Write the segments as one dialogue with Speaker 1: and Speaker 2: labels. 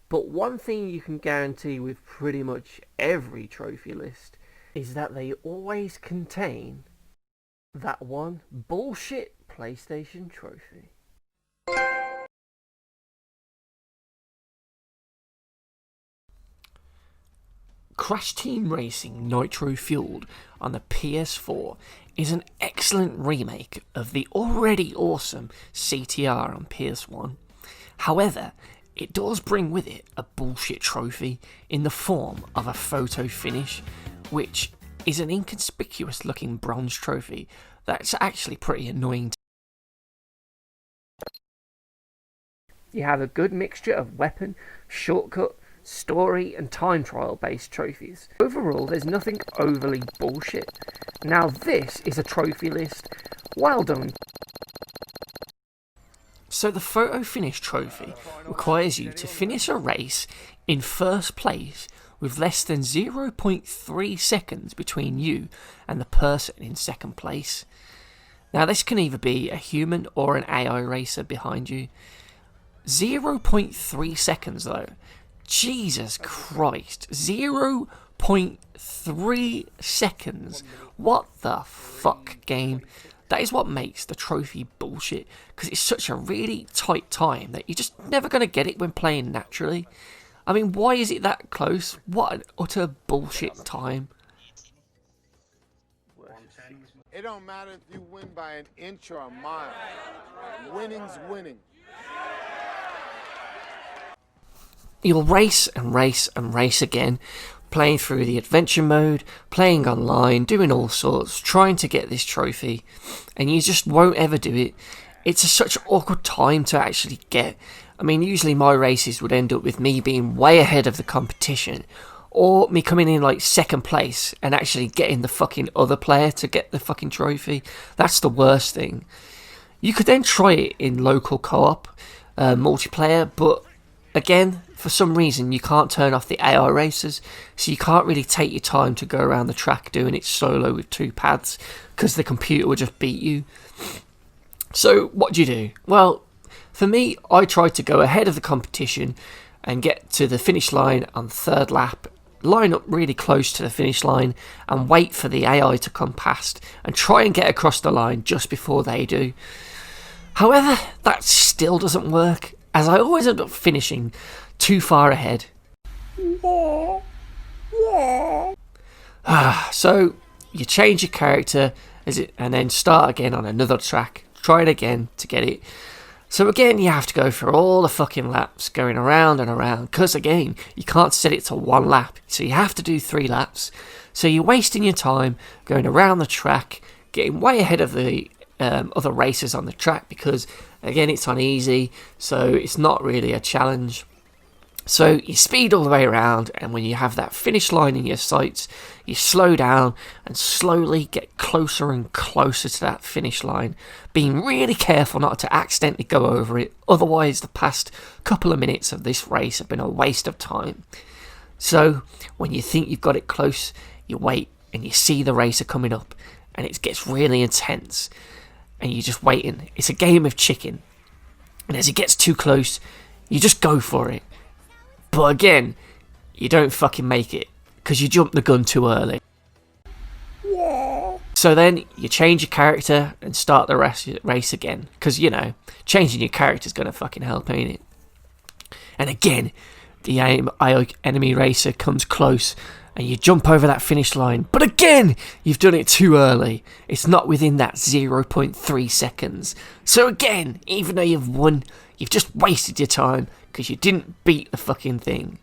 Speaker 1: But one thing you can guarantee with pretty much every trophy list is that they always contain that one bullshit PlayStation trophy.
Speaker 2: Crash Team Racing Nitro Fueled on the PS4 is an excellent remake of the already awesome CTR on PS1. However, it does bring with it a bullshit trophy in the form of a photo finish, which is an inconspicuous looking bronze trophy that's actually pretty annoying.
Speaker 1: You have a good mixture of weapon, shortcut, story and time trial based trophies. Overall, there's nothing overly bullshit. Now this is a trophy list. Well done.
Speaker 2: So the photo finish trophy requires you to finish a race in first place with less than 0.3 seconds between you and the person in second place. Now this can either be a human or an AI racer behind you. 0.3 seconds though. Jesus Christ. 0.3 seconds. What the fuck, game? That is what makes the trophy bullshit, because it's such a really tight time that you're just never going to get it when playing naturally. I mean, why is it that close? What an utter bullshit time.
Speaker 3: It don't matter if you win by an inch or a mile. Winning's winning.
Speaker 2: You'll race and race and race again, playing through the adventure mode, playing online, doing all sorts, trying to get this trophy, and you just won't ever do it. It's such an awkward time to actually get. I mean, usually my races would end up with me being way ahead of the competition, or me coming in like second place and actually getting the fucking other player to get the fucking trophy. That's the worst thing. You could then try it in local co-op, multiplayer, but again, for some reason you can't turn off the AI races, so you can't really take your time to go around the track doing it solo with two paths, because the computer will just beat you. So what do? Well, for me, I tried to go ahead of the competition and get to the finish line on the third lap, line up really close to the finish line and wait for the AI to come past and try and get across the line just before they do. However, that still doesn't work, as I always end up finishing too far ahead. So you change your character and then start again on another track. Try it again to get it. So again, you have to go through all the fucking laps, going around and around, because again, you can't set it to one lap, so you have to do 3 laps. So you're wasting your time going around the track, getting way ahead of the other racers on the track, because again, it's on easy, so it's not really a challenge. So you speed all the way around, and when you have that finish line in your sights, you slow down and slowly get closer and closer to that finish line, being really careful not to accidentally go over it, otherwise the past couple of minutes of this race have been a waste of time. So when you think you've got it close, you wait and you see the racer coming up, and it gets really intense, and you're just waiting. It's a game of chicken, and as it gets too close, you just go for it. But again, you don't fucking make it, because you jumped the gun too early. So then, you change your character and start the race again, because, you know, changing your character is going to fucking help, ain't it? And again, the enemy racer comes close, and you jump over that finish line, but again, you've done it too early. It's not within that 0.3 seconds. So again, even though you've won, you've just wasted your time, because you didn't beat the fucking thing.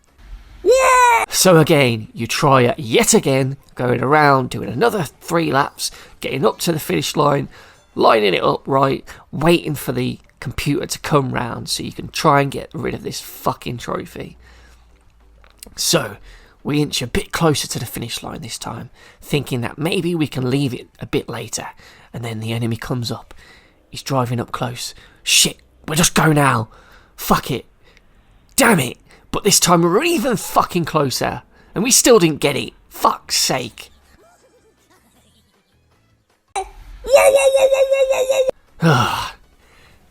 Speaker 2: So again, you try it yet again, going around, doing another 3 laps, getting up to the finish line, lining it up right, waiting for the computer to come round so you can try and get rid of this fucking trophy. So, we inch a bit closer to the finish line this time, thinking that maybe we can leave it a bit later, and then the enemy comes up. He's driving up close. Shit, we'll just go now. Fuck it. Damn it. But this time we're even fucking closer, and we still didn't get it. Fuck's sake.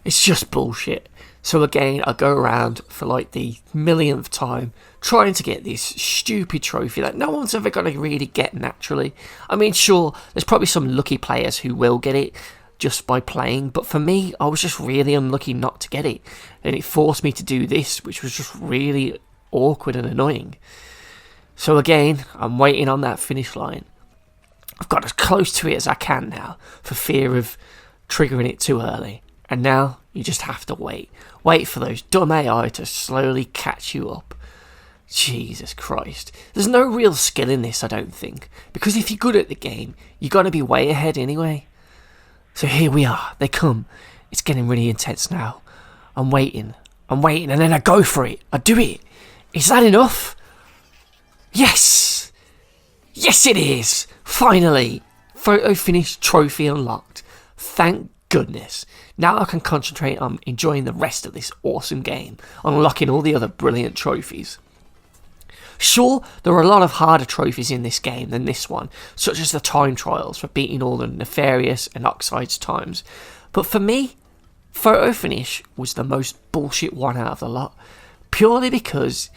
Speaker 2: It's just bullshit. So again, I go around for like the millionth time trying to get this stupid trophy that no one's ever going to really get naturally. I mean, sure, there's probably some lucky players who will get it just by playing, but for me, I was just really unlucky not to get it, and it forced me to do this, which was just really awkward and annoying. So again, I'm waiting on that finish line. I've got as close to it as I can now, for fear of triggering it too early. And now, you just have to wait. Wait for those dumb AI to slowly catch you up. Jesus Christ. There's no real skill in this, I don't think. Because if you're good at the game, you're going to be way ahead anyway. So here we are. They come. It's getting really intense now. I'm waiting, and then I go for it. I do it. Is that enough? Yes! Yes, it is! Finally! Photo finish trophy unlocked. Thank goodness. Now I can concentrate on enjoying the rest of this awesome game, unlocking all the other brilliant trophies. Sure, there are a lot of harder trophies in this game than this one, such as the time trials for beating all the Nefarious and Oxide's times, but for me, photo finish was the most bullshit one out of the lot, purely because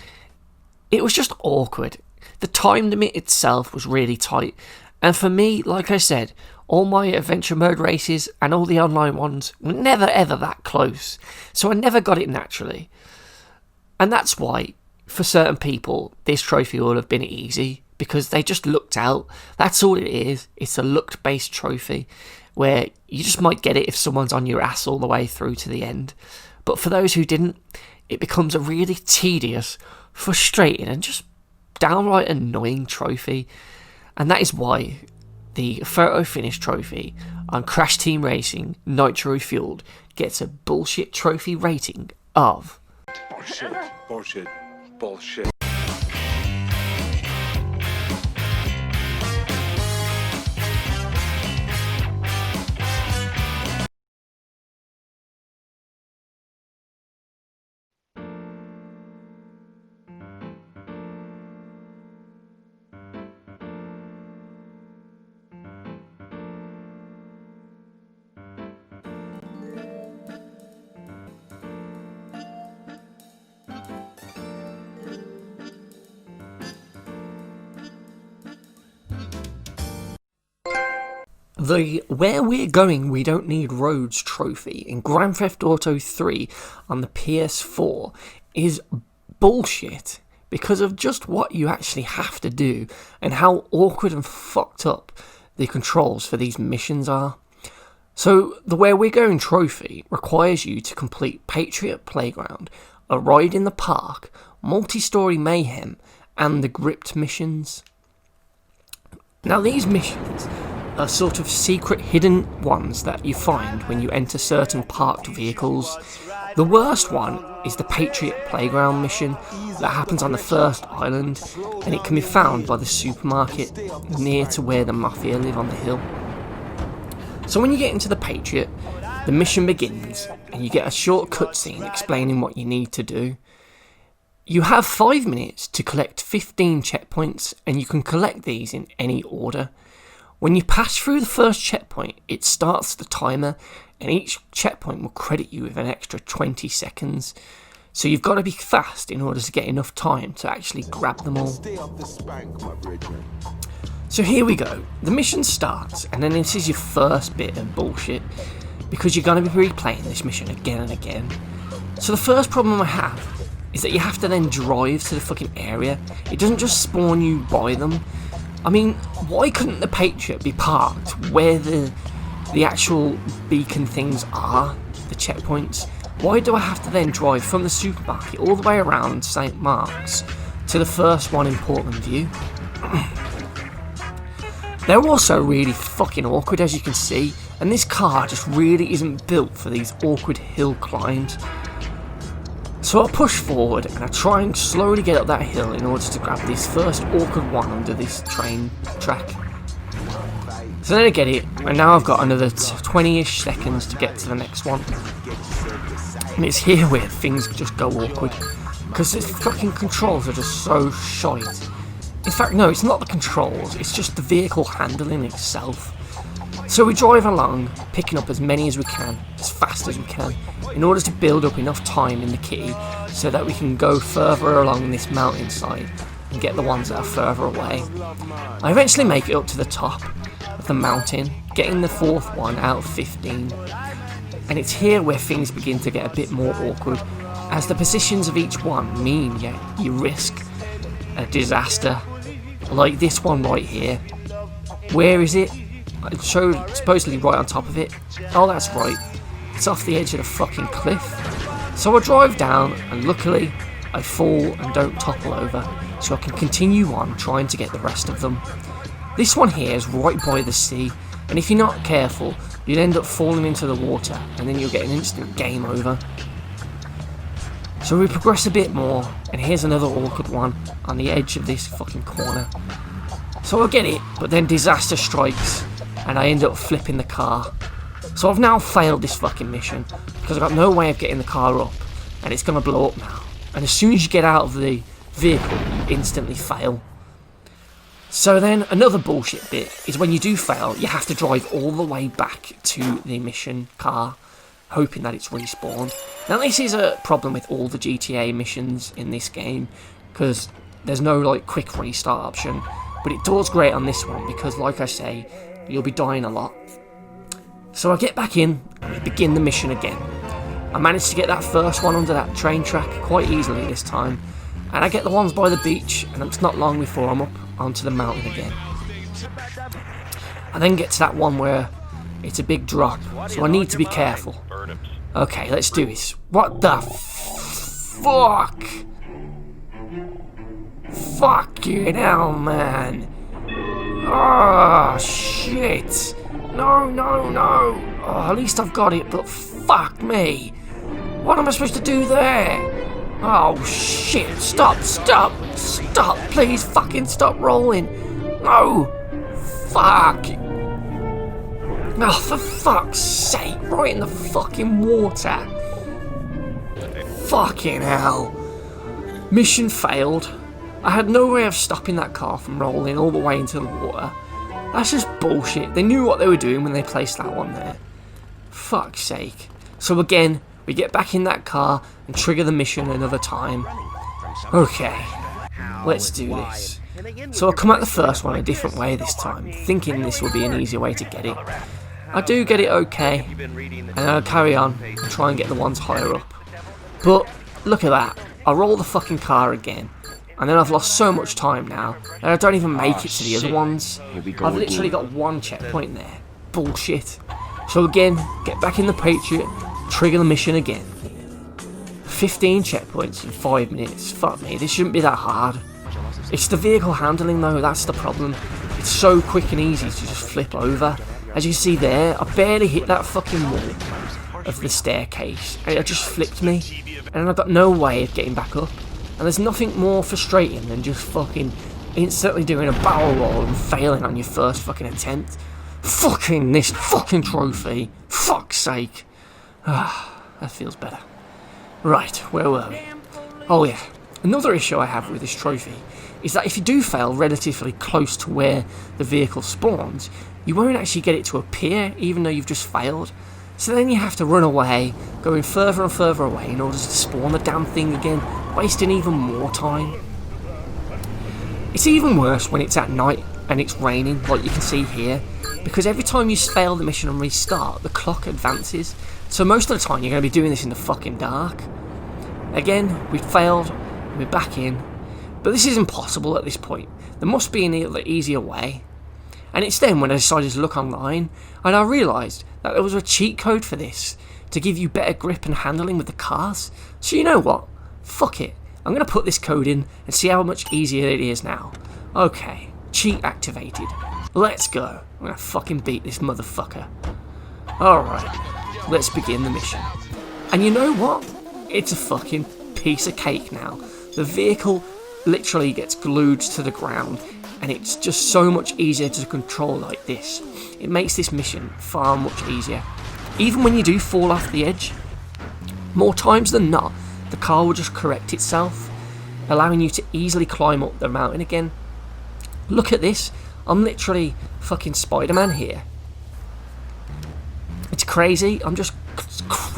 Speaker 2: it was just awkward. The time limit itself was really tight, and for me, like I said, all my adventure mode races and all the online ones were never ever that close, so I never got it naturally. And that's why, for certain people, this trophy will have been easy, because they just looked out. That's all it is. It's a looked-based trophy, where you just might get it if someone's on your ass all the way through to the end. But for those who didn't, it becomes a really tedious, frustrating, and just downright annoying trophy. And that is why the photo finish trophy on Crash Team Racing Nitro Fueled gets a bullshit trophy rating of
Speaker 3: Bullshit, bullshit, bullshit.
Speaker 2: the Where We're Going We Don't Need Roads trophy in Grand Theft Auto 3 on the PS4 is bullshit because of just what you actually have to do and how awkward and fucked up the controls for these missions are. So the Where We're Going trophy requires you to complete Patriot Playground, a ride in the park, multi-story mayhem, and the gripped missions. Now these missions are sort of secret hidden ones that you find when you enter certain parked vehicles. The worst one is the Patriot Playground mission that happens on the first island, and it can be found by the supermarket near to where the Mafia live on the hill. So when you get into the Patriot, the mission begins and you get a short cutscene explaining what you need to do. You have 5 minutes to collect 15 checkpoints, and you can collect these in any order. When you pass through the first checkpoint, it starts the timer, and each checkpoint will credit you with an extra 20 seconds. So you've got to be fast in order to get enough time to actually grab them all. So here we go. The mission starts, and then this is your first bit of bullshit, because you're going to be replaying this mission again and again. So the first problem I have is that you have to then drive to the fucking area. It doesn't just spawn you by them. I mean, why couldn't the Patriot be parked where the actual beacon things are, the checkpoints? Why do I have to then drive from the supermarket all the way around St. Mark's to the first one in Portland View? They're also really fucking awkward, as you can see, and this car just really isn't built for these awkward hill climbs. So I push forward and I try and slowly get up that hill in order to grab this first awkward one under this train track. So then I get it, and now I've got another 20-ish seconds to get to the next one. And it's here where things just go awkward, because the fucking controls are just so shite. In fact, no, it's not the controls, it's just the vehicle handling itself. So we drive along, picking up as many as we can, as fast as we can in order to build up enough time in the kitty so that we can go further along this mountainside and get the ones that are further away. I eventually make it up to the top of the mountain, getting the 4th one out of 15. And it's here where things begin to get a bit more awkward, as the positions of each one mean you risk a disaster, like this one right here. Where is it? It showed supposedly right on top of it. Oh, that's right, it's off the edge of the fucking cliff. So I drive down, and luckily I fall and don't topple over, so I can continue on trying to get the rest of them. This one here is right by the sea, and if you're not careful, you'll end up falling into the water, and then you'll get an instant game over. So we progress a bit more, and here's another awkward one on the edge of this fucking corner. So I get it, but then disaster strikes, and I end up flipping the car. So I've now failed this fucking mission, because I've got no way of getting the car up, and it's going to blow up now. And as soon as you get out of the vehicle, you instantly fail. So then, another bullshit bit is when you do fail, you have to drive all the way back to the mission car, hoping that it's respawned. Now this is a problem with all the GTA missions in this game, because there's no like quick restart option, but it does great on this one, because like I say, you'll be dying a lot. So I get back in, and we begin the mission again. I managed to get that first one under that train track quite easily this time, and I get the ones by the beach, and it's not long before I'm up onto the mountain again. I then get to that one where it's a big drop, so I need to be careful. Okay, let's do this. What the fuck? Fucking hell, man. Oh, shit. No. Oh, at least I've got it, but fuck me. What am I supposed to do there? Oh shit, stop, please fucking stop rolling. No, fuck. Oh, for fuck's sake, right in the fucking water. Fucking hell. Mission failed. I had no way of stopping that car from rolling all the way into the water. That's just bullshit. They knew what they were doing when they placed that one there. Fuck's sake. So again, we get back in that car and trigger the mission another time. Okay, let's do this. So I'll come at the first one a different way this time, thinking this will be an easier way to get it. I do get it okay, and I'll carry on and try and get the ones higher up. But look at that, I roll the fucking car again, and then I've lost so much time now that I don't even make it to the other ones. I've literally got one checkpoint there. Bullshit. So again, get back in the Patriot, trigger the mission again. 15 checkpoints in 5 minutes. Fuck me, this shouldn't be that hard. It's the vehicle handling though, that's the problem. It's so quick and easy to just flip over. As you see there, I barely hit that fucking wall of the staircase, and it just flipped me, and I've got no way of getting back up. And there's nothing more frustrating than just fucking instantly doing a barrel roll and failing on your first fucking attempt. Fucking this fucking trophy. Fuck's sake. Ah, that feels better. Right, where were we? Oh yeah, another issue I have with this trophy is that if you do fail relatively close to where the vehicle spawns, you won't actually get it to appear even though you've just failed. So then you have to run away, going further and further away in order to spawn the damn thing again, wasting even more time. It's even worse when it's at night and it's raining, like you can see here, because every time you fail the mission and restart, the clock advances. So most of the time you're going to be doing this in the fucking dark. Again, we failed, we're back in, but this is impossible at this point. There must be an easier way. And it's then when I decided to look online, and I realised that there was a cheat code for this, to give you better grip and handling with the cars. So you know what? Fuck it. I'm going to put this code in and see how much easier it is now. Okay, cheat activated. Let's go. I'm going to fucking beat this motherfucker. Alright, let's begin the mission. And you know what? It's a fucking piece of cake now. The vehicle literally gets glued to the ground, and it's just so much easier to control like this. It makes this mission far much easier. Even when you do fall off the edge, more times than not, the car will just correct itself, allowing you to easily climb up the mountain again. Look at this, I'm literally fucking Spider-Man here. It's crazy, I'm just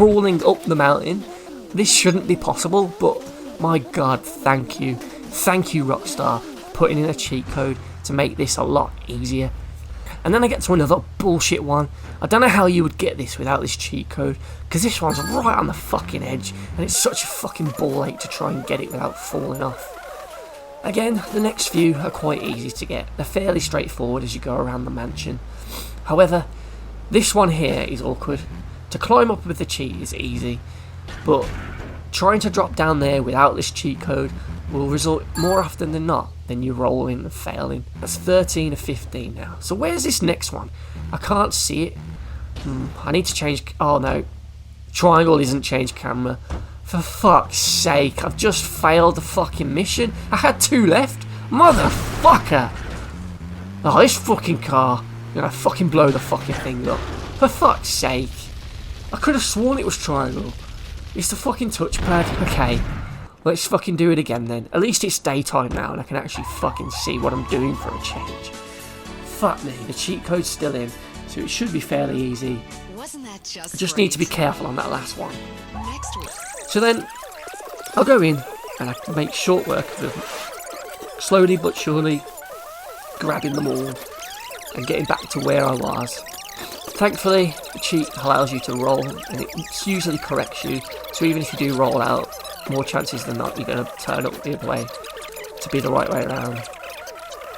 Speaker 2: crawling up the mountain. This shouldn't be possible, but my god, thank you. Thank you, Rockstar, for putting in a cheat code to make this a lot easier. And then I get to another bullshit one. I don't know how you would get this without this cheat code, because this one's right on the fucking edge, and it's such a fucking ball ache to try and get it without falling off. Again, the next few are quite easy to get. They're fairly straightforward as you go around the mansion. However, this one here is awkward. To climb up with the cheat is easy, but trying to drop down there without this cheat code will result more often than not than you rolling and failing. That's 13 of 15 now. So where's this next one? I can't see it. I need to change... Oh no. Triangle isn't change camera. For fuck's sake, I've just failed the fucking mission. I had 2 left. Motherfucker. Oh, this fucking car. I'm gonna fucking blow the fucking thing up. For fuck's sake. I could have sworn it was triangle. It's the fucking touchpad. Okay. Let's fucking do it again then. At least it's daytime now and I can actually fucking see what I'm doing for a change. Fuck me, the cheat code's still in, so it should be fairly easy.
Speaker 4: Wasn't that just
Speaker 2: I just need to be careful on that last one.
Speaker 4: Next week.
Speaker 2: So then, I'll go in and I can make short work of them. Slowly but surely, grabbing them all and getting back to where I was. Thankfully, the cheat allows you to roll and it usually corrects you, so even if you do roll out, more chances than not you're going to turn up the other way to be the right way around.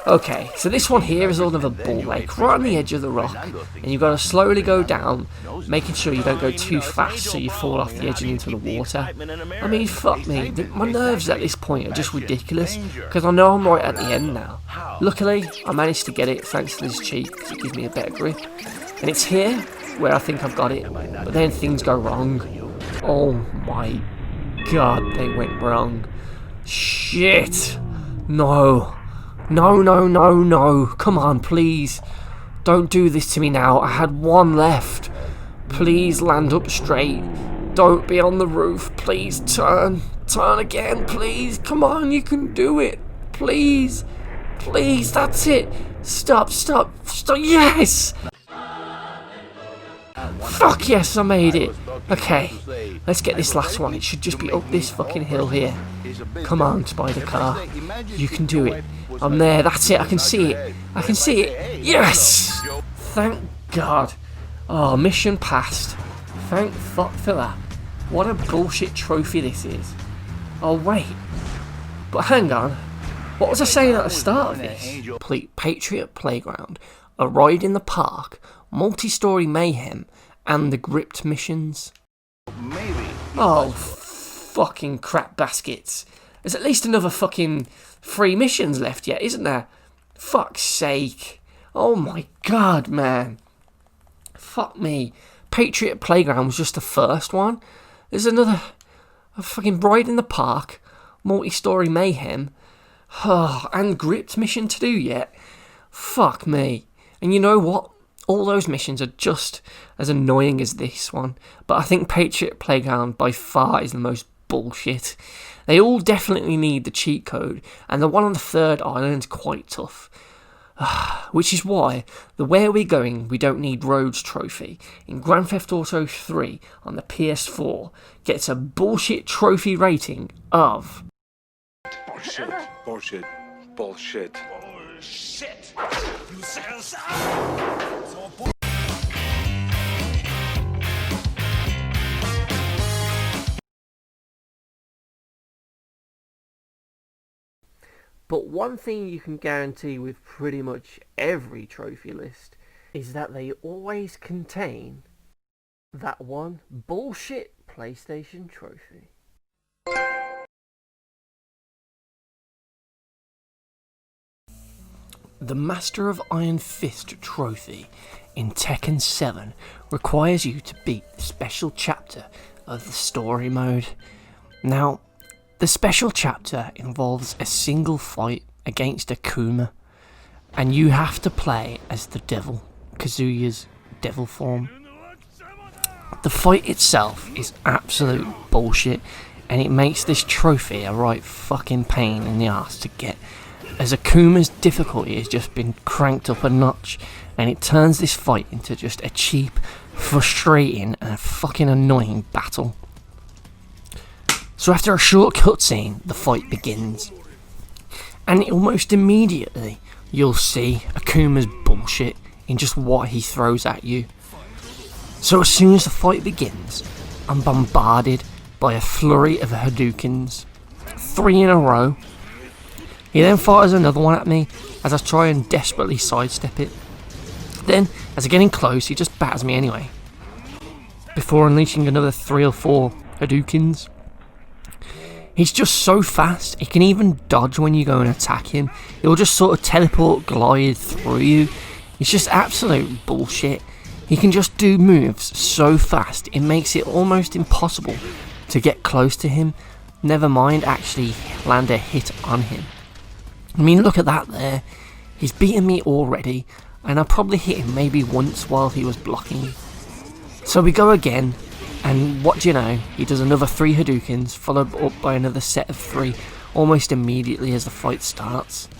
Speaker 2: Okay, so this one here is another ball lake, right on the edge of the rock, and you've got to slowly go down, making sure you don't go too fast so you fall off the edge and into the water. I mean, fuck me, my nerves at this point are just ridiculous, because I know I'm right at the end now. Luckily, I managed to get it thanks to this cheat, because it gives me a better grip. And it's here where I think I've got it, but then things go wrong. Oh my god, they went wrong. Shit! No. No, no, no, no. Come on, please. Don't do this to me now. I had 1 left. Please land up straight. Don't be on the roof. Please turn. Turn again, please. Come on, you can do it. Please. Please, that's it. Stop, stop, stop. Yes! Fuck yes, I made it. Okay, let's get this last one. It should just be up this fucking hill here. Come on, spider car. You can do it. I'm there, that's it, I can see it. I can see it. Yes! Thank God. Oh, mission passed. Thank fuck for that. What a bullshit trophy this is. Oh, wait. But hang on. What was I saying at the start of this? Complete Patriot Playground, a ride in the park, multi-story mayhem, and the gripped missions. Oh, fucking crap baskets. There's at least another fucking 3 missions left yet, isn't there? Fuck's sake. Oh my god, man. Fuck me. Patriot Playground was just the first one. There's another a fucking ride in the park, multi-story mayhem, and gripped mission to do yet. Fuck me. And you know what? All those missions are just as annoying as this one, but I think Patriot Playground by far is the most bullshit. They all definitely need the cheat code, and the one on the 3rd island's quite tough. Which is why the Where We're Going We Don't Need Roads trophy in Grand Theft Auto 3 on the PS4 gets a bullshit trophy rating of...
Speaker 5: Bullshit, bullshit, bullshit. Bullshit! You said so!
Speaker 1: But one thing you can guarantee with pretty much every trophy list is that they always contain that one bullshit PlayStation trophy.
Speaker 2: The Master of Iron Fist trophy in Tekken 7 requires you to beat the special chapter of the story mode. Now, the special chapter involves a single fight against Akuma, and you have to play as the devil, Kazuya's devil form. The fight itself is absolute bullshit, and it makes this trophy a right fucking pain in the arse to get, as Akuma's difficulty has just been cranked up a notch, and it turns this fight into just a cheap, frustrating and fucking annoying battle. So after a short cutscene, the fight begins. And almost immediately, you'll see Akuma's bullshit in just what he throws at you. So as soon as the fight begins, I'm bombarded by a flurry of Hadoukens. 3 in a row. He then fires another one at me as I try and desperately sidestep it. Then, as I get in close, he just batters me anyway, before unleashing another 3 or 4 Hadoukens. He's just so fast, he can even dodge when you go and attack him. He'll just sort of teleport, glide through you. It's just absolute bullshit. He can just do moves so fast, it makes it almost impossible to get close to him, never mind actually land a hit on him. I mean, look at that there. He's beaten me already, and I probably hit him maybe once while he was blocking. So we go again. And what do you know, he does another 3 Hadoukens, followed up by another set of 3, almost immediately as the fight starts.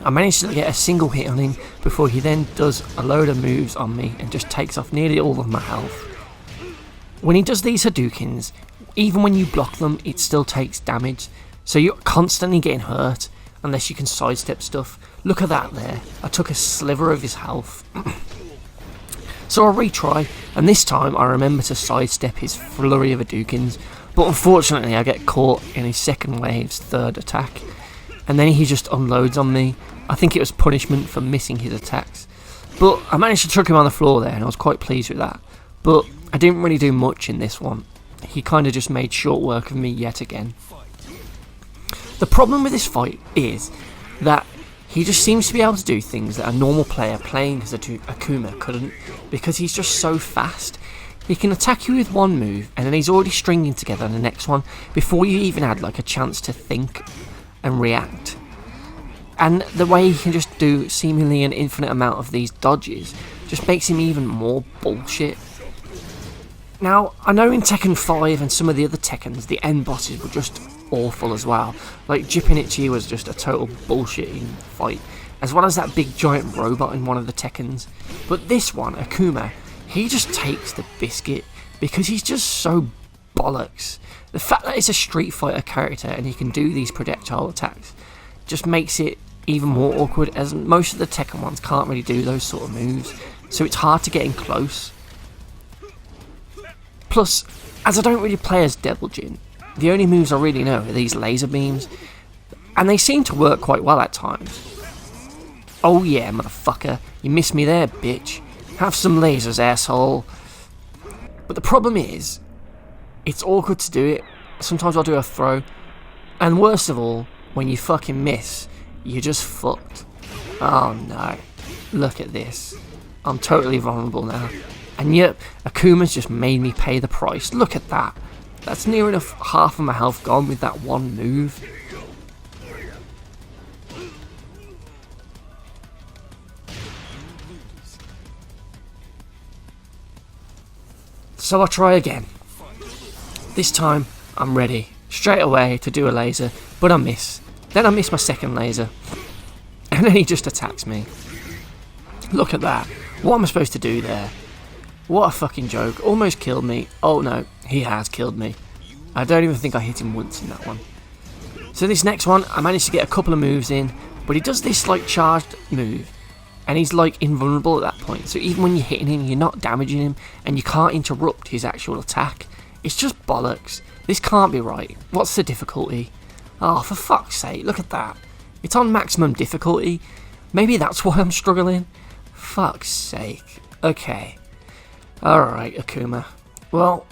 Speaker 2: I managed to get a single hit on him before he then does a load of moves on me and just takes off nearly all of my health. When he does these Hadoukens, even when you block them, it still takes damage, so you're constantly getting hurt unless you can sidestep stuff. Look at that there, I took a sliver of his health. So I retry, and this time I remember to sidestep his flurry of Hadoukens, but unfortunately I get caught in his second wave's 3rd attack, and then he just unloads on me. I think it was punishment for missing his attacks, but I managed to chuck him on the floor there, and I was quite pleased with that. But I didn't really do much in this one. He kind of just made short work of me yet again. The problem with this fight is that he just seems to be able to do things that a normal player playing as Akuma couldn't, because he's just so fast. He can attack you with one move, and then he's already stringing together the next one before you even had like a chance to think and react. And the way he can just do seemingly an infinite amount of these dodges just makes him even more bullshit. Now, I know in Tekken 5 and some of the other Tekkens, the end bosses were just awful as well. Like Jippinichi was just a total bullshitting fight, as well as that big giant robot in one of the Tekkens. But this one, Akuma, he just takes the biscuit because he's just so bollocks. The fact that it's a Street Fighter character and he can do these projectile attacks just makes it even more awkward, as most of the Tekken ones can't really do those sort of moves, so it's hard to get in close. Plus, as I don't really play as Devil Jin, the only moves I really know are these laser beams, and they seem to work quite well at times. Oh yeah, motherfucker, you missed me there, bitch. Have some lasers, asshole. But the problem is, it's awkward to do it. Sometimes I'll do a throw, and worst of all, when you fucking miss, you're just fucked. Oh no, look at this. I'm totally vulnerable now. And yet, Akuma's just made me pay the price. Look at that. That's near enough half of my health gone with that one move. So I try again. This time, I'm ready, straight away, to do a laser, but I miss. Then I miss my second laser, and then he just attacks me. Look at that. What am I supposed to do there? What a fucking joke. Almost killed me. Oh no, he has killed me. I don't even think I hit him once in that one. So this next one, I managed to get a couple of moves in, but he does this like charged move, and he's like invulnerable at that point. So even when you're hitting him, you're not damaging him, and you can't interrupt his actual attack. It's just bollocks. This can't be right. What's the difficulty? Oh, for fuck's sake, look at that. It's on maximum difficulty. Maybe that's why I'm struggling. Fuck's sake. Okay. Alright, Akuma. Well,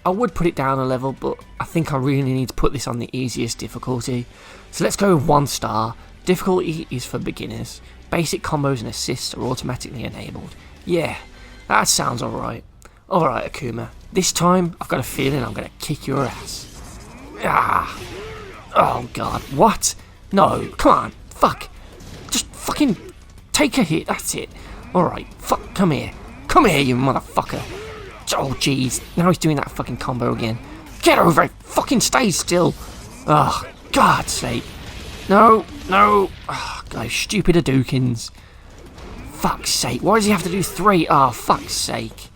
Speaker 2: I would put it down a level, but I think I really need to put this on the easiest difficulty. So let's go with 1 star. Difficulty is for beginners. Basic combos and assists are automatically enabled. Yeah, that sounds alright. Alright, Akuma. This time, I've got a feeling I'm going to kick your ass. Ah. Oh god, what? No, come on. Fuck. Just fucking take a hit, that's it. Alright, fuck, come here. Come here, you motherfucker. Oh, jeez. Now he's doing that fucking combo again. Get over it. Fucking stay still. Oh, God's sake. No, no. Oh, God, stupid Hadoukens. Fuck's sake. Why does he have to do 3? Oh, fuck's sake.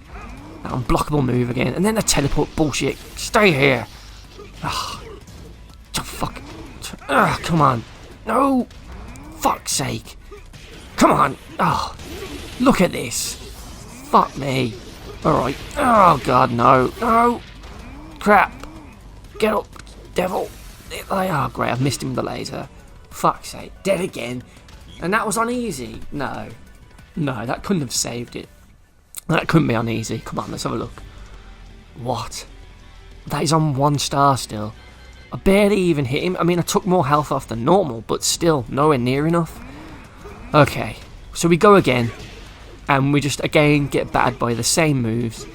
Speaker 2: that unblockable move again, and then the teleport bullshit. Stay here. Ugh. Fuck. Ugh, come on. No. Fuck's sake. Come on. Oh, look at this. Fuck me. Alright. Oh god, no. No. Crap. Get up, devil. Oh great, I've missed him with the laser. Fuck's sake. Dead again. And that was on easy. No. No, that couldn't have saved it. That couldn't be on easy. Come on, let's have a look. What? That is on 1 star still. I barely even hit him. I mean, I took more health off than normal, but still nowhere near enough. Okay, so we go again, and we just again get battered by the same moves,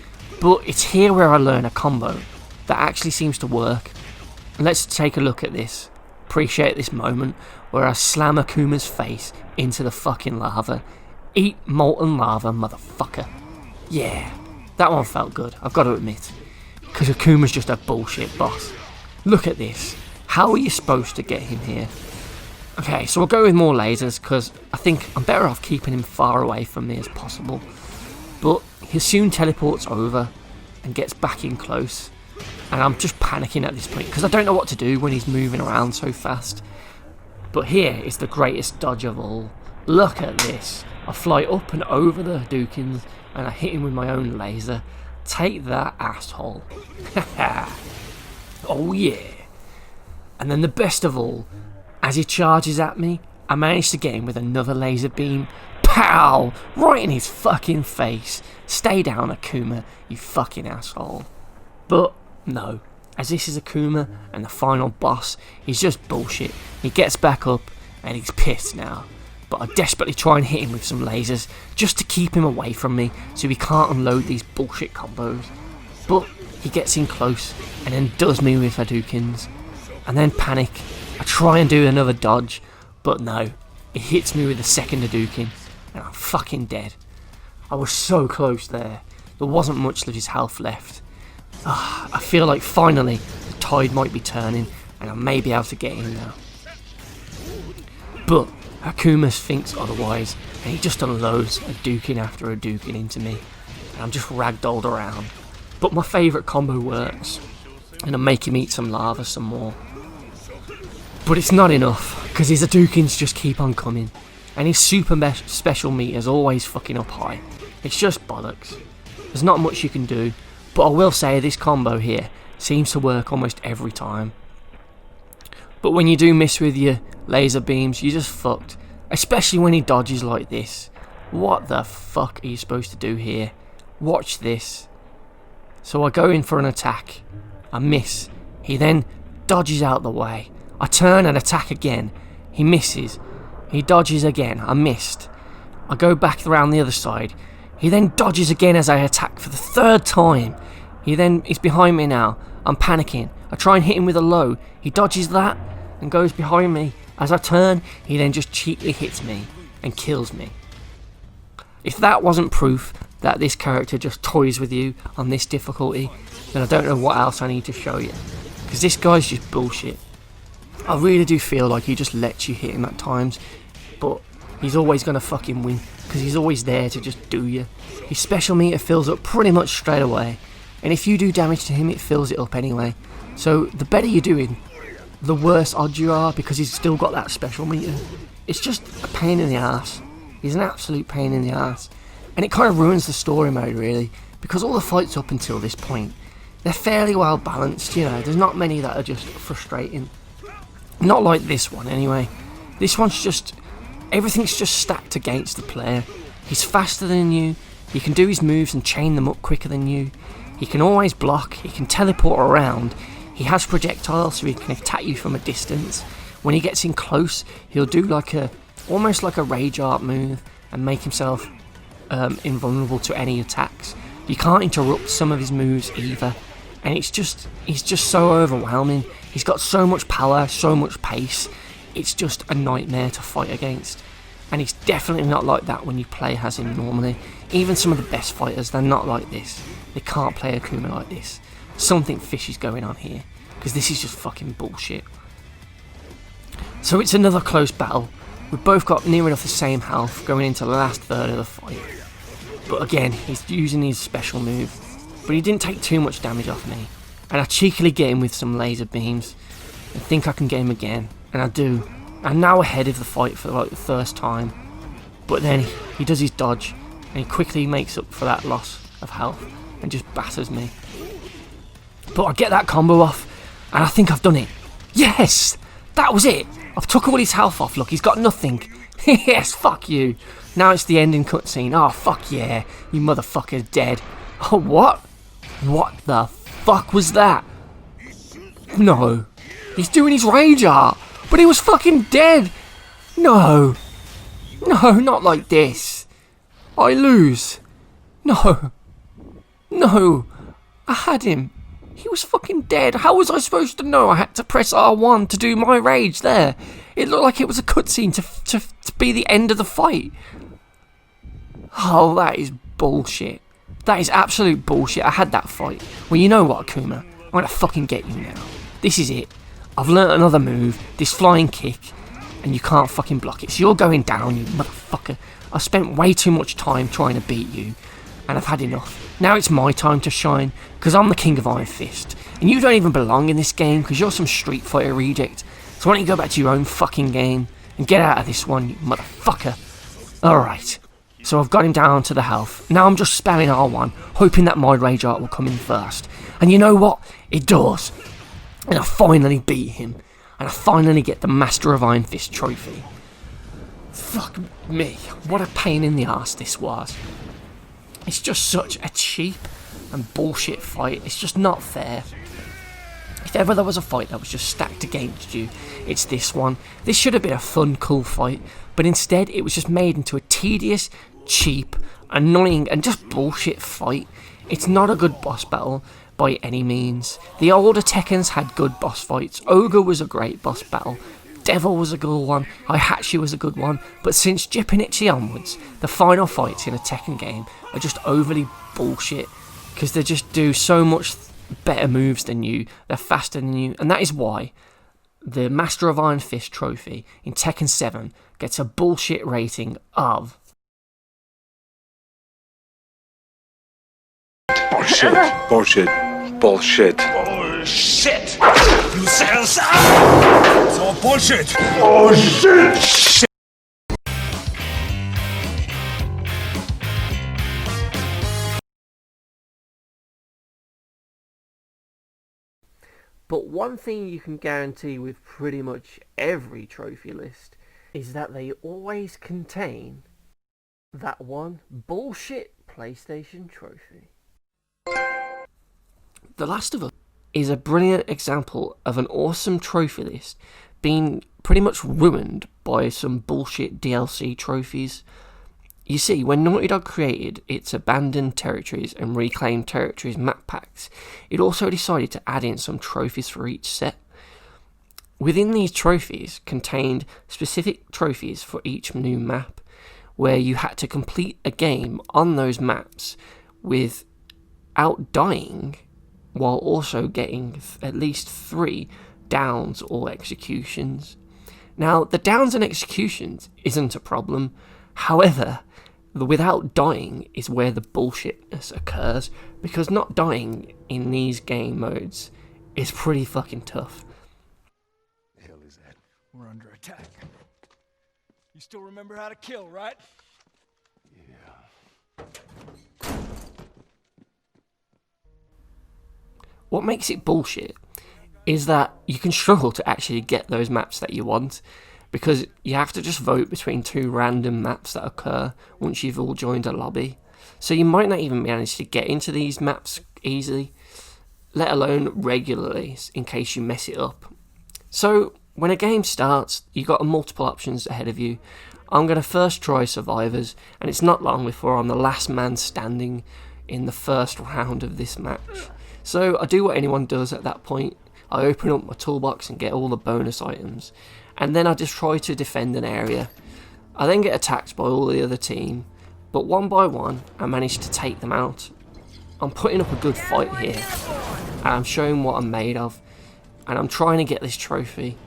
Speaker 2: but it's here where I learn a combo that actually seems to work. And let's take a look at this. Appreciate this moment where I slam Akuma's face into the fucking lava. Eat molten lava, motherfucker. Yeah, that one felt good, I've got to admit, because Akuma's just a bullshit boss. Look at this. How are you supposed to get him here? Okay, so we'll go with more lasers, because I think I'm better off keeping him far away from me as possible. But he soon teleports over and gets back in close. And I'm just panicking at this point, because I don't know what to do when he's moving around so fast. But here is the greatest dodge of all. Look at this. I fly up and over the Hadoukens, and I hit him with my own laser. Take that, asshole. Haha. Oh yeah. And then the best of all, as he charges at me, I manage to get him with another laser beam. Pow! Right in his fucking face. Stay down, Akuma, you fucking asshole. But no, as this is Akuma and the final boss, he's just bullshit. He gets back up and he's pissed now. But I desperately try and hit him with some lasers just to keep him away from me so he can't unload these bullshit combos. But he gets in close and then does me with Hadoukens. And then panic. I try and do another dodge, but no. It hits me with the second Hadouken and I'm fucking dead. I was so close there. There wasn't much of his health left. I feel like finally the tide might be turning and I may be able to get in now. But Akuma thinks otherwise and he just unloads Hadouken after Hadouken into me and I'm just ragdolled around. But my favourite combo works and I make him eat some lava some more. But it's not enough because his Hadoukens just keep on coming and his super special meter's always fucking up high. It's just bollocks. There's not much you can do, but I will say this combo here seems to work almost every time. But when you do miss with your laser beams, you're just fucked. Especially when he dodges like this. What the fuck are you supposed to do here? Watch this. So I go in for an attack. I miss. He then dodges out the way. I turn and attack again. He misses. He dodges again. I missed. I go back around the other side. He then dodges again as I attack for the 3rd time. He then is behind me now. I'm panicking. I try and hit him with a low. He dodges that and goes behind me. As I turn, he then just cheaply hits me and kills me. If that wasn't proof that this character just toys with you on this difficulty, then I don't know what else I need to show you. Because this guy's just bullshit. I really do feel like he just lets you hit him at times, but he's always going to fucking win, because he's always there to just do you. His special meter fills up pretty much straight away, and if you do damage to him, it fills it up anyway. So the better you're doing, the worse odds you are, because he's still got that special meter. It's just a pain in the ass. He's an absolute pain in the ass. And it kind of ruins the story mode, really, because all the fights up until this point, they're fairly well balanced, you know. There's not many that are just frustrating. Not like this one, anyway. This one's just... everything's just stacked against the player. He's faster than you. He can do his moves and chain them up quicker than you. He can always block. He can teleport around. He has projectiles, so he can attack you from a distance. When he gets in close, he'll do like a... almost like a rage art move and make himself invulnerable to any attacks. You can't interrupt some of his moves either. And he's just so overwhelming. He's got so much power, so much pace. It's just a nightmare to fight against. And he's definitely not like that when you play as him normally. Even some of the best fighters, they're not like this. They can't play Akuma like this. Something fishy's going on here, because this is just fucking bullshit. So it's another close battle. We've both got near enough the same health going into the last third of the fight. But again, he's using his special move, but he didn't take too much damage off me. And I cheekily get him with some laser beams and think I can get him again, and I do. I'm now ahead of the fight for like the first time, but then he does his dodge and he quickly makes up for that loss of health and just batters me. But I get that combo off and I think I've done it. Yes! That was it! I've took all his health off, look, he's got nothing. Yes, fuck you. Now it's the ending cutscene. Oh, fuck yeah, you motherfucker's dead. Oh, what? What the fuck was that? No. He's doing his rage art, but he was fucking dead. No. No, not like this. I lose. No. No. I had him. He was fucking dead. How was I supposed to know? I had to press R1 to do my rage there. It looked like it was a cutscene to be the end of the fight. Oh, that is bullshit. That is absolute bullshit. I had that fight. Well, you know what, Akuma? I'm gonna fucking get you now. This is it. I've learnt another move, this flying kick, and you can't fucking block it. So you're going down, you motherfucker. I've spent way too much time trying to beat you, and I've had enough. Now it's my time to shine, because I'm the king of Iron Fist. And you don't even belong in this game, because you're some Street Fighter reject. So why don't you go back to your own fucking game, and get out of this one, you motherfucker. Alright. So I've got him down to the health. Now I'm just spamming R1, hoping that my rage art will come in first. And you know what? It does. And I finally beat him. And I finally get the Master of Iron Fist trophy. Fuck me. What a pain in the arse this was. It's just such a cheap and bullshit fight. It's just not fair. If ever there was a fight that was just stacked against you, it's this one. This should have been a fun, cool fight. But instead, it was just made into a tedious, cheap, annoying, and just bullshit fight. It's not a good boss battle by any means. The older Tekkens had good boss fights. Ogre was a great boss battle. Devil was a good one. Heihachi was a good one. But since Jippinichi onwards, the final fights in a Tekken game are just overly bullshit. Because they just do so much better moves than you. They're faster than you. And that is why the Master of Iron Fist trophy in Tekken 7 gets a bullshit rating of...
Speaker 5: Bullshit. Bullshit. Bullshit.
Speaker 4: Bullshit! You said so! It's all bullshit!
Speaker 5: Bullshit!
Speaker 1: But one thing you can guarantee with pretty much every trophy list is that they always contain that one bullshit PlayStation trophy.
Speaker 2: The Last of Us is a brilliant example of an awesome trophy list being pretty much ruined by some bullshit DLC trophies. You see, when Naughty Dog created its Abandoned Territories and Reclaimed Territories map packs, it also decided to add in some trophies for each set. Within these trophies contained specific trophies for each new map, where you had to complete a game on those maps without dying, while also getting at least 3 downs or executions. Now, the downs and executions isn't a problem. However, the without dying is where the bullshitness occurs, because not dying in these game modes is pretty fucking tough.
Speaker 4: The hell is that? We're under attack. You still remember how to kill, right? Yeah.
Speaker 2: What makes it bullshit is that you can struggle to actually get those maps that you want, because you have to just vote between 2 random maps that occur once you've all joined a lobby. So you might not even manage to get into these maps easily, let alone regularly, in case you mess it up. So when a game starts, you've got multiple options ahead of you. I'm going to first try Survivors, and it's not long before I'm the last man standing in the first round of this match. So I do what anyone does at that point. I open up my toolbox and get all the bonus items, and then I just try to defend an area. I then get attacked by all the other team, but one by one I manage to take them out. I'm putting up a good fight here, and I'm showing what I'm made of, and I'm trying to get this trophy,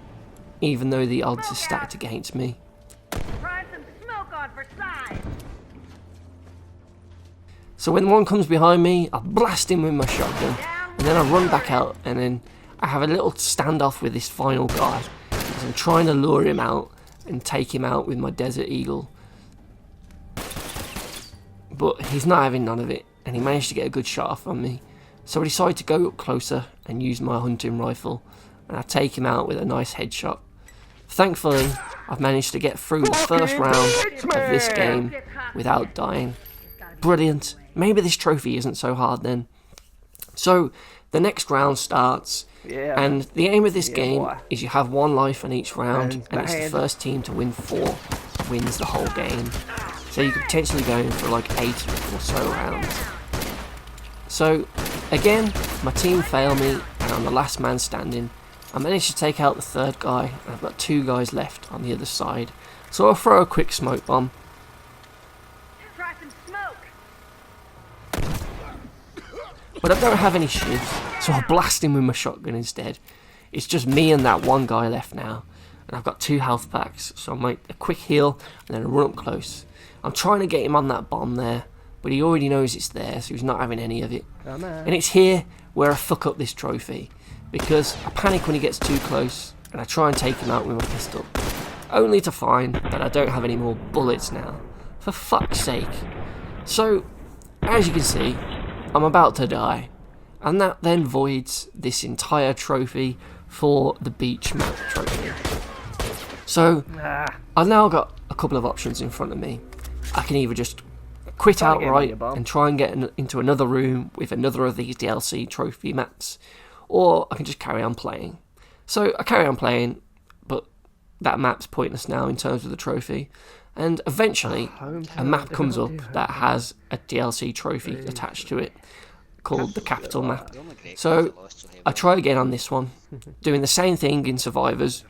Speaker 2: even though the odds are stacked against me. So when one comes behind me, I blast him with my shotgun, and then I run back out, and then I have a little standoff with this final guy. So I'm trying to lure him out and take him out with my Desert Eagle. But he's not having none of it, and he managed to get a good shot off on me. So I decided to go up closer and use my hunting rifle, and I take him out with a nice headshot. Thankfully, I've managed to get through the first round of this game without dying. Brilliant. Maybe this trophy isn't so hard then. So the next round starts, and the aim of this game is you have 1 life on each round, and it's the first team to win 4 wins the whole game. So you could potentially go in for like 8 or so rounds. So again, my team failed me, and I'm the last man standing. I managed to take out the 3rd guy, and I've got 2 guys left on the other side. So I'll throw a quick smoke bomb.
Speaker 6: Try some smoke.
Speaker 2: But I don't have any shivs, so I'll blast him with my shotgun instead. It's just me and that 1 guy left now, and I've got 2 health packs, so I'll make a quick heal and then run up close. I'm trying to get him on that bomb there, but he already knows it's there, so he's not having any of it. And it's here where I fuck up this trophy, because I panic when he gets too close, and I try and take him out with my pistol, only to find that I don't have any more bullets now. For fuck's sake. So, as you can see, I'm about to die, and that then voids this entire trophy for the beach map trophy. So, I've now got a couple of options in front of me. I can either just quit outright and try and get into another room with another of these DLC trophy maps, or I can just carry on playing. So I carry on playing, but that map's pointless now in terms of the trophy, and eventually a map comes up that has a DLC trophy attached to it called the Capital map. So I try again on this one, doing the same thing in Survivors.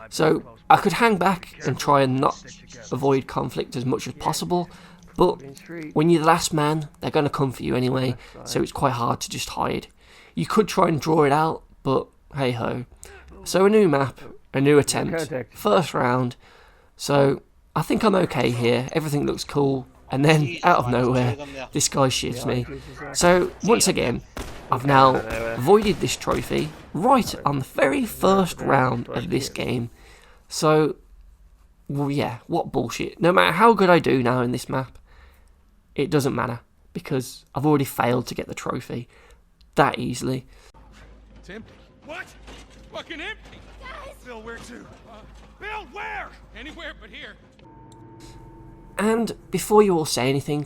Speaker 2: So I could hang back and try and not avoid conflict as much as possible, but when you're the last man, they're going to come for you anyway, so it's quite hard to just hide. You could try and draw it out, but hey ho. So a new map, a new attempt, first round, so I think I'm okay here, everything looks cool, and then out of nowhere, this guy shifts me. So once again, I've now voided this trophy right on the very first round of this game. So, well, yeah, what bullshit. No matter how good I do now in this map, it doesn't matter, because I've already failed to get the trophy that easily.
Speaker 4: It's empty. What? Fucking empty! Guys! Bill, where to? Bill, where? Anywhere but here.
Speaker 2: And before you all say anything,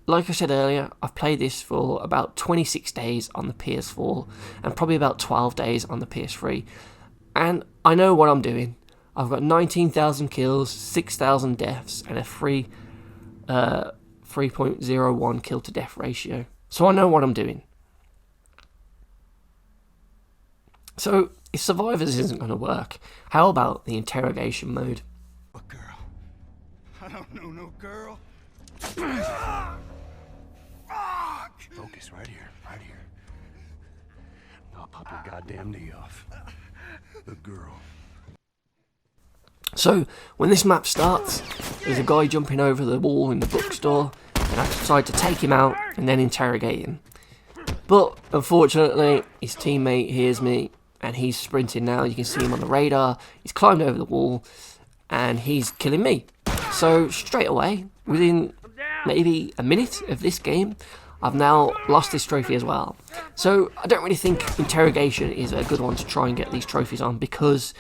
Speaker 2: like I said earlier, I've played this for about 26 days on the PS4 and probably about 12 days on the PS3. And I know what I'm doing. I've got 19,000 kills, 6,000 deaths, and a 3.01 kill to death ratio. So I know what I'm doing. So if Survivors isn't going to work, how about the interrogation mode?
Speaker 4: A girl. I don't know no girl.
Speaker 5: Focus right here, right here. I'll pop your goddamn knee off. The girl.
Speaker 2: So, when this map starts, there's a guy jumping over the wall in the bookstore, and I decide to take him out and then interrogate him. But, unfortunately, his teammate hears me, and he's sprinting now. You can see him on the radar. He's climbed over the wall, and he's killing me. So, straight away, within maybe a minute of this game, I've now lost this trophy as well. So, I don't really think interrogation is a good one to try and get these trophies on, because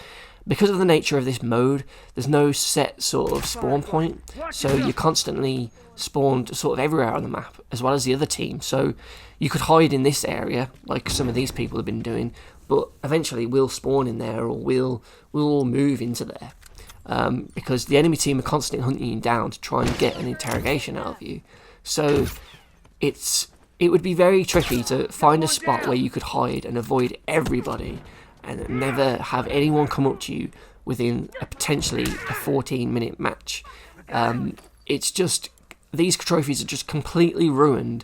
Speaker 2: of the nature of this mode, there's no set sort of spawn point, so you're constantly spawned sort of everywhere on the map, as well as the other team. So you could hide in this area, like some of these people have been doing, but eventually we'll spawn in there, or we'll all move into there, because the enemy team are constantly hunting you down to try and get an interrogation out of you. So it would be very tricky to find a spot where you could hide and avoid everybody, and never have anyone come up to you within a potentially a 14-minute match. It's just, these trophies are just completely ruined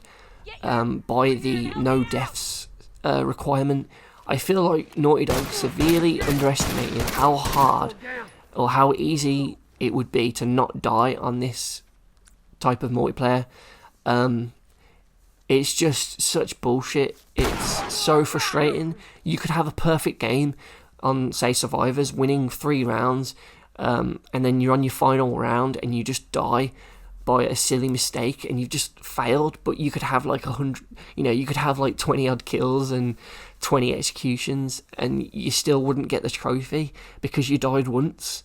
Speaker 2: by the no deaths requirement. I feel like Naughty Dog severely underestimated how hard or how easy it would be to not die on this type of multiplayer. It's just such bullshit. It's so frustrating. You could have a perfect game on, say, Survivors, winning 3 rounds, and then you're on your final round and you just die by a silly mistake and you've just failed, but you could have like 100, you could have like 20 odd kills and 20 executions and you still wouldn't get the trophy because you died once.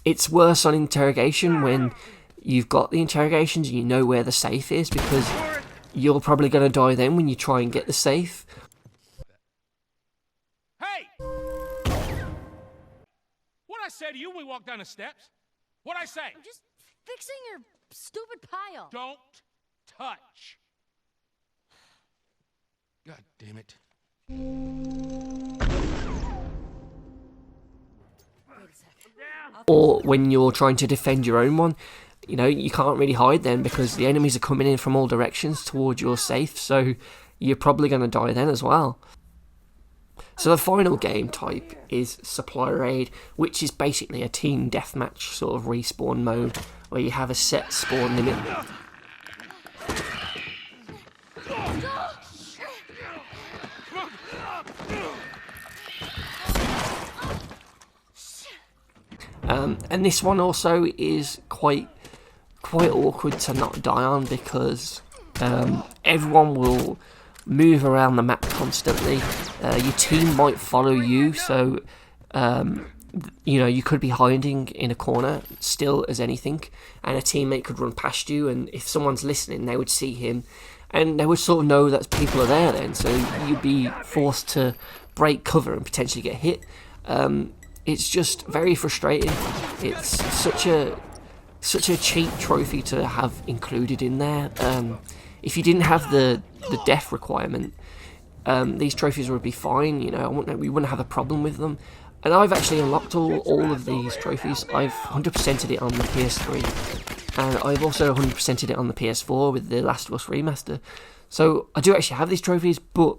Speaker 2: It's worse on interrogation when you've got the interrogations and you know where the safe is, because you're probably going to die then when you try and get the safe.
Speaker 4: Hey! What'd I say to you when we walked down the steps? What'd I say?
Speaker 7: I'm just fixing your stupid pile.
Speaker 4: Don't touch. God damn it.
Speaker 2: Or when you're trying to defend your own one, you can't really hide then because the enemies are coming in from all directions towards your safe, so you're probably going to die then as well. So the final game type is Supply Raid, which is basically a team deathmatch sort of respawn mode where you have a set spawn limit. And this one also is quite awkward to not die on because everyone will move around the map constantly. Your team might follow you, so you could be hiding in a corner still as anything, and a teammate could run past you, and if someone's listening they would see him and they would sort of know that people are there then, so you'd be forced to break cover and potentially get hit. It's just very frustrating. It's such a cheap trophy to have included in there. If you didn't have the death requirement, these trophies would be fine. We wouldn't have a problem with them. And I've actually unlocked all of these trophies. I've 100%ed it on the PS3, and I've also 100%ed it on the PS4 with the Last of Us remaster. So I do actually have these trophies, but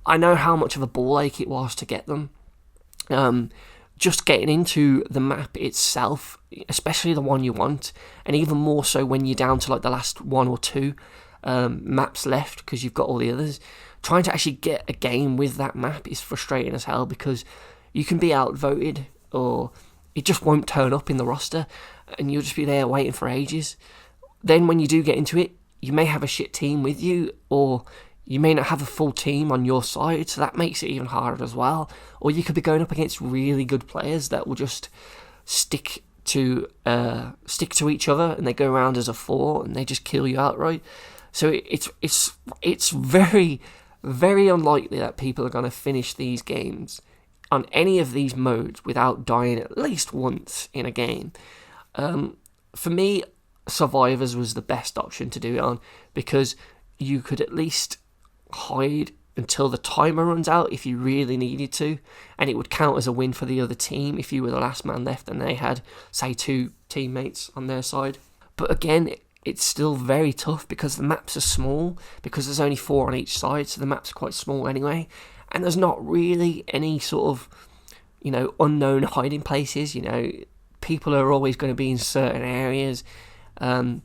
Speaker 2: I know how much of a ball ache it was to get them. Just getting into the map itself, especially the one you want, and even more so when you're down to like the last 1 or 2 maps left because you've got all the others, trying to actually get a game with that map is frustrating as hell because you can be outvoted or it just won't turn up in the roster and you'll just be there waiting for ages. Then when you do get into it, you may have a shit team with you, or you may not have a full team on your side, so that makes it even harder as well. Or you could be going up against really good players that will just stick to each other, and they go around as a 4 and they just kill you outright. So it's very, very unlikely that people are going to finish these games on any of these modes without dying at least once in a game. For me, Survivors was the best option to do it on because you could at least hide until the timer runs out if you really needed to, and it would count as a win for the other team if you were the last man left and they had, say, 2 teammates on their side. But again, it's still very tough because the maps are small, because there's only 4 on each side, so the maps are quite small anyway, and there's not really any sort of unknown hiding places. People are always going to be in certain areas, so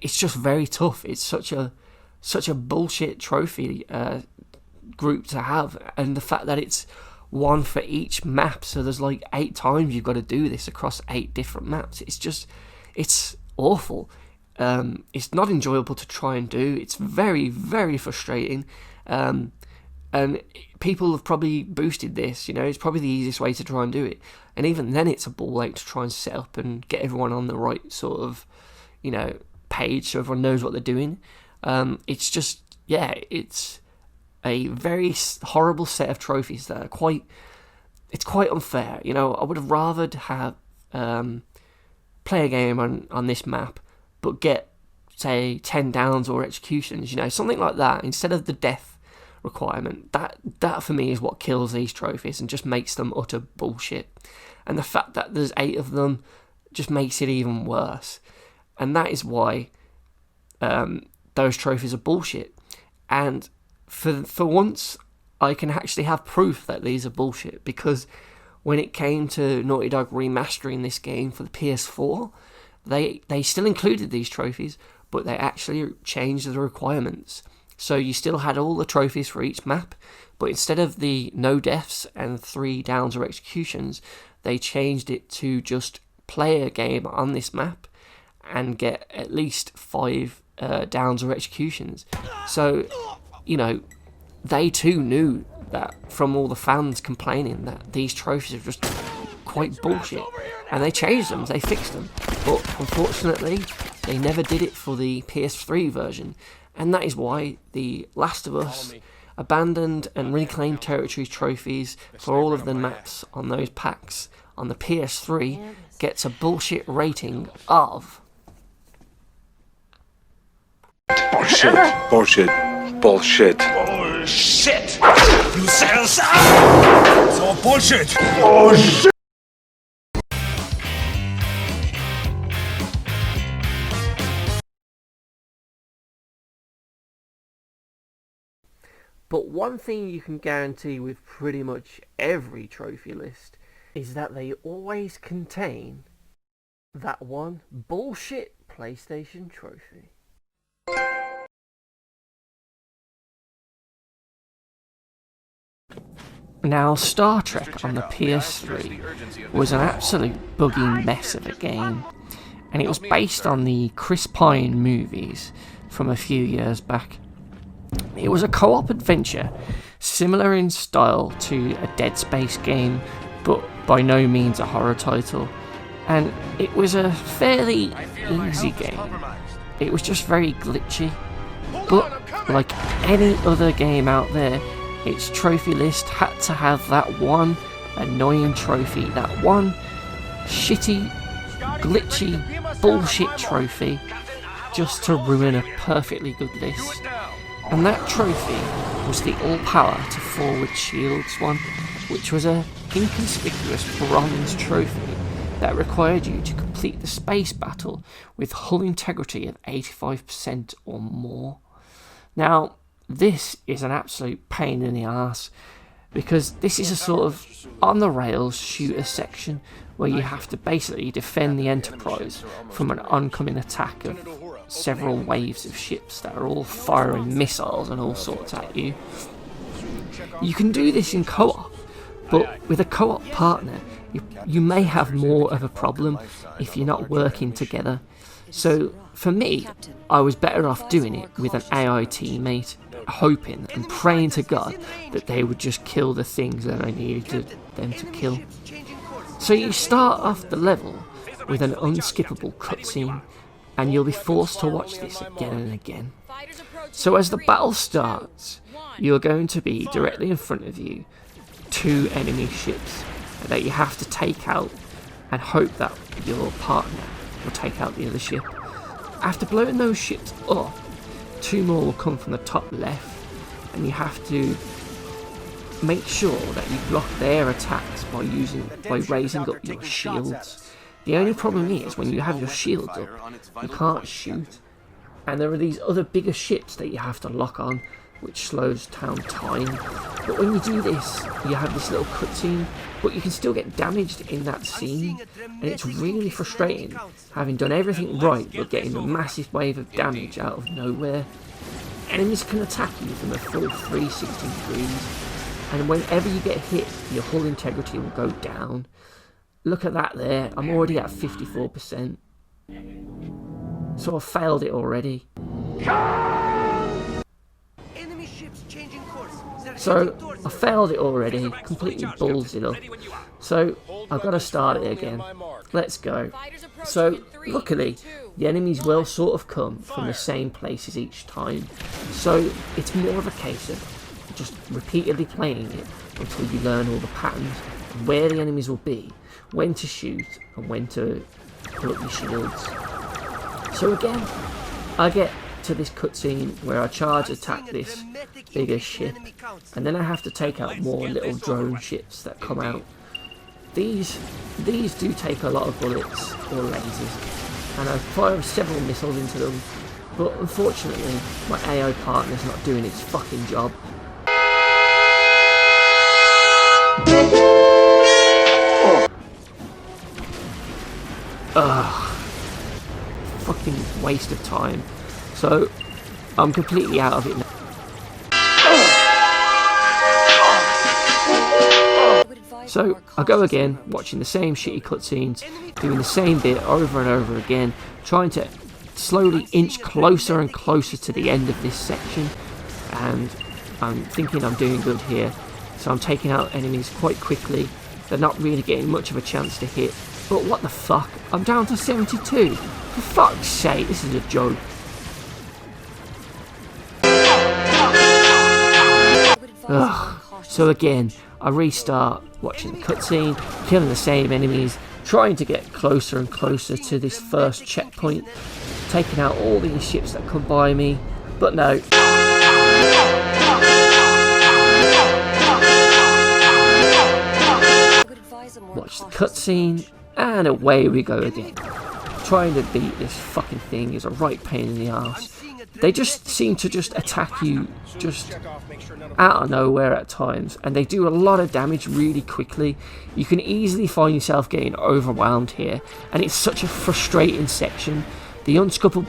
Speaker 2: it's just very tough. It's such a bullshit trophy group to have, and the fact that it's 1 for each map, so there's like 8 times you've got to do this across 8 different maps. It's awful. It's not enjoyable to try and do. It's very, very frustrating, and people have probably boosted this. It's probably the easiest way to try and do it, and even then it's a ball ache to try and set up and get everyone on the right sort of page so everyone knows what they're doing. It's a very horrible set of trophies that are it's quite unfair. I would have rather have play a game on this map, but get, say, 10 downs or executions, something like that, instead of the death requirement. That for me is what kills these trophies and just makes them utter bullshit. And the fact that there's 8 of them just makes it even worse. And that is why those trophies are bullshit. And for once, I can actually have proof that these are bullshit, because when it came to Naughty Dog remastering this game for the PS4, they still included these trophies, but they actually changed the requirements. So you still had all the trophies for each map, but instead of the no deaths and 3 downs or executions, they changed it to just play a game on this map and get at least 5 downs or executions. So, you know, they too knew that from all the fans complaining that these trophies are just quite bullshit, and they changed them, they fixed them. But unfortunately, they never did it for the PS3 version, and that is why The Last of Us abandoned and reclaimed territory trophies for all of the maps on those packs on the PS3 gets a bullshit rating of...
Speaker 8: Bullshit. Bullshit. Bullshit.
Speaker 4: Bullshit! You said it's all bullshit!
Speaker 8: Bullshit.
Speaker 1: But one thing you can guarantee with pretty much every trophy list is that they always contain that one bullshit PlayStation trophy.
Speaker 2: Now, Star Trek on the PS3 was an absolute buggy mess of a game, and it was based on the Chris Pine movies from a few years back. It was a co-op adventure, similar in style to a Dead Space game, but by no means a horror title, and it was a fairly easy game. It was just very glitchy, but like any other game out there, its trophy list had to have that one annoying trophy, that one shitty, glitchy, bullshit trophy, just to ruin a perfectly good list. And that trophy was the all-power to forward shields one, which was a inconspicuous bronze trophy that required you to complete the space battle with hull integrity of 85% or more. Now, this is an absolute pain in the arse, because this is a sort of on-the-rails shooter section where you have to basically defend the Enterprise from an oncoming attack of several waves of ships that are all firing missiles and all sorts at you. You can do this in co-op, but with a co-op partner, you may have more of a problem if you're not working together. So for me, I was better off doing it with an AI teammate, hoping and praying to God that they would just kill the things that I needed them to kill. So you start off the level with an unskippable cutscene, and you'll be forced to watch this again and again. So as the battle starts, you're going to be directly in front of you 2 enemy ships that you have to take out and hope that your partner will take out the other ship. After blowing those ships up, 2 more will come from the top left, and you have to make sure that you block their attacks by raising up your shields. The only problem is when you have your shields up, you can't shoot, and there are these other bigger ships that you have to lock on, which slows down time. But when you do this, you have this little cutscene, but you can still get damaged in that scene, and it's really frustrating having done everything right but getting a massive wave of damage out of nowhere. Enemies can attack you from a full 360 degrees, and whenever you get hit, your hull integrity will go down. Look at that there, I'm already at 54%. So I've failed it already. So I failed it already, completely balls it up. So I've got to start it again. Let's go. So luckily, the enemies will sort of come from the same places each time. So it's more of a case of just repeatedly playing it until you learn all the patterns, where the enemies will be, when to shoot, and when to pull up your shields. So again, I get to this cutscene where I charge attack this bigger ship, and then I have to take out more little drone ships that come out. These do take a lot of bullets or lasers, and I fire several missiles into them, but unfortunately my AI partner's not doing its fucking job. Ugh. Fucking waste of time. So I'm completely out of it now. So I go again, watching the same shitty cutscenes, doing the same bit over and over again, trying to slowly inch closer and closer to the end of this section, and I'm thinking I'm doing good here, so I'm taking out enemies quite quickly. They're not really getting much of a chance to hit, but what the fuck, I'm down to 72, for fuck's sake, this is a joke. Ugh. So again, I restart, watching the cutscene, killing the same enemies, trying to get closer and closer to this first checkpoint, taking out all these ships that come by me, but no. Watch the cutscene, and away we go again. Trying to beat this fucking thing is a right pain in the arse. They just seem to just attack you just out of nowhere at times, and they do a lot of damage really quickly. You can easily find yourself getting overwhelmed here, and it's such a frustrating section. The unskippable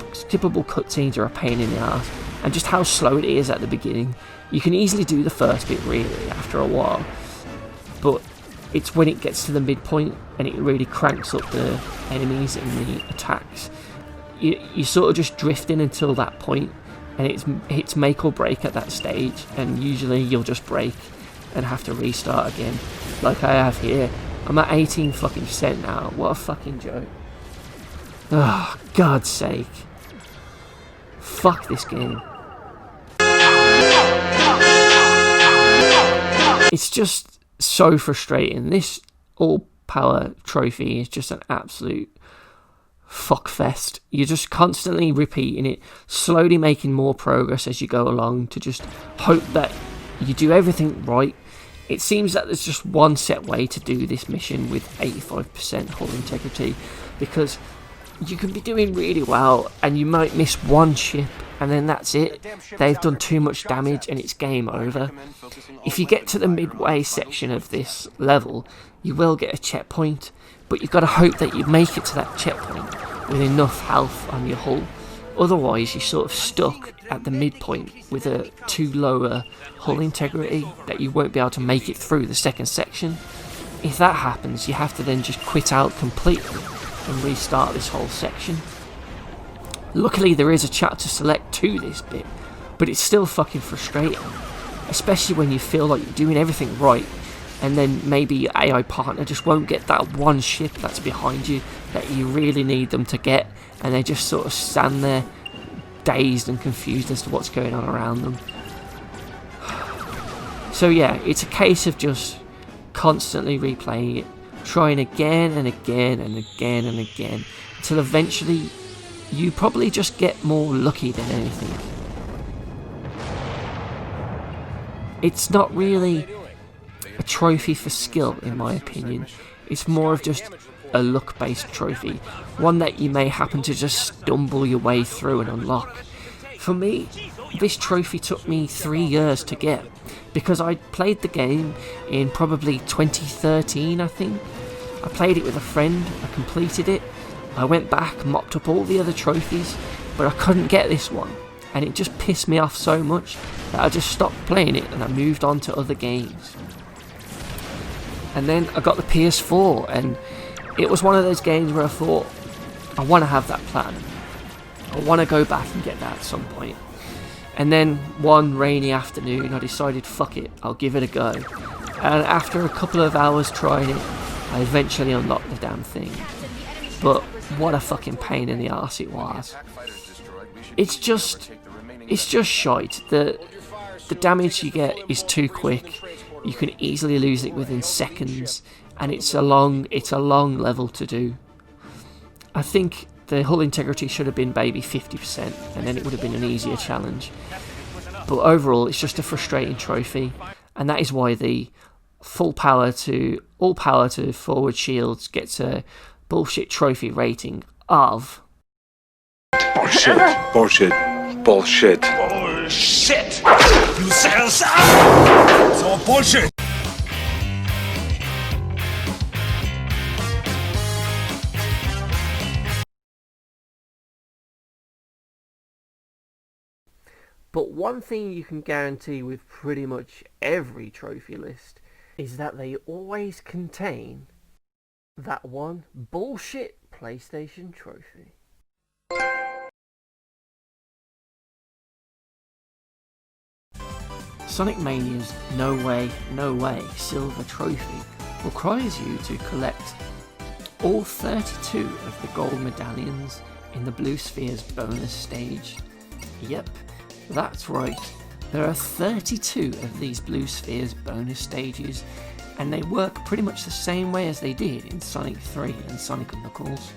Speaker 2: cutscenes are a pain in the ass, and just how slow it is at the beginning. You can easily do the first bit really after a while, but it's when it gets to the midpoint and it really cranks up the enemies and the attacks. You're sort of just drifting until that point, and it's make or break at that stage, and usually you'll just break and have to restart again, like I have here. I'm at 18 fucking percent now. What a fucking joke. Oh, God's sake. Fuck this game. It's just so frustrating. This all power trophy is just an absolute fuckfest. You're just constantly repeating it, slowly making more progress as you go along to just hope that you do everything right. It seems that there's just one set way to do this mission with 85% hull integrity, because you can be doing really well and you might miss one ship and then that's it. They've done too much damage and it's game over. If you get to the midway section of this level, you will get a checkpoint, but you've got to hope that you make it to that checkpoint with enough health on your hull. Otherwise you're sort of stuck at the midpoint with a too lower hull integrity that you won't be able to make it through the second section. If that happens, you have to then just quit out completely and restart this whole section. Luckily there is a chat to select to this bit, but it's still fucking frustrating, especially when you feel like you're doing everything right and then maybe your AI partner just won't get that one ship that's behind you that you really need them to get, and they just sort of stand there dazed and confused as to what's going on around them. So yeah, it's a case of just constantly replaying it, trying again and again and again and again, until eventually you probably just get more lucky than anything. It's not really a trophy for skill, in my opinion. It's more of just a luck-based trophy, one that you may happen to just stumble your way through and unlock. For me, this trophy took me 3 years to get, because I played the game in probably 2013, I think. I played it with a friend, I completed it, I went back, mopped up all the other trophies, but I couldn't get this one, and it just pissed me off so much that I just stopped playing it and I moved on to other games. And then I got the PS4, and it was one of those games where I thought, I want to have that platinum. I want to go back and get that at some point. And then one rainy afternoon I decided, fuck it, I'll give it a go. And after a couple of hours trying it, I eventually unlocked the damn thing. But what a fucking pain in the arse it was. It's just shite. The damage you get is too quick. You can easily lose it within seconds, and it's a long level to do. I think the hull integrity should have been maybe 50%, and then it would have been an easier challenge. But overall, it's just a frustrating trophy, and that is why the all power to forward shields gets a bullshit trophy rating of
Speaker 8: Bullshit. Bullshit. Bullshit.
Speaker 5: Bullshit! You said it's all bullshit!
Speaker 1: But one thing you can guarantee with pretty much every trophy list is that they always contain that one bullshit PlayStation trophy.
Speaker 2: Sonic Mania's No Way, No Way Silver Trophy requires you to collect all 32 of the gold medallions in the Blue Spheres bonus stage. Yep, that's right. There are 32 of these Blue Spheres bonus stages, and they work pretty much the same way as they did in Sonic 3 and Sonic & Knuckles.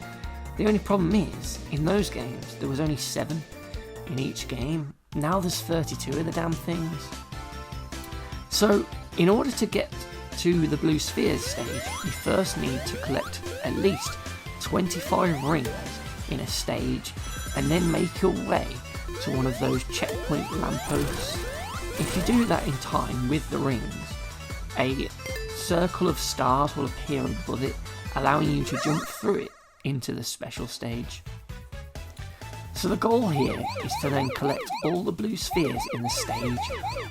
Speaker 2: The only problem is, in those games, there was only 7 in each game. Now there's 32 of the damn things. So, in order to get to the Blue Spheres stage, you first need to collect at least 25 rings in a stage, and then make your way to one of those checkpoint lampposts. If you do that in time with the rings, a circle of stars will appear above it, allowing you to jump through it into the special stage. So the goal here is to then collect all the blue spheres in the stage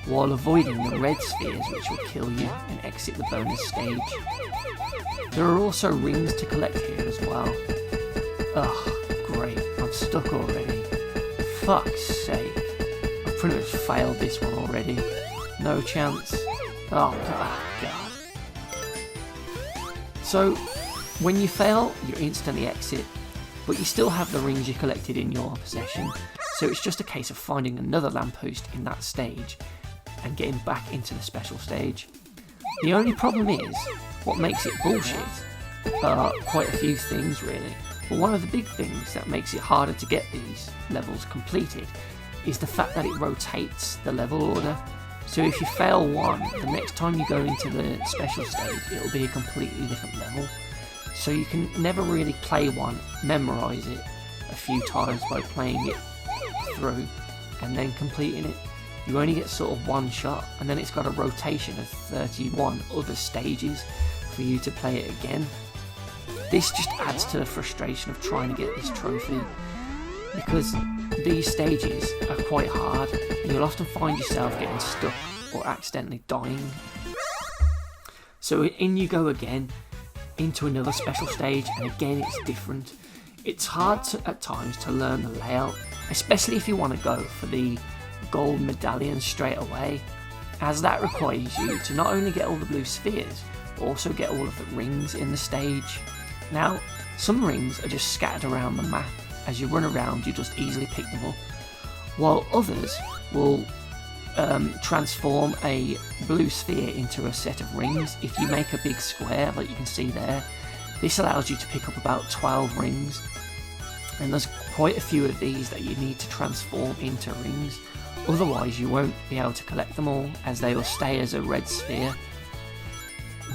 Speaker 2: while avoiding the red spheres, which will kill you and exit the bonus stage. There are also rings to collect here as well. Ugh, great, I'm stuck already. Fuck's sake. I've pretty much failed this one already. No chance. Oh god. So, when you fail, you instantly exit, but you still have the rings you collected in your possession, so it's just a case of finding another lamppost in that stage and getting back into the special stage. The only problem is, what makes it bullshit are quite a few things really, but one of the big things that makes it harder to get these levels completed is the fact that it rotates the level order. So if you fail one, the next time you go into the special stage, it'll be a completely different level. So you can never really play one, memorise it a few times by playing it through and then completing it. You only get sort of one shot, and then it's got a rotation of 31 other stages for you to play it again. This just adds to the frustration of trying to get this trophy, because these stages are quite hard and you'll often find yourself getting stuck or accidentally dying. So in you go again, into another special stage, and again it's different. It's hard at times to learn the layout, especially if you want to go for the gold medallion straight away, as that requires you to not only get all the blue spheres, but also get all of the rings in the stage. Now, some rings are just scattered around the map. As you run around, you just easily pick them up, while others will transform a blue sphere into a set of rings. If you make a big square like you can see there, this allows you to pick up about 12 rings, and there's quite a few of these that you need to transform into rings, otherwise you won't be able to collect them all, as they will stay as a red sphere.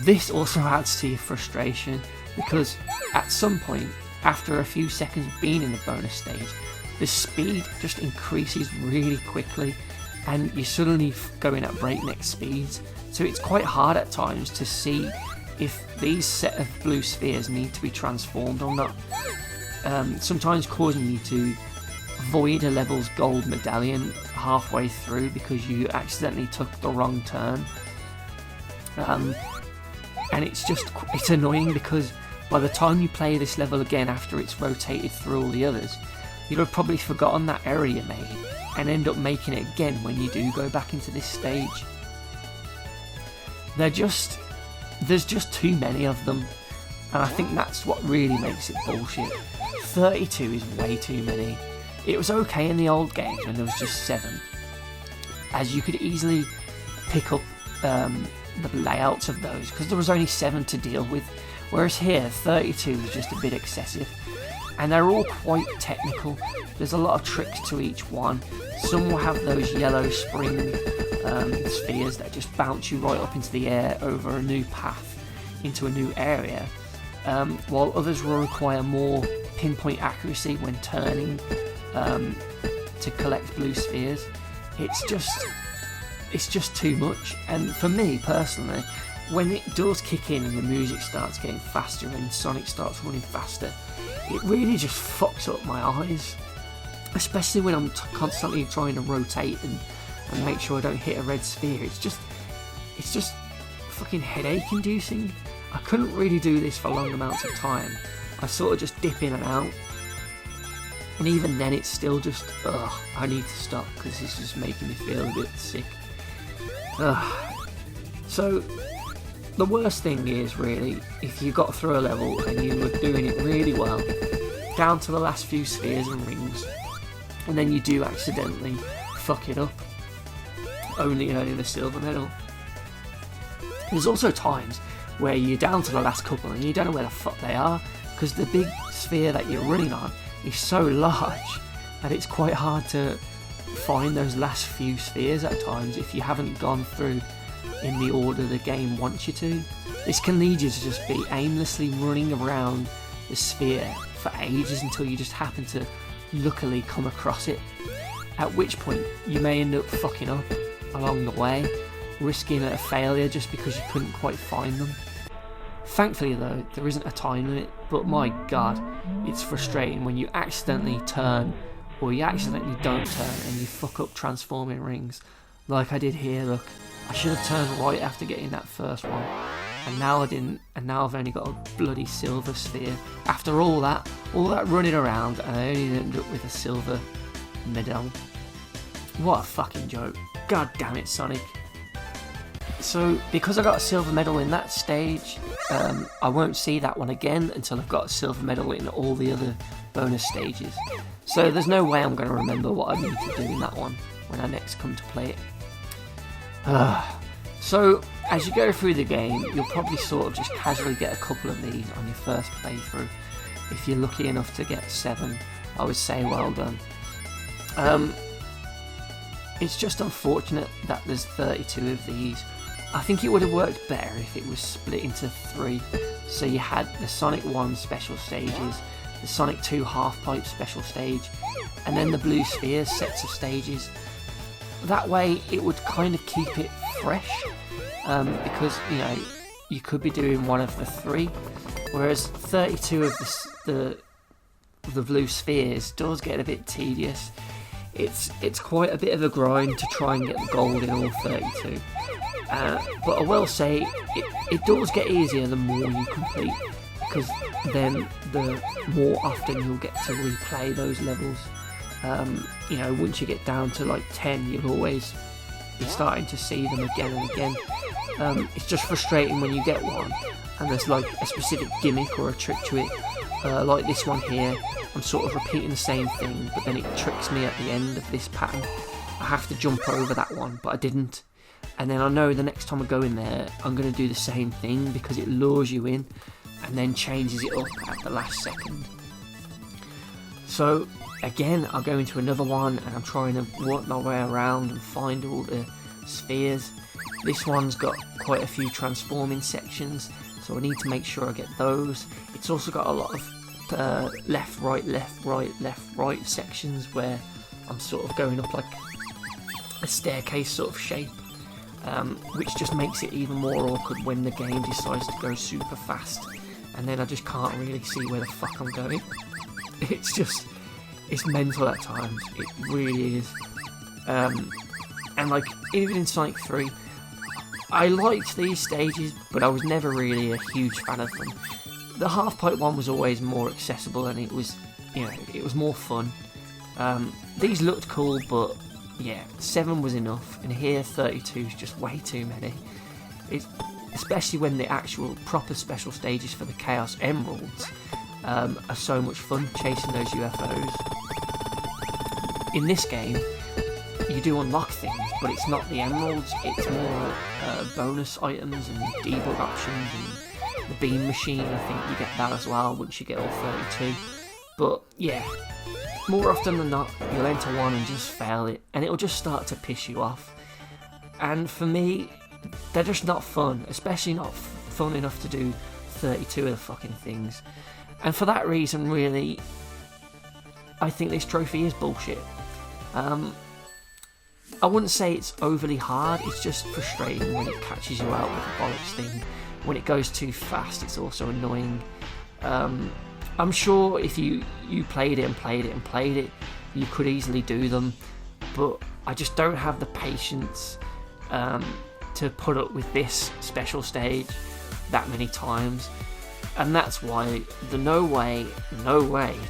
Speaker 2: This also adds to your frustration, because at some point, after a few seconds being in the bonus stage, the speed just increases really quickly and you're suddenly going at breakneck speeds, so it's quite hard at times to see if these set of blue spheres need to be transformed or not, sometimes causing you to void a level's gold medallion halfway through because you accidentally took the wrong turn. And it's annoying, because by the time you play this level again after it's rotated through all the others, you'll have probably forgotten that error you made and end up making it again when you do go back into this stage. There's just too many of them, and I think that's what really makes it bullshit. 32 is way too many. It was okay in the old games when there was just 7, as you could easily pick up the layouts of those because there was only 7 to deal with, whereas here 32 is just a bit excessive, and they're all quite technical. There's a lot of tricks to each one. Some will have those yellow spring spheres that just bounce you right up into the air over a new path into a new area, while others will require more pinpoint accuracy when turning to collect blue spheres. It's just too much, and for me personally, when it does kick in and the music starts getting faster and Sonic starts running faster, it really just fucks up my eyes. especially when I'm constantly trying to rotate and make sure I don't hit a red sphere. It's just fucking headache inducing. I couldn't really do this for long amounts of time. I sort of just dip in and out, and even then it's still just, I need to stop because it's just making me feel a bit sick. So the worst thing is really, if you got through a level and you were doing it really well, down to the last few spheres and rings, and then you do accidentally fuck it up, only earning a silver medal. There's also times where you're down to the last couple and you don't know where the fuck they are, because the big sphere that you're running on is so large that it's quite hard to find those last few spheres at times if you haven't gone through in the order the game wants you to. This can lead you to just be aimlessly running around the sphere for ages until you just happen to luckily come across it, at which point you may end up fucking up along the way, risking a failure just because you couldn't quite find them. Thankfully though, there isn't a time limit, but my god, it's frustrating when you accidentally turn, or you accidentally don't turn and you fuck up transforming rings, like I did here. Look, I should have turned right after getting that first one, and now I didn't, and now I've only got a bloody silver sphere. After all that running around, and I only ended up with a silver medal. What a fucking joke. God damn it, Sonic. So, because I got a silver medal in that stage, I won't see that one again until I've got a silver medal in all the other bonus stages. So there's no way I'm going to remember what I need to do in that one when I next come to play it. So, as you go through the game, you'll probably sort of just casually get a couple of these on your first playthrough. If you're lucky enough to get 7, I would say well done. It's just unfortunate that there's 32 of these. I think it would have worked better if it was split into 3. So you had the Sonic 1 special stages, the Sonic 2 half-pipe special stage, and then the Blue Spheres sets of stages. That way it would kind of keep it fresh, because, you know, you could be doing one of the 3, whereas 32 of the Blue Spheres does get a bit tedious. It's quite a bit of a grind to try and get the gold in all 32. But I will say, it does get easier the more you complete, because then the more often you'll get to replay those levels. You know, once you get down to like 10, you'll always be starting to see them again and again. It's just frustrating when you get one and there's like a specific gimmick or a trick to it, like this one here. I'm sort of repeating the same thing, but then it tricks me at the end of this pattern. I have to jump over that one, but I didn't. And then I know the next time I go in there, I'm going to do the same thing because it lures you in and then changes it up at the last second. So again, I'll go into another one and I'm trying to work my way around and find all the spheres. This one's got quite a few transforming sections, so I need to make sure I get those. It's also got a lot of left, right, left, right, left, right sections where I'm sort of going up like a staircase sort of shape, which just makes it even more awkward when the game decides to go super fast and then I just can't really see where the fuck I'm going. It's mental at times, it really is. And like, even in Sonic 3, I liked these stages, but I was never really a huge fan of them. The half-pipe one was always more accessible and it was, you know, it was more fun. These looked cool, but yeah, 7 was enough, and here 32 is just way too many. Especially when the actual proper special stages for the Chaos Emeralds are so much fun, chasing those UFOs. In this game, you do unlock things, but it's not the emeralds, it's more bonus items and debug options, and the beam machine, I think you get that as well once you get all 32. But yeah, more often than not, you'll enter one and just fail it, and it'll just start to piss you off. And for me, they're just not fun, especially not fun enough to do 32 of the fucking things. And for that reason, really, I think this trophy is bullshit. I wouldn't say it's overly hard, it's just frustrating when it catches you out with a bollocks thing. When it goes too fast, it's also annoying. I'm sure if you played it, you could easily do them, but I just don't have the patience to put up with this special stage that many times, and that's why the no way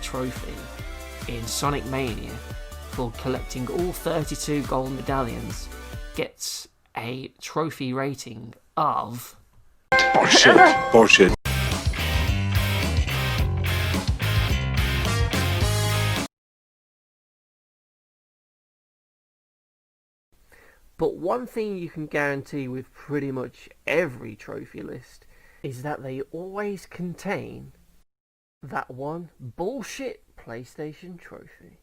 Speaker 2: trophy in Sonic Mania for collecting all 32 gold medallions gets a trophy rating of
Speaker 8: Bullshit.
Speaker 1: But one thing you can guarantee with pretty much every trophy list is that they always contain that one bullshit PlayStation trophy.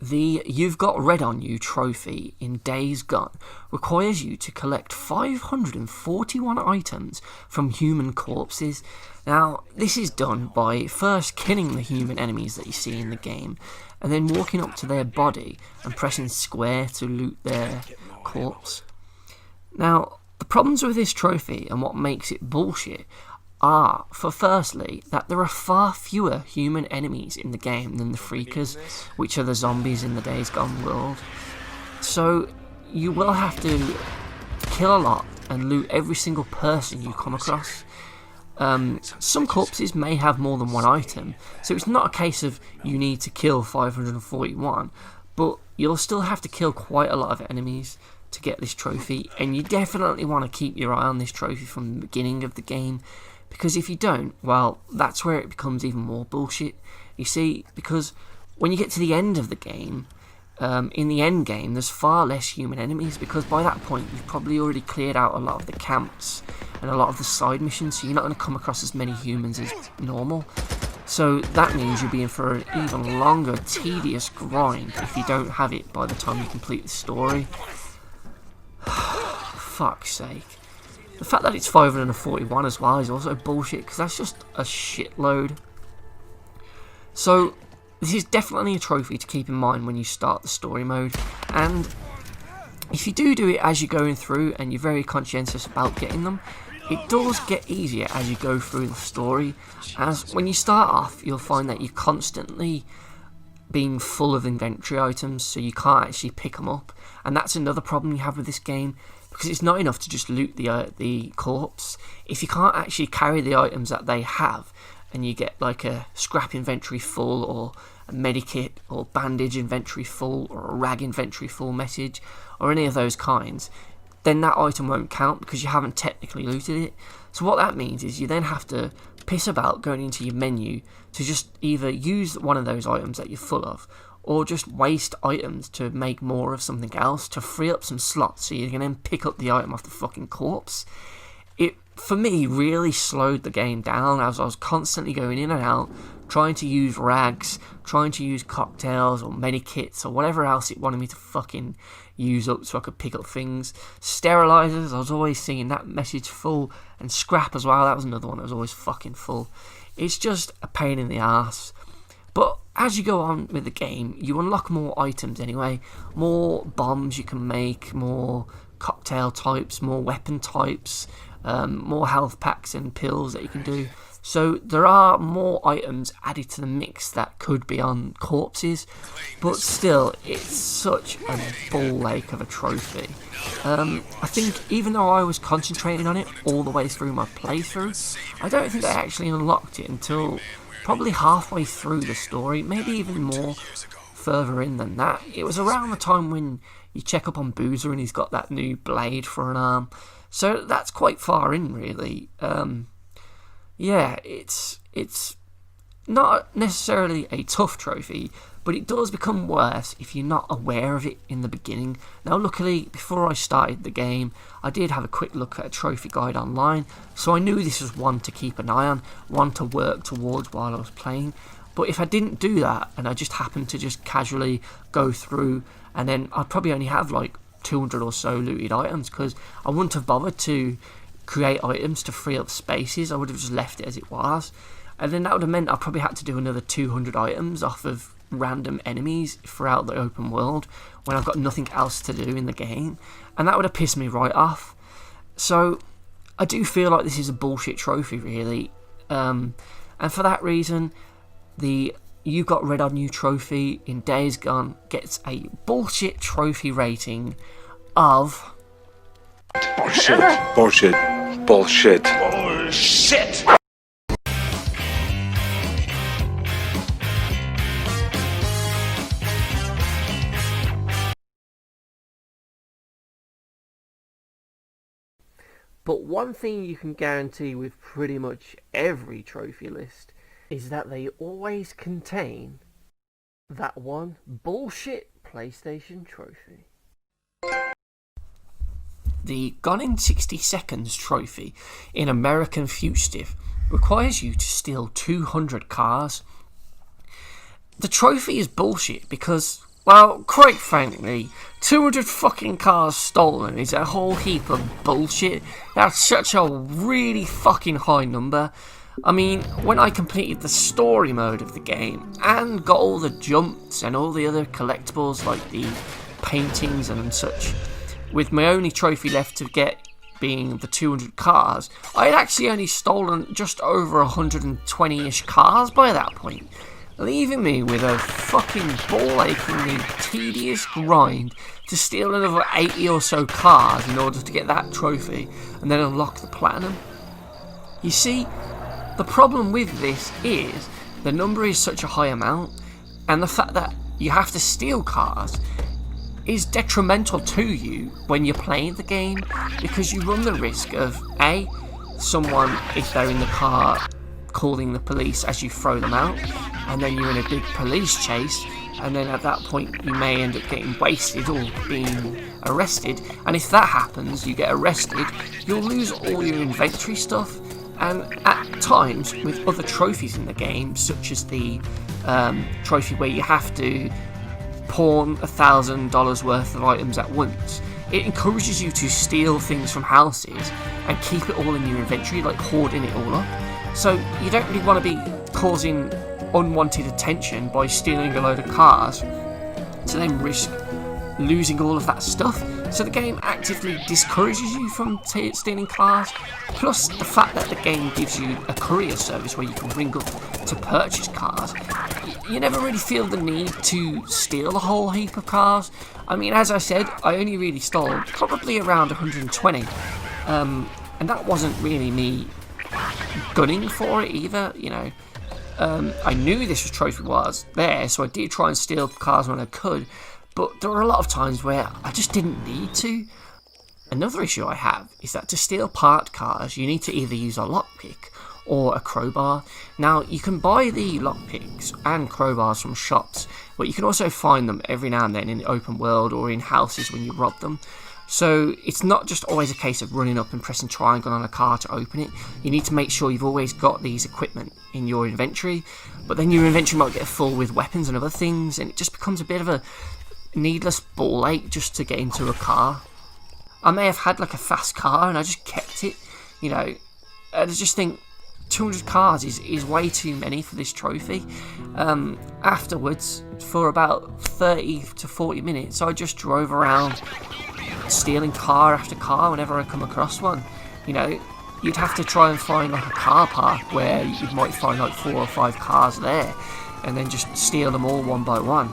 Speaker 2: The You've Got Red on You trophy in Days Gone requires you to collect 541 items from human corpses. Now, this is done by first killing the human enemies that you see in the game, and then walking up to their body and pressing square to loot their corpse. Now, the problems with this trophy and what makes it bullshit are, for firstly, that there are far fewer human enemies in the game than the Freakers, which are the zombies in the Days Gone world. So you will have to kill a lot and loot every single person you come across. Some corpses may have more than one item, so it's not a case of you need to kill 541, but you'll still have to kill quite a lot of enemies to get this trophy, and you definitely want to keep your eye on this trophy from the beginning of the game, because if you don't, well, that's where it becomes even more bullshit. You see, because when you get to the end of the game, in the end game, there's far less human enemies, because by that point you've probably already cleared out a lot of the camps and a lot of the side missions, so you're not going to come across as many humans as normal. So that means you'll be in for an even longer, tedious grind if you don't have it by the time you complete the story. Fuck's sake. The fact that it's 541 as well is also bullshit, because that's just a shitload. So this is definitely a trophy to keep in mind when you start the story mode, and if you do it as you're going through and you're very conscientious about getting them, it does get easier as you go through the story, as when you start off you'll find that you're constantly being full of inventory items, so you can't actually pick them up, and that's another problem you have with this game, because it's not enough to just loot the corpse. If you can't actually carry the items that they have, and you get like a scrap inventory full, or a medikit, or bandage inventory full, or a rag inventory full message, or any of those kinds, then that item won't count because you haven't technically looted it. So what that means is you then have to piss about going into your menu to just either use one of those items that you're full of, or just waste items to make more of something else to free up some slots so you can then pick up the item off the fucking corpse. It, for me, really slowed the game down as I was constantly going in and out, trying to use rags, trying to use cocktails or medikits or whatever else it wanted me to fucking use up so I could pick up things. Sterilizers, I was always seeing that message full, and scrap as well, that was another one that was always fucking full. It's just a pain in the arse. But as you go on with the game, you unlock more items anyway, more bombs you can make, more cocktail types, more weapon types, more health packs and pills that you can do. So there are more items added to the mix that could be on corpses, but still, it's such a ball ache of a trophy. I think even though I was concentrating on it all the way through my playthrough, I don't think I actually unlocked it until probably halfway through the story, maybe even more further in than that. It was around the time when you check up on Boozer and he's got that new blade for an arm, so that's quite far in, really. Yeah, it's not necessarily a tough trophy, but it does become worse if you're not aware of it in the beginning. Now, luckily, before I started the game, I did have a quick look at a trophy guide online, so I knew this was one to keep an eye on, one to work towards while I was playing. But if I didn't do that, and I just happened to just casually go through, and then I'd probably only have like 200 or so looted items, because I wouldn't have bothered to create items to free up spaces. I would have just left it as it was, and then that would have meant I probably had to do another 200 items off of random enemies throughout the open world when I've got nothing else to do in the game, and that would have pissed me right off. So I do feel like this is a bullshit trophy, really, and for that reason the You Got Red on You trophy in Days Gone gets a bullshit trophy rating of...
Speaker 8: Bullshit. Bullshit. Bullshit.
Speaker 5: Bullshit!
Speaker 1: But one thing you can guarantee with pretty much every trophy list is that they always contain that one bullshit PlayStation trophy.
Speaker 2: The Gone in 60 Seconds trophy in American Fugitive requires you to steal 200 cars. The trophy is bullshit because, well, quite frankly, 200 fucking cars stolen is a whole heap of bullshit. That's such a really fucking high number. I mean, when I completed the story mode of the game and got all the jumps and all the other collectibles like the paintings and such, with my only trophy left to get being the 200 cars, I had actually only stolen just over 120-ish cars by that point, leaving me with a fucking ball-achingly tedious grind to steal another 80 or so cars in order to get that trophy and then unlock the platinum. You see, the problem with this is the number is such a high amount, and the fact that you have to steal cars is detrimental to you when you're playing the game, because you run the risk of A, someone, if they're in the car, calling the police as you throw them out, and then you're in a big police chase, and then at that point you may end up getting wasted or being arrested, and if that happens, you get arrested, you'll lose all your inventory stuff. And at times, with other trophies in the game, such as the trophy where you have to pawn $1,000 worth of items at once, it encourages you to steal things from houses and keep it all in your inventory, like hoarding it all up. So you don't really want to be causing unwanted attention by stealing a load of cars to then risk losing all of that stuff. So the game actively discourages you from stealing cars, plus the fact that the game gives you a courier service where you can ring up to purchase cars. You never really feel the need to steal a whole heap of cars. I mean, as I said, I only really stole probably around 120, and that wasn't really me gunning for it either, you know. I knew this trophy was there, so I did try and steal cars when I could, but there were a lot of times where I just didn't need to. Another issue I have is that to steal parked cars, you need to either use a lockpick or a crowbar. Now, you can buy the lockpicks and crowbars from shops, but you can also find them every now and then in the open world or in houses when you rob them. So it's not just always a case of running up and pressing triangle on a car to open it. You need to make sure you've always got these equipment in your inventory, but then your inventory might get full with weapons and other things, and it just becomes a bit of a needless ball ache just to get into a car. I may have had like a fast car and I just kept it, you know. I just think 200 cars is way too many for this trophy. Afterwards, for about 30 to 40 minutes, I just drove around stealing car after car whenever I come across one. You know, you'd have to try and find like a car park where you might find like 4 or 5 cars there, and then just steal them all one by one.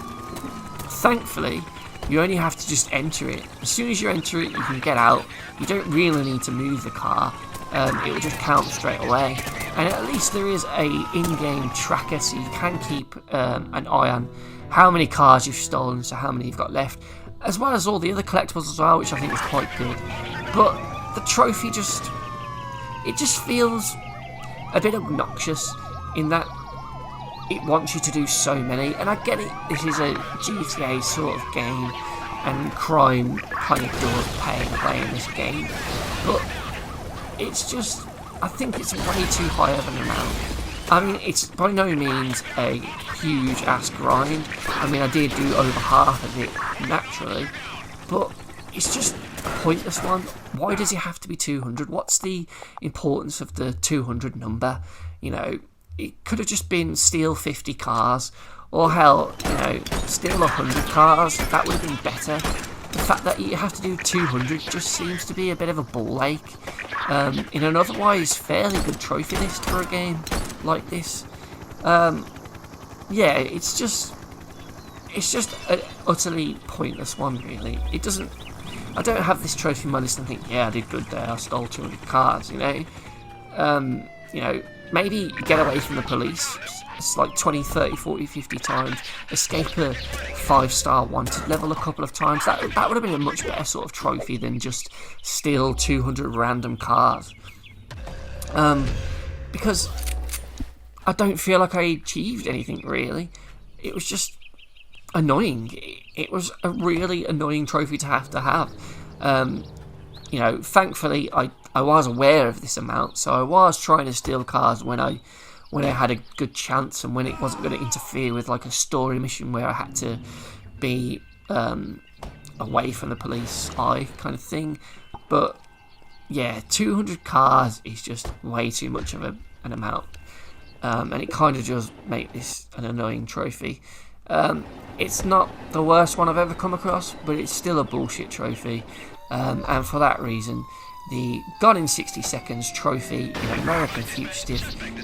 Speaker 2: Thankfully, you only have to just enter it. As soon as you enter it, you can get out. You don't really need to move the car. It will just count straight away. And at least there is a in-game tracker, so you can keep an eye on how many cars you've stolen, so how many you've got left, as well as all the other collectibles as well, which I think is quite good. But the trophy just feels a bit obnoxious in that it wants you to do so many, and I get it, this is a GTA sort of game, and crime kind of does playing this game, but it's just, I think it's way too high of an amount. I mean, it's by no means a huge ass grind. I mean, I did do over half of it naturally, but it's just a pointless one. Why does it have to be 200? What's the importance of the 200 number? You know, it could have just been steal 50 cars, or hell, you know, steal 100 cars. That would have been better. The fact that you have to do 200 just seems to be a bit of a ball ache in an otherwise fairly good trophy list for a game like this. yeah, it's just an utterly pointless one, really. It doesn't. I don't have this trophy in my list and think, yeah, I did good there. I stole 200 cars, you know. Maybe get away from the police. It's like 20, 30, 40, 50 times. Escape a 5-star wanted level a couple of times. That would have been a much better sort of trophy than just steal 200 random cars. Because I don't feel like I achieved anything, really. It was just annoying. It was a really annoying trophy to have. Thankfully I was aware of this amount, so I was trying to steal cars when I had a good chance and when it wasn't going to interfere with like a story mission where I had to be away from the police eye kind of thing. But yeah, 200 cars is just way too much of an amount, and it kind of does make this an annoying trophy. It's not the worst one I've ever come across, but it's still a bullshit trophy, and for that reason, the Gone in 60 Seconds trophy in American Fugitive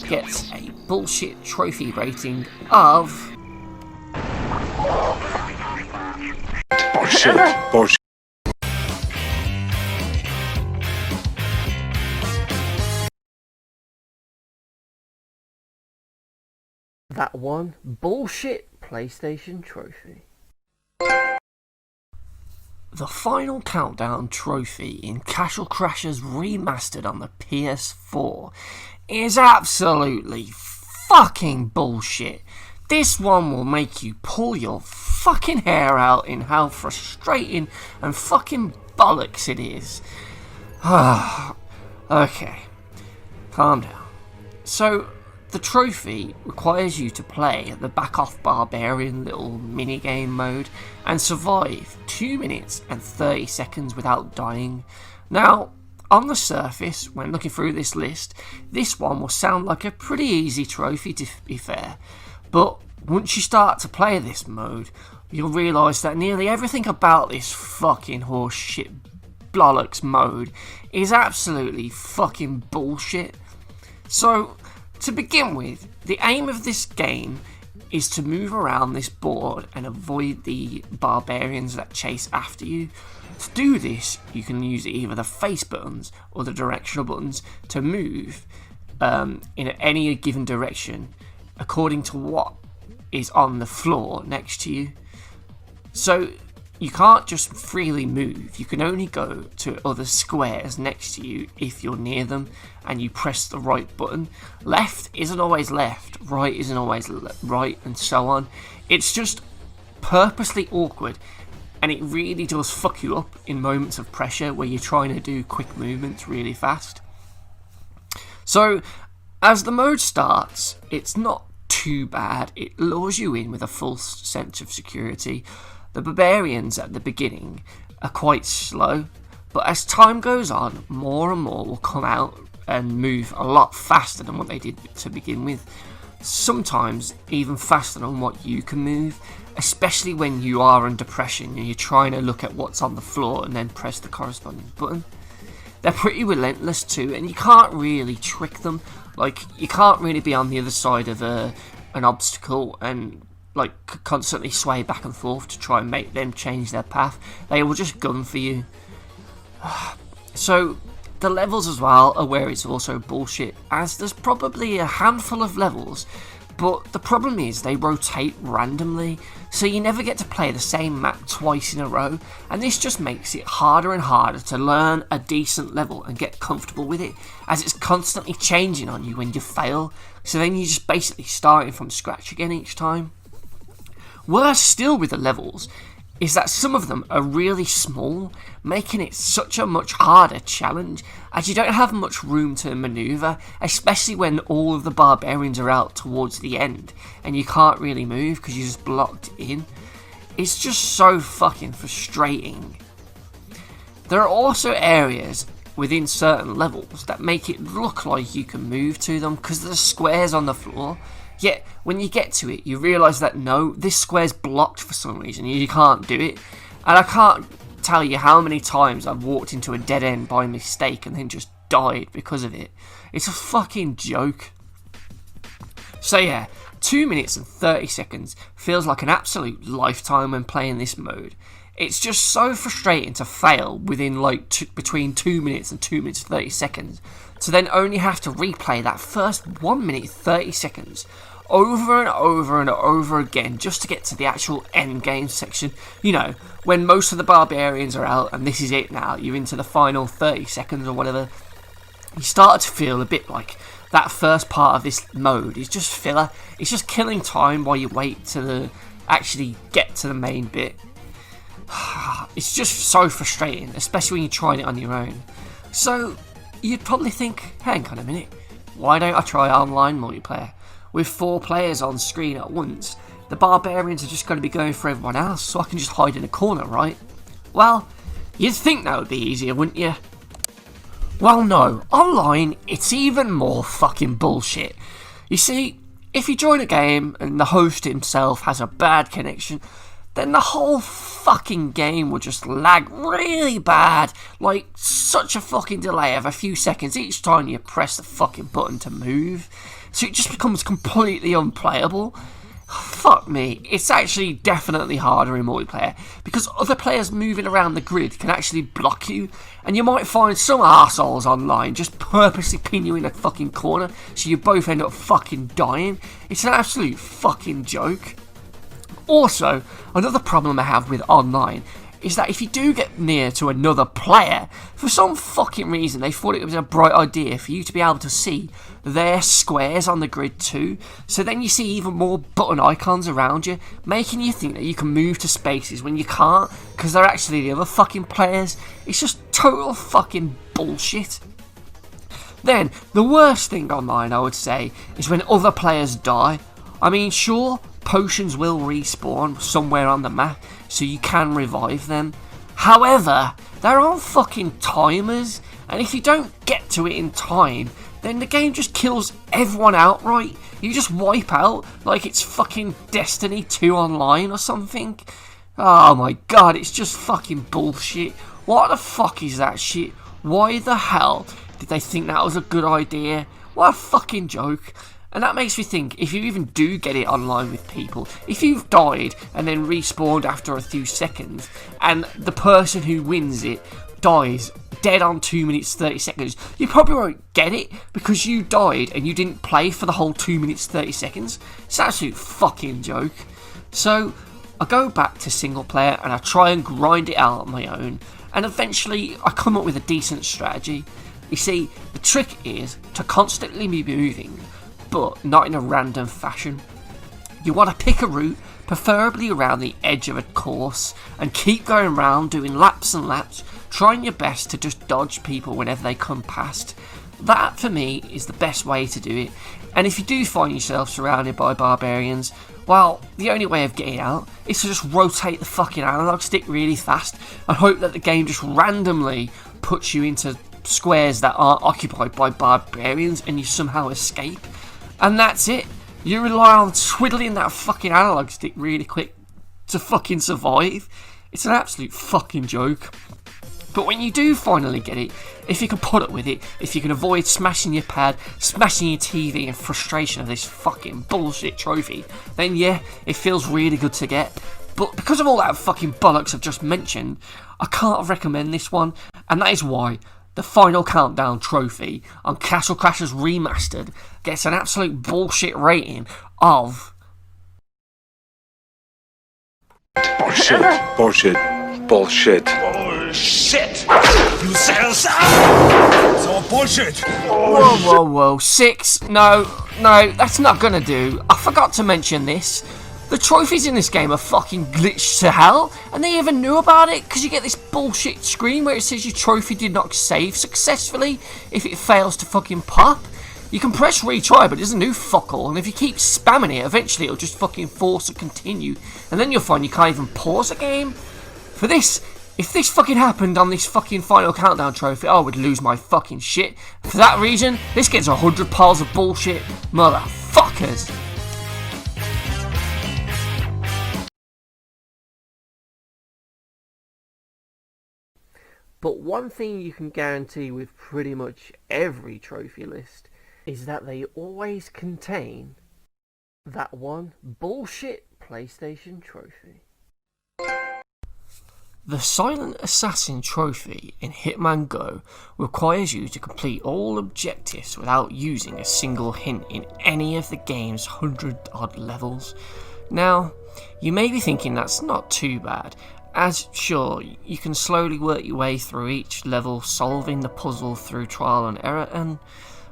Speaker 2: gets a bullshit trophy rating of...
Speaker 8: Bullshit.
Speaker 1: That one bullshit PlayStation trophy.
Speaker 2: The final countdown trophy in Castle Crashers Remastered on the PS4 is absolutely fucking bullshit. This one will make you pull your fucking hair out in how frustrating and fucking bollocks it is. Okay, calm down. So, the trophy requires you to play the back-off barbarian little minigame mode and survive 2 minutes and 30 seconds without dying. Now, on the surface, when looking through this list, this one will sound like a pretty easy trophy to be fair, but once you start to play this mode, you'll realise that nearly everything about this fucking horseshit bollocks mode is absolutely fucking bullshit. So, to begin with, the aim of this game is to move around this board and avoid the barbarians that chase after you. To do this, you can use either the face buttons or the directional buttons to move in any given direction according to what is on the floor next to you. So you can't just freely move, you can only go to other squares next to you if you're near them and you press the right button. Left isn't always left, right isn't always right, and so on. It's just purposely awkward, and it really does fuck you up in moments of pressure where you're trying to do quick movements really fast. So, as the mode starts, it's not too bad. It lures you in with a false sense of security. The barbarians at the beginning are quite slow, but as time goes on, more and more will come out and move a lot faster than what they did to begin with. Sometimes even faster than what you can move, especially when you are under pressure and you're trying to look at what's on the floor and then press the corresponding button. They're pretty relentless too, and you can't really trick them. Like, you can't really be on the other side of an obstacle and constantly sway back and forth to try and make them change their path. They will just gun for you. So the levels as well are where it's also bullshit, as there's probably a handful of levels, but the problem is they rotate randomly, so you never get to play the same map twice in a row, and this just makes it harder and harder to learn a decent level and get comfortable with it, as it's constantly changing on you when you fail, so then you're just basically starting from scratch again each time. Worse still with the levels is that some of them are really small, making it such a much harder challenge, as you don't have much room to manoeuvre, especially when all of the barbarians are out towards the end and you can't really move because you're just blocked in. It's just so fucking frustrating. There are also areas within certain levels that make it look like you can move to them because there's squares on the floor. Yet, when you get to it, you realise that no, this square's blocked for some reason, you can't do it. And I can't tell you how many times I've walked into a dead end by mistake and then just died because of it. It's a fucking joke. So yeah, 2 minutes and 30 seconds feels like an absolute lifetime when playing this mode. It's just so frustrating to fail within like between 2 minutes and 2 minutes 30 seconds, to then only have to replay that first 1 minute 30 seconds over and over and over again just to get to the actual end game section. You know, when most of the barbarians are out and this is it now, you're into the final 30 seconds or whatever, you start to feel a bit like that first part of this mode is just filler. It's just killing time while you wait to actually get to the main bit. It's just so frustrating, especially when you're trying it on your own. So you'd probably think, hang on a minute, why don't I try online multiplayer? With 4 players on screen at once, the barbarians are just going to be going for everyone else, so I can just hide in a corner, right? Well, you'd think that would be easier, wouldn't you? Well, no. Online, it's even more fucking bullshit. You see, if you join a game and the host himself has a bad connection, then the whole fucking game will just lag really bad, like such a fucking delay of a few seconds each time you press the fucking button to move. So it just becomes completely unplayable. Fuck me, it's actually definitely harder in multiplayer, because other players moving around the grid can actually block you, and you might find some arseholes online just purposely pin you in a fucking corner, so you both end up fucking dying. It's an absolute fucking joke. Also, another problem I have with online is that if you do get near to another player, for some fucking reason they thought it was a bright idea for you to be able to see their squares on the grid too, so then you see even more button icons around you, making you think that you can move to spaces when you can't, because they're actually the other fucking players. It's just total fucking bullshit. Then, the worst thing online, I would say, is when other players die. I mean, sure, potions will respawn somewhere on the map, so you can revive them. However, they're on fucking timers, and if you don't get to it in time, then the game just kills everyone outright. You just wipe out like it's fucking Destiny 2 online or something. Oh my god, it's just fucking bullshit. What the fuck is that shit? Why the hell did they think that was a good idea? What a fucking joke. And that makes me think, if you even do get it online with people, if you've died and then respawned after a few seconds, and the person who wins it dies dead on 2 minutes 30 seconds, you probably won't get it because you died and you didn't play for the whole 2 minutes 30 seconds. It's an absolute fucking joke. So I go back to single player and I try and grind it out on my own, and eventually I come up with a decent strategy. You see, the trick is to constantly be moving, but not in a random fashion. You want to pick a route, preferably around the edge of a course, and keep going around doing laps and laps, trying your best to just dodge people whenever they come past. That, for me, is the best way to do it. And if you do find yourself surrounded by barbarians, well, the only way of getting out is to just rotate the fucking analog stick really fast and hope that the game just randomly puts you into squares that aren't occupied by barbarians and you somehow escape. And that's it. You rely on twiddling that fucking analog stick really quick to fucking survive. It's an absolute fucking joke. But when you do finally get it, if you can put up with it, if you can avoid smashing your pad, smashing your TV in frustration of this fucking bullshit trophy, then yeah, it feels really good to get. But because of all that fucking bollocks I've just mentioned, I can't recommend this one, and that is why the Final Countdown trophy on Castle Crashers Remastered gets an absolute bullshit rating of...
Speaker 8: Bullshit. Bullshit. Bullshit.
Speaker 5: Bullshit! You said it's all bullshit!
Speaker 2: Whoa, 6? No, that's not gonna do. I forgot to mention this. The trophies in this game are fucking glitched to hell, and they even knew about it, because you get this bullshit screen where it says your trophy did not save successfully if it fails to fucking pop. You can press retry, but it doesn't do fuck all, and if you keep spamming it, eventually it'll just fucking force to continue, and then you'll find you can't even pause a game. For this, if this fucking happened on this fucking Final Countdown trophy, I would lose my fucking shit. For that reason, this gets 100 piles of bullshit, motherfuckers.
Speaker 1: But one thing you can guarantee with pretty much every trophy list is that they always contain that one bullshit PlayStation trophy.
Speaker 2: The Silent Assassin trophy in Hitman Go requires you to complete all objectives without using a single hint in any of the game's 100-odd levels. Now, you may be thinking that's not too bad, as sure, you can slowly work your way through each level solving the puzzle through trial and error, and,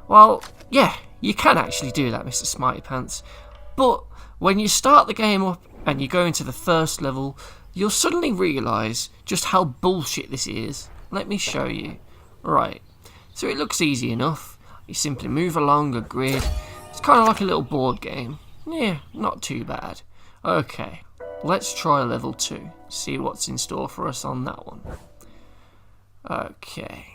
Speaker 2: well, yeah, you can actually do that, Mr. Smarty Pants. But when you start the game up and you go into the first level, you'll suddenly realise just how bullshit this is. Let me show you. Right, so it looks easy enough. You simply move along a grid. It's kind of like a little board game. Yeah, not too bad. Okay, let's try level 2. See what's in store for us on that one. Okay,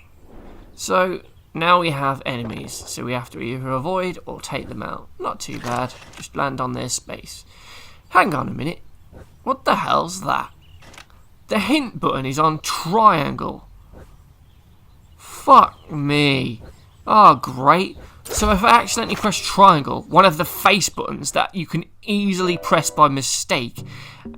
Speaker 2: so now we have enemies, so we have to either avoid or take them out. Not too bad, just land on their space. Hang on a minute. What the hell's that? The hint button is on triangle. Fuck me. Oh, great. So if I accidentally press triangle, one of the face buttons that you can easily press by mistake,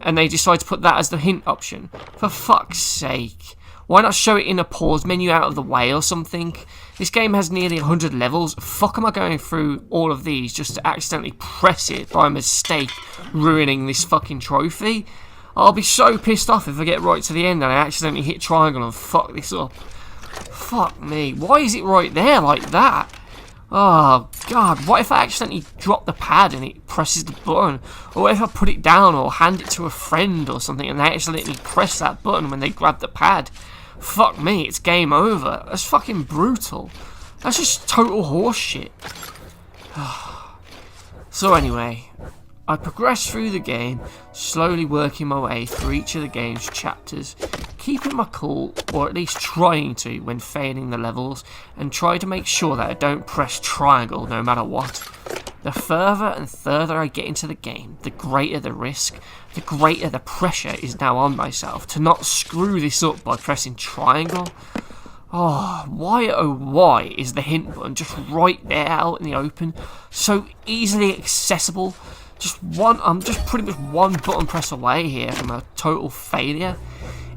Speaker 2: and they decide to put that as the hint option, for fuck's sake. Why not show it in a pause menu out of the way or something? This game has nearly 100 levels. Fuck am I going through all of these just to accidentally press it by mistake, ruining this fucking trophy? I'll be so pissed off if I get right to the end and I accidentally hit triangle and fuck this up. Fuck me. Why is it right there like that? Oh god, what if I accidentally drop the pad and it presses the button? Or what if I put it down or hand it to a friend or something and they accidentally press that button when they grab the pad? Fuck me, it's game over. That's fucking brutal. That's just total horseshit. So anyway, I progressed through the game, slowly working my way through each of the game's chapters, keeping my cool, or at least trying to when failing the levels, and try to make sure that I don't press triangle no matter what. The further and further I get into the game, the greater the risk, the greater the pressure is now on myself to not screw this up by pressing triangle. Oh, why is the hint button just right there out in the open, so easily accessible? I'm just pretty much one button press away here from a total failure.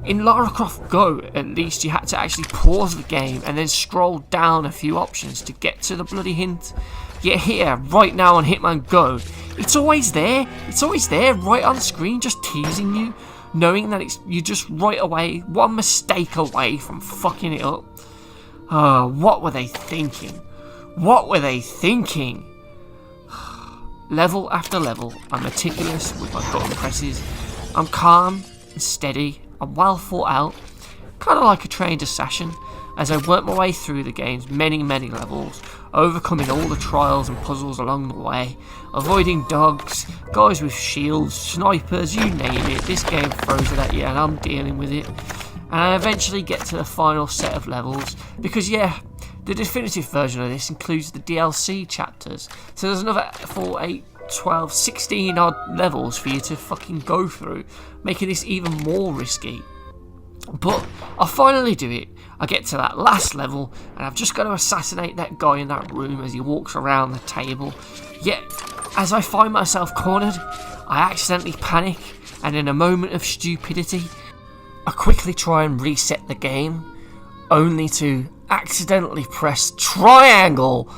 Speaker 2: In Lara Croft Go, at least you had to actually pause the game and then scroll down a few options to get to the bloody hint. Yet here, right now on Hitman Go, it's always there. It's always there, right on screen, just teasing you, knowing that you're just right away, one mistake away from fucking it up. What were they thinking? What were they thinking? Level after level, I'm meticulous with my button presses. I'm calm and steady. I'm well thought out, kind of like a trained assassin, as I work my way through the game's many levels, overcoming all the trials and puzzles along the way, avoiding dogs, guys with shields, snipers, you name it. This game throws it at you and I'm dealing with it. And I eventually get to the final set of levels, because yeah, the definitive version of this includes the DLC chapters, so there's another 4, 8, 12, 16 odd levels for you to fucking go through, making this even more risky. But I finally do it. I get to that last level and I've just got to assassinate that guy in that room as he walks around the table. Yet, as I find myself cornered, I accidentally panic, and in a moment of stupidity, I quickly try and reset the game, only to accidentally press triangle.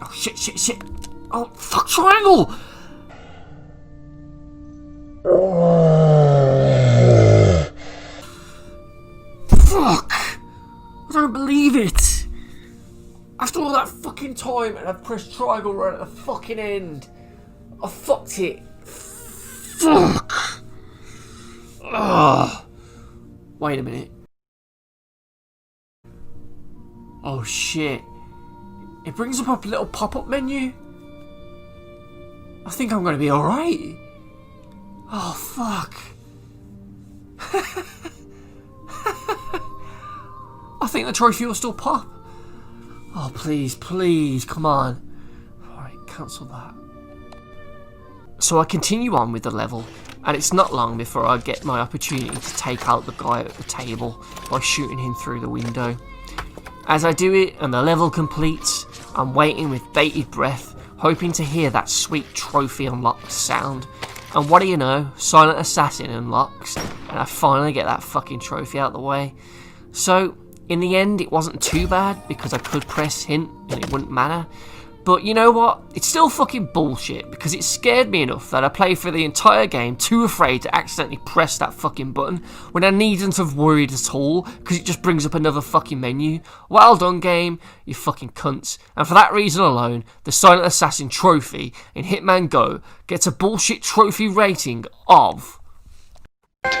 Speaker 2: Oh shit. Oh fuck, triangle! Fuck! I don't believe it! After all that fucking time and I've pressed triangle right at the fucking end, I fucked it. Fuck! Ugh. Wait a minute. Oh shit. It brings up a little pop-up menu. I think I'm gonna be alright. Oh fuck. I think the trophy will still pop. Oh please, come on. Alright, cancel that. So I continue on with the level, and it's not long before I get my opportunity to take out the guy at the table by shooting him through the window. As I do it and the level completes, I'm waiting with bated breath, hoping to hear that sweet trophy unlocked sound. And what do you know, Silent Assassin unlocks, and I finally get that fucking trophy out of the way. So, in the end, it wasn't too bad, because I could press hint and it wouldn't matter. But you know what? It's still fucking bullshit, because it scared me enough that I played through the entire game too afraid to accidentally press that fucking button when I needn't have worried at all, because it just brings up another fucking menu. Well done, game, you fucking cunts. And for that reason alone, the Silent Assassin trophy in Hitman Go gets a bullshit trophy rating of...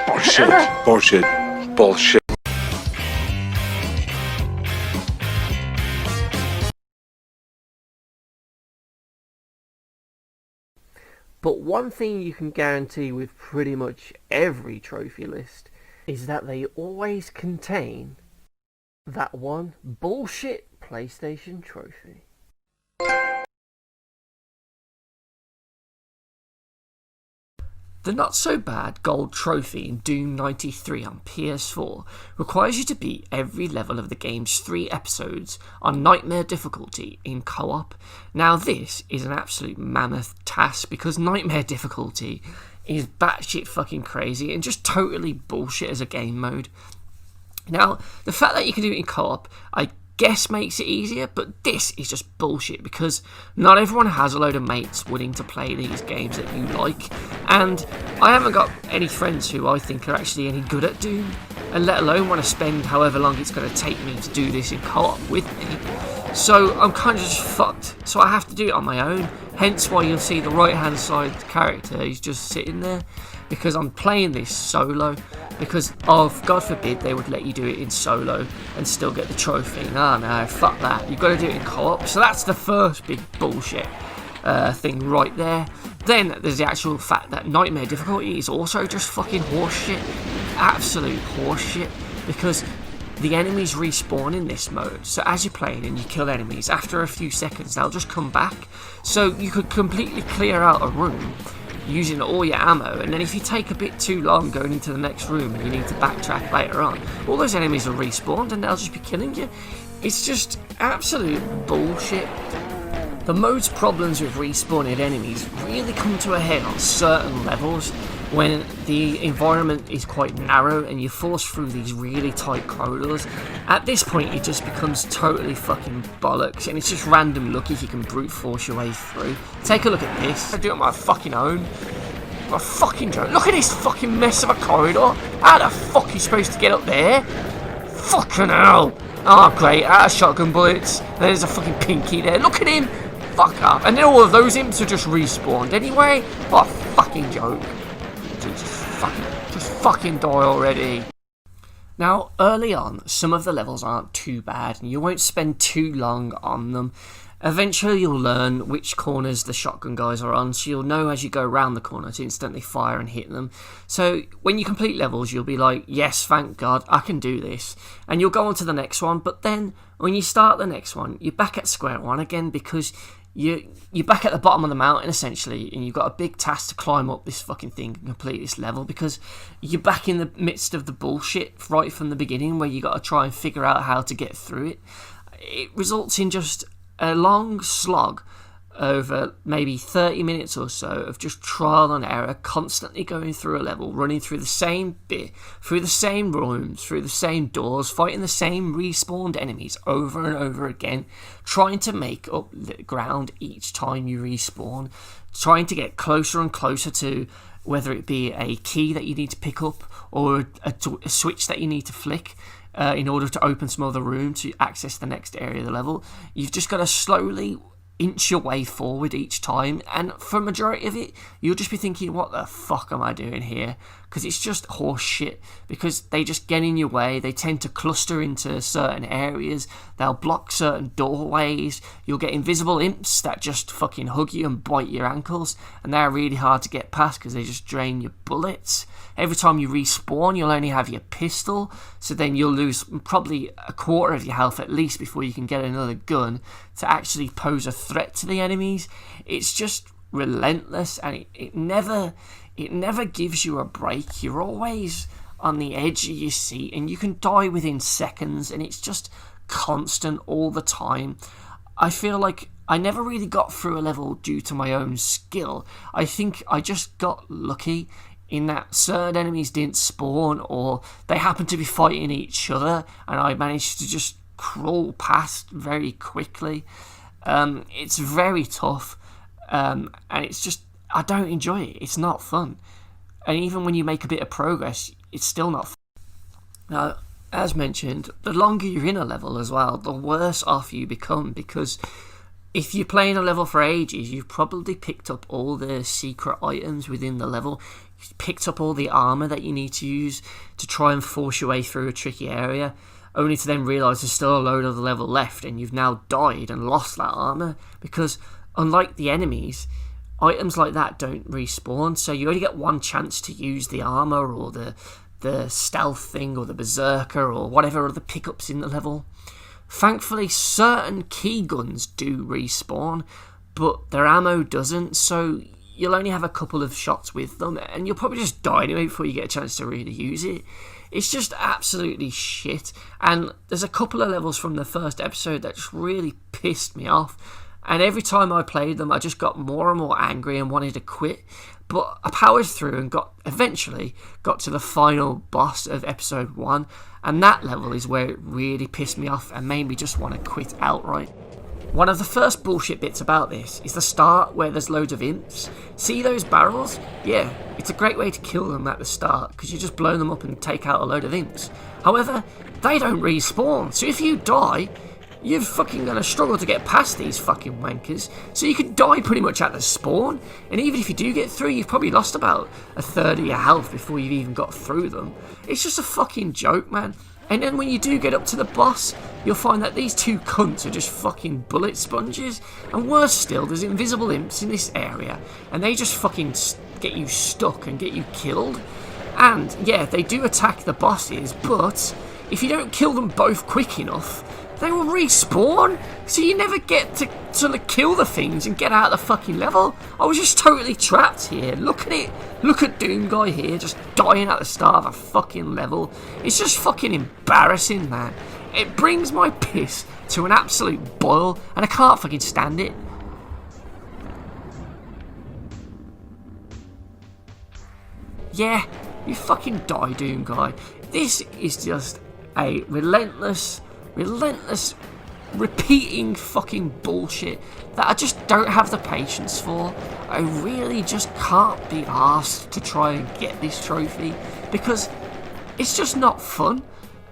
Speaker 8: Bullshit. Bullshit. Bullshit.
Speaker 1: But one thing you can guarantee with pretty much every trophy list is that they always contain that one bullshit PlayStation trophy.
Speaker 2: The not-so-bad gold trophy in Doom 93 on PS4 requires you to beat every level of the game's 3 episodes on Nightmare difficulty in co-op. Now this is an absolute mammoth task because Nightmare difficulty is batshit fucking crazy and just totally bullshit as a game mode. Now, the fact that you can do it in co-op, I guess makes it easier, but this is just bullshit because not everyone has a load of mates willing to play these games that you like, and I haven't got any friends who I think are actually any good at Doom, and let alone want to spend however long it's going to take me to do this in co-op with me. So I'm kind of just fucked, so I have to do it on my own, hence why you'll see the right hand side character is just sitting there, because I'm playing this solo, because of, God forbid, they would let you do it in solo and still get the trophy. No, fuck that, you've got to do it in co-op. So that's the first big bullshit thing right there. Then there's the actual fact that Nightmare difficulty is also just fucking horseshit, absolute horseshit, because the enemies respawn in this mode. So as you're playing and you kill enemies, after a few seconds they'll just come back. So you could completely clear out a room using all your ammo, and then if you take a bit too long going into the next room and you need to backtrack later on, all those enemies are respawned and they'll just be killing you. It's just absolute bullshit. The mode's problems with respawning enemies really come to a head on certain levels when the environment is quite narrow and you're forced through these really tight corridors. At this point it just becomes totally fucking bollocks, and it's just random luck if you can brute force your way through. Take a look at this. I do it on my fucking own. My fucking joke. Look at this fucking mess of a corridor. How the fuck are you supposed to get up there? Fucking hell. Oh great, out of shotgun bullets. There's a fucking pinky there. Look at him. Fuck up. And then all of those imps are just respawned anyway. What a fucking joke. Just fucking die already. Now, early on, some of the levels aren't too bad, and you won't spend too long on them. Eventually, you'll learn which corners the shotgun guys are on, so you'll know as you go around the corner to instantly fire and hit them. So, when you complete levels, you'll be like, yes, thank God, I can do this. And you'll go on to the next one, but then, when you start the next one, you're back at square one again, because you're back at the bottom of the mountain essentially, and you've got a big task to climb up this fucking thing and complete this level, because you're back in the midst of the bullshit right from the beginning where you got to try and figure out how to get through it. It results in just a long slog over maybe 30 minutes or so of just trial and error, constantly going through a level, running through the same bit, through the same rooms, through the same doors, fighting the same respawned enemies over and over again, trying to make up the ground each time you respawn, trying to get closer and closer to whether it be a key that you need to pick up or a switch that you need to flick in order to open some other room to access the next area of the level. You've just got to slowly inch your way forward each time, and for a majority of it you'll just be thinking, what the fuck am I doing here? Because it's just horse shit, because they just get in your way. They tend to cluster into certain areas, they'll block certain doorways, you'll get invisible imps that just fucking hug you and bite your ankles, and they're really hard to get past because they just drain your bullets. Every time you respawn you'll only have your pistol, so then you'll lose probably a quarter of your health at least before you can get another gun to actually pose a threat to the enemies. It's just relentless, and it never gives you a break. You're always on the edge of your seat, and you can die within seconds, and it's just constant all the time. I feel like I never really got through a level due to my own skill. I think I just got lucky in that certain enemies didn't spawn, or they happened to be fighting each other, and I managed to just crawl past very quickly. It's very tough, and it's just, I don't enjoy it. It's not fun. And even when you make a bit of progress, it's still not fun. Now, as mentioned, the longer you're in a level as well, the worse off you become, because if you're playing a level for ages, you've probably picked up all the secret items within the level. You've picked up all the armour that you need to use to try and force your way through a tricky area, only to then realise there's still a load of the level left and you've now died and lost that armour, because unlike the enemies, items like that don't respawn, so you only get one chance to use the armour or the stealth thing or the berserker or whatever other pickups in the level. Thankfully, certain key guns do respawn, but their ammo doesn't, so you'll only have a couple of shots with them, and you'll probably just die anyway before you get a chance to really use it. It's just absolutely shit, and there's a couple of levels from the first episode that just really pissed me off, and every time I played them I just got more and more angry and wanted to quit. But I powered through and eventually got to the final boss of episode 1, and that level is where it really pissed me off and made me just want to quit outright. One of the first bullshit bits about this is the start, where there's loads of imps. See those barrels? Yeah, it's a great way to kill them at the start, because you just blow them up and take out a load of imps. However, they don't respawn, so if you die, you're fucking gonna struggle to get past these fucking wankers, so you could die pretty much at the spawn, and even if you do get through, you've probably lost about a third of your health before you've even got through them. It's just a fucking joke, man. And then when you do get up to the boss, you'll find that these two cunts are just fucking bullet sponges, and worse still, there's invisible imps in this area, and they just fucking get you stuck and get you killed. And yeah, they do attack the bosses, but if you don't kill them both quick enough, they will respawn, so you never get to sort of kill the things and get out of the fucking level. I was just totally trapped here. Look at it. Look at Doom Guy here, just dying at the start of a fucking level. It's just fucking embarrassing, man. It brings my piss to an absolute boil, and I can't fucking stand it. Yeah, you fucking die, Doom Guy. This is just a relentless, repeating fucking bullshit that I just don't have the patience for. I really just can't be asked to try and get this trophy, because it's just not fun.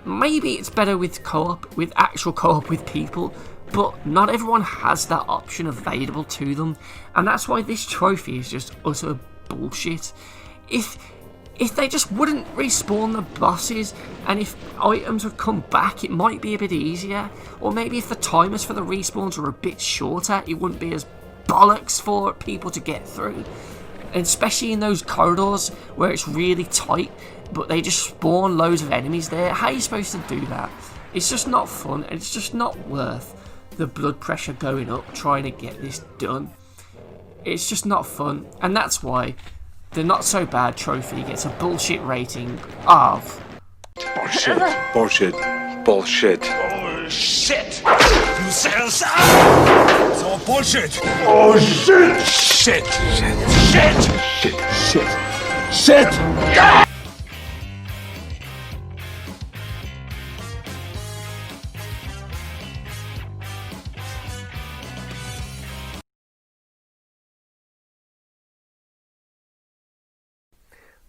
Speaker 2: Maybe it's better with co-op, with actual co-op with people, but not everyone has that option available to them, and that's why this trophy is just utter bullshit. If they just wouldn't respawn the bosses, and if items would come back, it might be a bit easier. Or maybe if the timers for the respawns were a bit shorter, it wouldn't be as bollocks for people to get through. And especially in those corridors where it's really tight, but they just spawn loads of enemies there. How are you supposed to do that? It's just not fun, and it's just not worth the blood pressure going up trying to get this done. It's just not fun, and that's why the not so bad trophy gets a bullshit rating of
Speaker 8: Bullshit. Bullshit. Bullshit.
Speaker 4: Bullshit! You said so! It's all bullshit!
Speaker 8: Oh shit!
Speaker 4: Shit!
Speaker 8: Shit!
Speaker 4: Shit!
Speaker 8: Shit! Shit!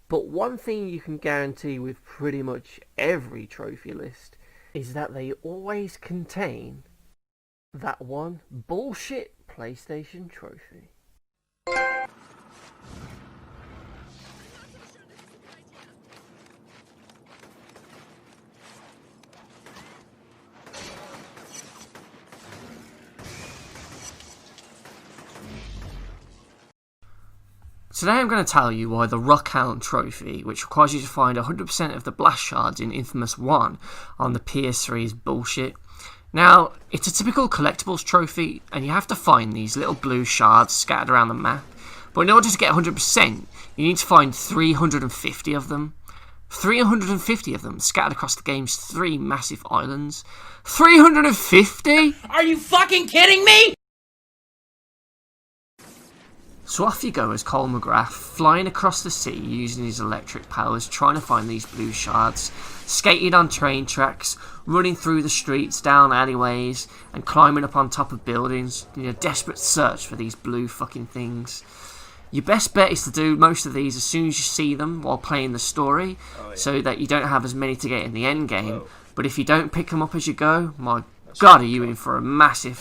Speaker 1: But one thing you can guarantee with pretty much every trophy list is that they always contain that one bullshit PlayStation trophy.
Speaker 2: Today I'm going to tell you why the Rockhound trophy, which requires you to find 100% of the blast shards in Infamous 1 on the PS3, is bullshit. Now, it's a typical collectibles trophy, and you have to find these little blue shards scattered around the map, but in order to get 100%, you need to find 350 of them. 350 of them scattered across the game's 3 massive islands. 350?
Speaker 9: Are you fucking kidding me?
Speaker 2: So off you go as Cole McGrath, flying across the city using his electric powers, trying to find these blue shards, skating on train tracks, running through the streets, down alleyways, and climbing up on top of buildings in a desperate search for these blue fucking things. Your best bet is to do most of these as soon as you see them while playing the story, so that you don't have as many to get in the end game. But if you don't pick them up as you go, my god, are you in for a massive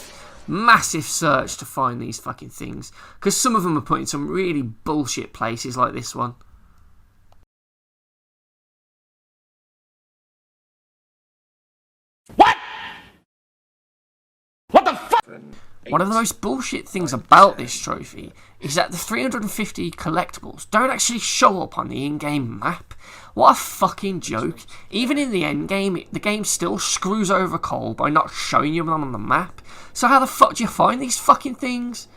Speaker 2: search to find these fucking things, because some of them are put in some really bullshit places like this one.
Speaker 8: What the fuck?
Speaker 2: One of the most bullshit things about this trophy is that the 350 collectibles don't actually show up on the in-game map. What a fucking joke. Even in the end game, the game still screws over Cole by not showing you them on the map. So how the fuck do you find these fucking things?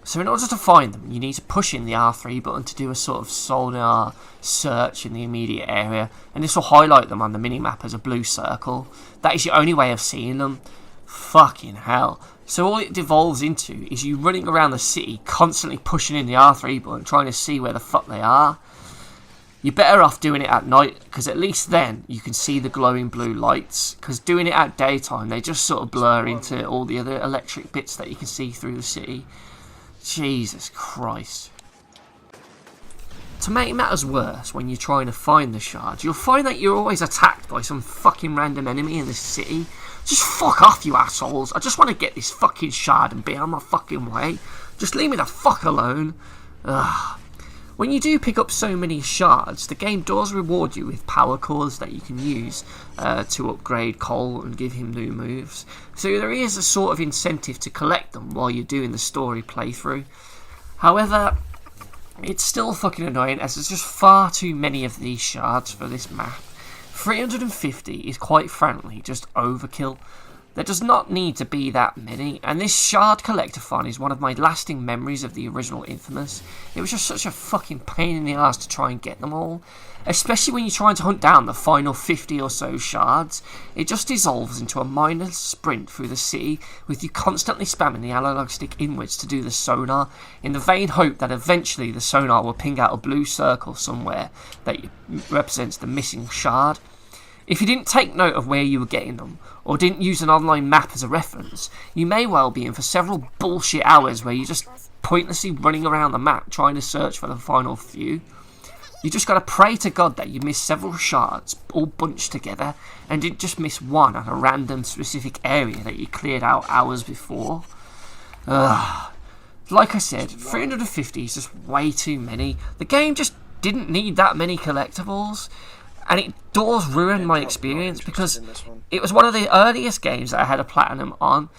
Speaker 2: So in order to find them, you need to push in the R3 button to do a sort of sonar search in the immediate area, and this will highlight them on the minimap as a blue circle. That is your only way of seeing them. Fucking hell. So all it devolves into is you running around the city, constantly pushing in the R3 button, trying to see where the fuck they are. You're better off doing it at night, because at least then you can see the glowing blue lights, because doing it at daytime, they just sort of blur into all the other electric bits that you can see through the city. Jesus Christ. To make matters worse, when you're trying to find the shards, you'll find that you're always attacked by some fucking random enemy in the city. Just fuck off, you assholes. I just want to get this fucking shard and be on my fucking way. Just leave me the fuck alone. Ugh. When you do pick up so many shards, the game does reward you with power cores that you can use to upgrade Cole and give him new moves. So there is a sort of incentive to collect them while you're doing the story playthrough. However, it's still fucking annoying as there's just far too many of these shards for this map. 350 is quite frankly just overkill. There does not need to be that many, and this shard collectathon is one of my lasting memories of the original Infamous. It was just such a fucking pain in the ass to try and get them all, especially when you're trying to hunt down the final 50 or so shards. It just dissolves into a mindless sprint through the city, with you constantly spamming the analog stick inwards to do the sonar, in the vain hope that eventually the sonar will ping out a blue circle somewhere that represents the missing shard. If you didn't take note of where you were getting them, or didn't use an online map as a reference, you may well be in for several bullshit hours where you're just pointlessly running around the map trying to search for the final few. You just gotta pray to God that you missed several shards all bunched together and didn't just miss one at a random specific area that you cleared out hours before. Like I said, 350 is just way too many. The game just didn't need that many collectibles. And it does ruin my experience because it was one of the earliest games that I had a platinum on,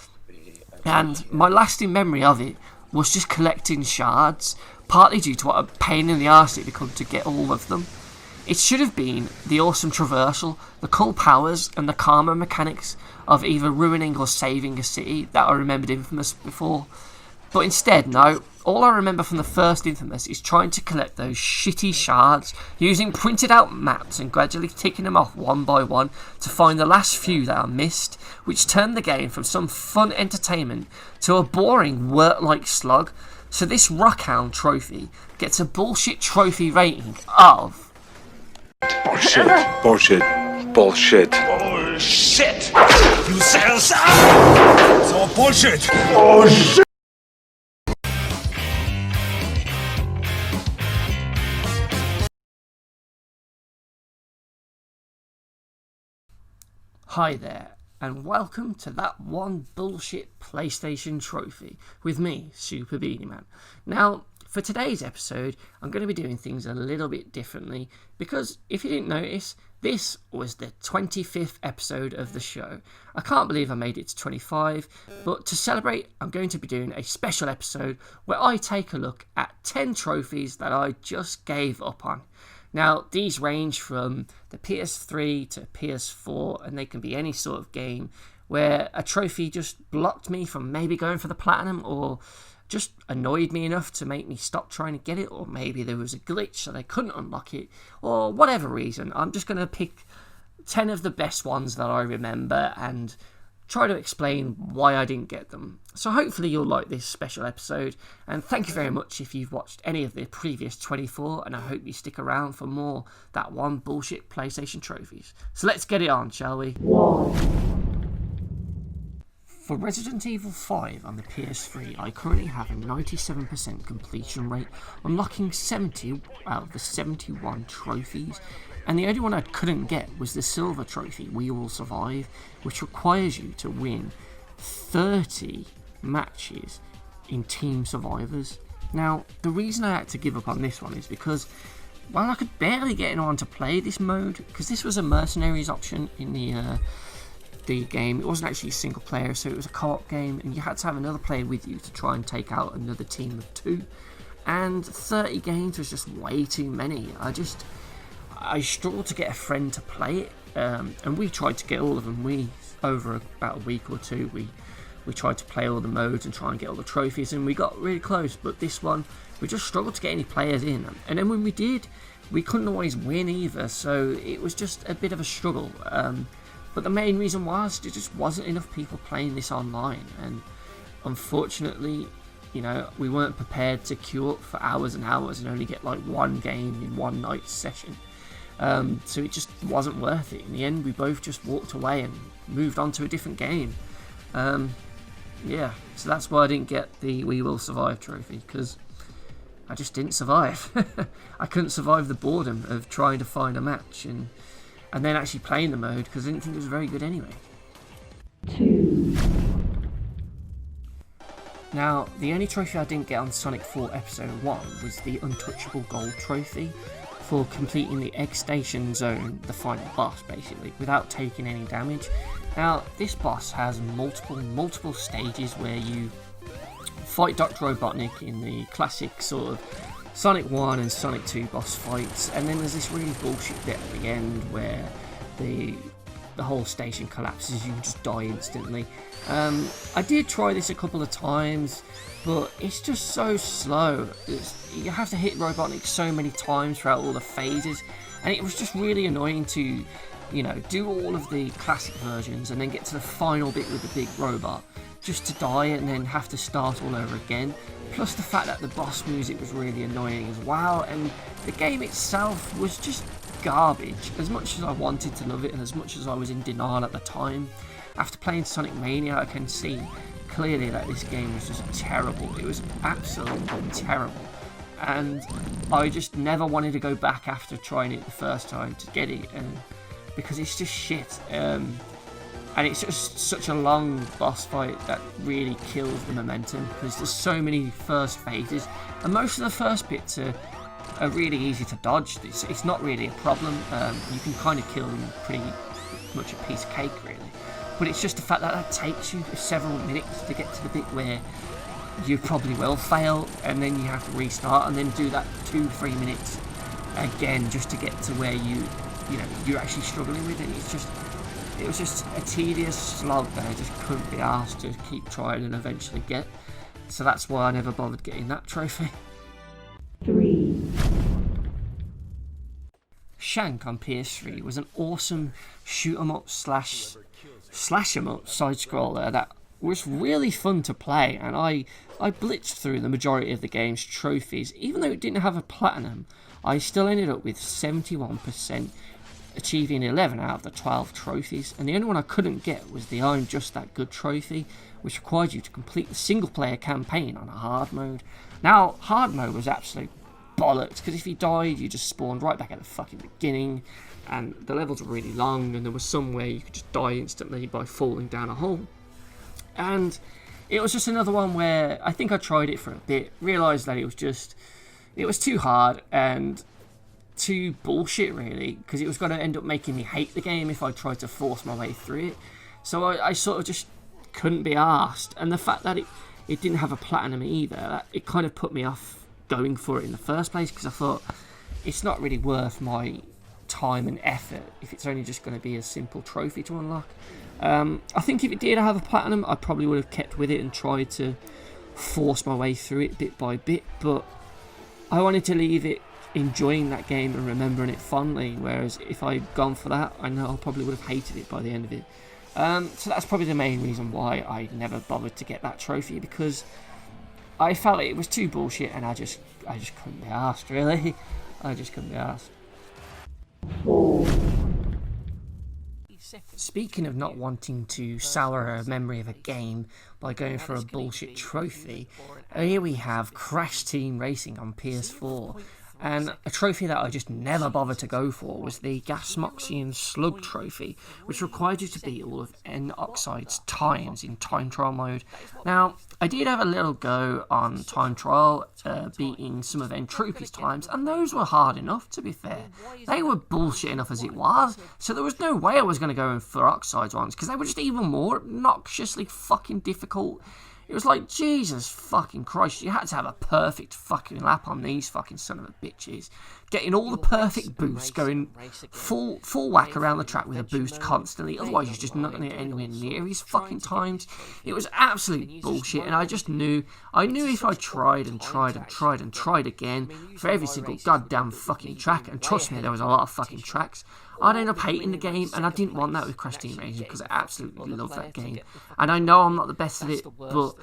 Speaker 2: and my lasting memory of it was just collecting shards, partly due to what a pain in the arse it became to get all of them. It should have been the awesome traversal, the cool powers, and the karma mechanics of either ruining or saving a city that I remembered Infamous before. But instead, no. All I remember from the first Infamous is trying to collect those shitty shards, using printed out maps and gradually ticking them off one by one to find the last few that I missed, which turned the game from some fun entertainment to a boring work-like slog. So this Rockhound trophy gets a bullshit trophy rating of...
Speaker 8: Bullshit. Bullshit. Bullshit.
Speaker 5: Bullshit! You said so! It's all bullshit! Bullshit!
Speaker 2: Hi there, and welcome to That One Bullshit PlayStation Trophy with me, Super Beanie Man. Now, for today's episode, I'm going to be doing things a little bit differently, because if you didn't notice, this was the 25th episode of the show. I can't believe I made it to 25, but to celebrate, I'm going to be doing a special episode where I take a look at 10 trophies that I just gave up on. Now, these range from the PS3 to PS4, and they can be any sort of game where a trophy just blocked me from maybe going for the platinum, or just annoyed me enough to make me stop trying to get it, or maybe there was a glitch so they couldn't unlock it, or whatever reason. I'm just going to pick 10 of the best ones that I remember and try to explain why I didn't get them. So hopefully you'll like this special episode, and thank you very much if you've watched any of the previous 24, and I hope you stick around for more That One Bullshit PlayStation trophies. So let's get it on, shall we? For Resident Evil 5 on the PS3, I currently have a 97% completion rate, unlocking 70 out of the 71 trophies, and the only one I couldn't get was the silver trophy, We Will Survive, which requires you to win 30 matches in Team Survivors. Now, the reason I had to give up on this one is because, well, I could barely get anyone to play this mode, because this was a mercenaries option in the game. It wasn't actually single player, so it was a co-op game, and you had to have another player with you to try and take out another team of 2, and 30 games was just way too many. I struggled to get a friend to play it, and we tried to get all of them. Over about a week or two, we tried to play all the modes and try and get all the trophies, and we got really close, but this one, we just struggled to get any players in, and then when we did, we couldn't always win either, so it was just a bit of a struggle. But the main reason was there just wasn't enough people playing this online, and unfortunately, you know, we weren't prepared to queue up for hours and hours and only get like one game in one night's session. So it just wasn't worth it. In the end, we both just walked away and moved on to a different game. Yeah, so that's why I didn't get the We Will Survive trophy, because I just didn't survive. I couldn't survive the boredom of trying to find a match and then actually playing the mode, because I didn't think it was very good anyway. 2. Now, the only trophy I didn't get on Sonic 4 Episode 1 was the Untouchable Gold trophy for completing the Egg Station Zone, the final boss basically, without taking any damage. Now, this boss has multiple stages where you fight Dr. Robotnik in the classic sort of Sonic 1 and Sonic 2 boss fights, and then there's this really bullshit bit at the end where the whole station collapses, you just die instantly. I did try this a couple of times, but it's just so slow. You have to hit Robotnik so many times throughout all the phases, and it was just really annoying to, you know, do all of the classic versions and then get to the final bit with the big robot just to die and then have to start all over again. Plus the fact that the boss music was really annoying as well, and the game itself was just garbage. As much as I wanted to love it and as much as I was in denial at the time, after playing Sonic Mania, I can see clearly that this game was just terrible. It was absolutely terrible, and I just never wanted to go back after trying it the first time to get it, because it's just shit. And it's just such a long boss fight that really kills the momentum, because there's so many first phases, and most of the first bits are really easy to dodge. It's not really a problem. You can kind of kill them pretty much a piece of cake, really. But it's just the fact that takes you several minutes to get to the bit where you probably will fail, and then you have to restart and then do that 2-3 minutes again just to get to where you're actually struggling with it. It was just a tedious slog that I just couldn't be asked to keep trying and eventually get. So that's why I never bothered getting that trophy. 3. Shank on PS3 was an awesome shoot 'em up slash em up side scroller that was really fun to play, and I blitzed through the majority of the game's trophies. Even though it didn't have a platinum, I still ended up with 71%, achieving 11 out of the 12 trophies, and the only one I couldn't get was the I'm Just That Good trophy, which required you to complete the single player campaign on a hard mode. Now, hard mode was absolute bollocks, because if you died, you just spawned right back at the fucking beginning, and the levels were really long, and there was some where you could just die instantly by falling down a hole. And it was just another one where I think I tried it for a bit, realised that it was too hard and too bullshit, really, because it was going to end up making me hate the game if I tried to force my way through it. So I sort of just couldn't be arsed, and the fact that it didn't have a platinum either, it kind of put me off going for it in the first place, because I thought it's not really worth my time and effort if it's only just going to be a simple trophy to unlock. I think if it did have a platinum, I probably would have kept with it and tried to force my way through it bit by bit, but I wanted to leave it enjoying that game and remembering it fondly, whereas if I'd gone for that, I know I probably would have hated it by the end of it. So that's probably the main reason why I never bothered to get that trophy, because I felt it was too bullshit, and I just couldn't be arsed, really. I just couldn't be arsed. Speaking of not wanting to sour a memory of a game by going for a bullshit trophy, here we have Crash Team Racing on PS4. And a trophy that I just never bothered to go for was the Gasmoxian Slug trophy, which required you to beat all of N-Oxide's times in time trial mode. Now, I did have a little go on time trial, beating some of N-Troopy's times, and those were hard enough, to be fair. They were bullshit enough as it was, so there was no way I was going to go in for Oxide's ones, because they were just even more obnoxiously fucking difficult. It was like, Jesus fucking Christ, you had to have a perfect fucking lap on these fucking son of a bitches. Getting all the perfect boosts, going full whack around the track with a boost constantly, otherwise you're just not going to get anywhere near his fucking times. It was absolute bullshit, and I knew if I tried again for every single goddamn fucking track, and trust me, there was a lot of fucking tracks, I'd end up hating the game, and I didn't want that with Crash Team Racing, because I absolutely love that game. And I know I'm not the best at it, but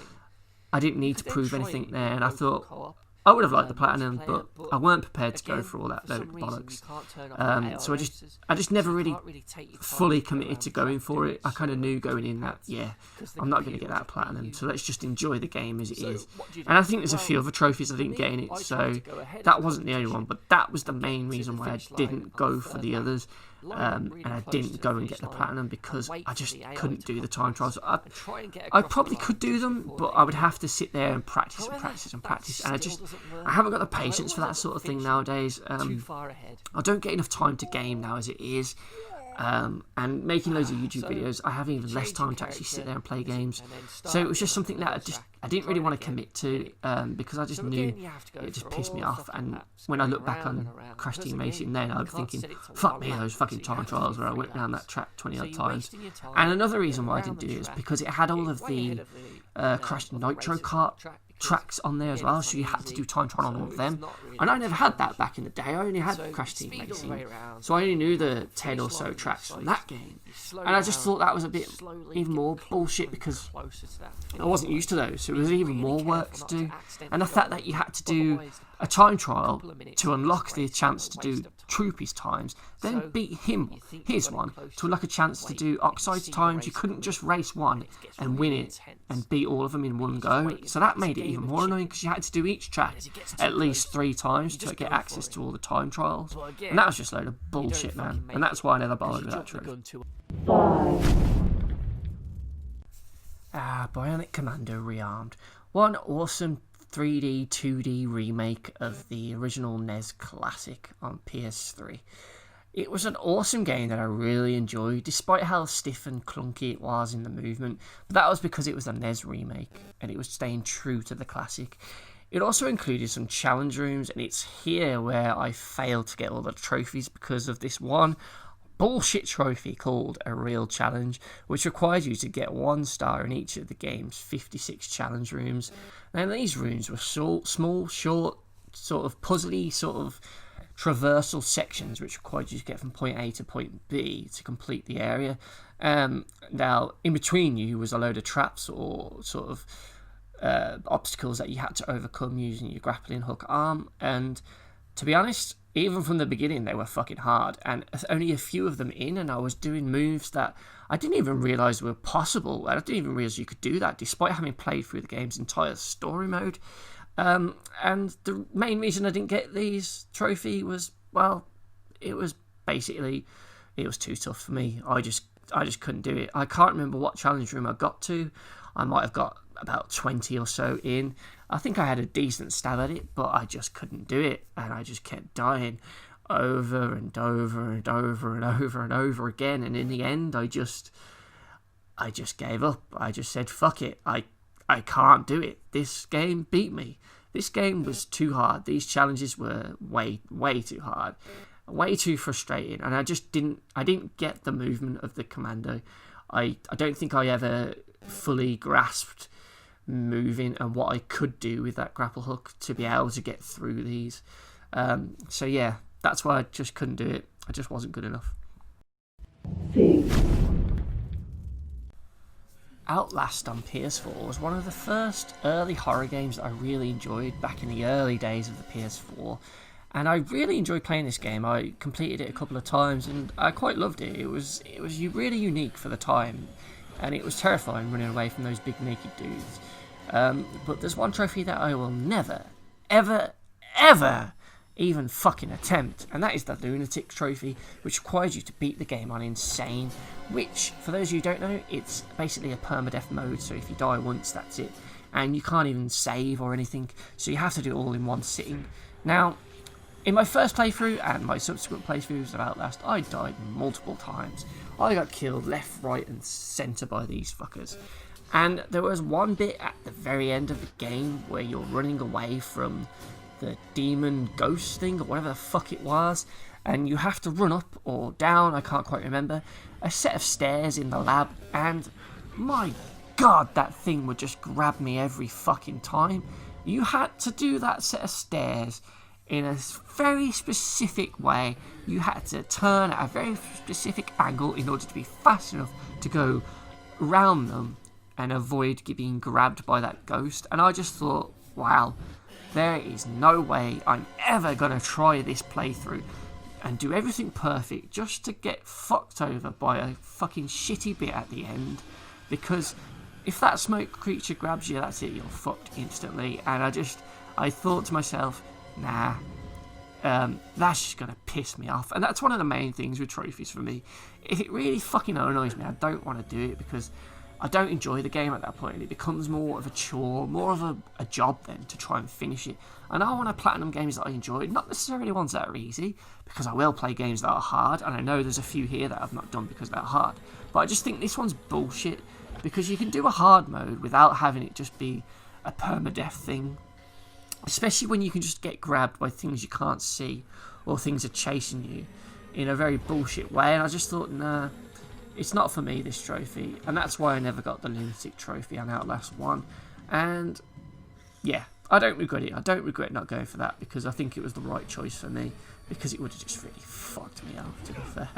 Speaker 2: I didn't need to prove anything there, and I thought I would have liked the platinum, but I weren't prepared to go for all that bollocks. So I just never really fully committed to going for it. I kind of knew going in that, yeah, I'm not going to get that platinum, so let's just enjoy the game as it is. And I think there's a few other trophies I didn't get in it, so that wasn't the only one, but that was the main reason why I didn't go for the others. And I didn't go and get the platinum because I just couldn't do the time trials. I probably could do them, but I would have to sit there and practice, and I haven't got the patience for that sort of thing nowadays. I don't get enough time to game now as it is. And making loads of YouTube videos, I have even less time to actually sit there and play games. So it was just something that I didn't really want to commit to, because I just knew it just pissed me off. And when I look back on Crash Team Racing then, I'm thinking, fuck me, those fucking time trials where I went down that track 20 odd times. And another reason why I didn't do it is because it had all of the Crash Nitro Kart tracks on there as well, so you had to do time trial on all of them, and I never had that back in the day. I only had Crash Team Racing, so I only knew the 10 or so tracks from that game, and I just thought that was a bit even more bullshit because I wasn't used to those, so it was even more work to do. And the fact that you had to do a time trial to unlock the chance to do Troopy's times, then beat his one to unlock a chance to do Oxide's times. You couldn't just race one and win it and beat all of them in one go, so that made it even more annoying because you had to do each track at least 3 times to get access to all the time trials, and that was just a load of bullshit, man, and that's why I never bothered with that trophy. Bionic Commando Rearmed. What an awesome 3D, 2D remake of the original NES classic on PS3. It was an awesome game that I really enjoyed, despite how stiff and clunky it was in the movement, but that was because it was a NES remake, and it was staying true to the classic. It also included some challenge rooms, and it's here where I failed to get all the trophies because of this one bullshit trophy called a real challenge, which required you to get 1 star in each of the game's 56 challenge rooms. Now these rooms were small, short, sort of puzzly, sort of traversal sections which required you to get from point A to point B to complete the area. Now in between you was a load of traps or sort of obstacles that you had to overcome using your grappling hook arm, and to be honest, even from the beginning they were fucking hard, and only a few of them in and I was doing moves that I didn't even realise were possible. I didn't even realise you could do that despite having played through the game's entire story mode. And the main reason I didn't get these trophy was, well, it was too tough for me. I just couldn't do it. I can't remember what challenge room I got to. I might have got about 20 or so in. I think I had a decent stab at it, but I just couldn't do it, and I just kept dying over and over and over and over and over again, and in the end I just gave up. I just said, fuck it, I can't do it. This game beat me. This game was too hard. These challenges were way too hard, way too frustrating, and I didn't get the movement of the commando. I don't think I ever fully grasped moving and what I could do with that grapple hook to be able to get through these.
Speaker 1: So yeah, that's why I just couldn't do it. I just wasn't good enough. Outlast on PS4 was one of the first early horror games that I really enjoyed back in the early days of the PS4, and I really enjoyed playing this game. I completed it a couple of times and I quite loved it. It was really unique for the time, and it was terrifying running away from those big naked dudes. But there's one trophy that I will never, ever, ever even fucking attempt, and that is the Lunatic Trophy, which requires you to beat the game on Insane, which, for those of you who don't know, it's basically a permadeath mode, so if you die once, that's it, and you can't even save or anything, so you have to do it all in one sitting. Now, in my first playthrough and my subsequent playthroughs of Outlast, I died multiple times. I got killed left, right and centre by these fuckers. And there was one bit at the very end of the game where you're running away from the demon ghost thing, or whatever the fuck it was, and you have to run up or down, I can't quite remember, a set of stairs in the lab, and my god, that thing would just grab me every fucking time. You had to do that set of stairs in a very specific way. You had to turn at a very specific angle in order to be fast enough to go around them and avoid being grabbed by that ghost. And I just thought, wow, there is no way I'm ever going to try this playthrough and do everything perfect just to get fucked over by a fucking shitty bit at the end, because if that smoke creature grabs you, that's it, you're fucked instantly. And I thought to myself, nah, that's just going to piss me off. And that's one of the main things with trophies for me. If it really fucking annoys me, I don't want to do it, because I don't enjoy the game at that point, and it becomes more of a chore, more of a job then to try and finish it. And I want to platinum games that I enjoy, not necessarily ones that are easy, because I will play games that are hard, and I know there's a few here that I've not done because they're hard. But I just think this one's bullshit, because you can do a hard mode without having it just be a permadeath thing. Especially when you can just get grabbed by things you can't see, or things are chasing you in a very bullshit way. And I just thought, nah, it's not for me, this trophy. And that's why I never got the Lunatic Trophy on Outlast 1. And yeah, I don't regret it. I don't regret not going for that, because I think it was the right choice for me, because it would have just really fucked me up, to be fair.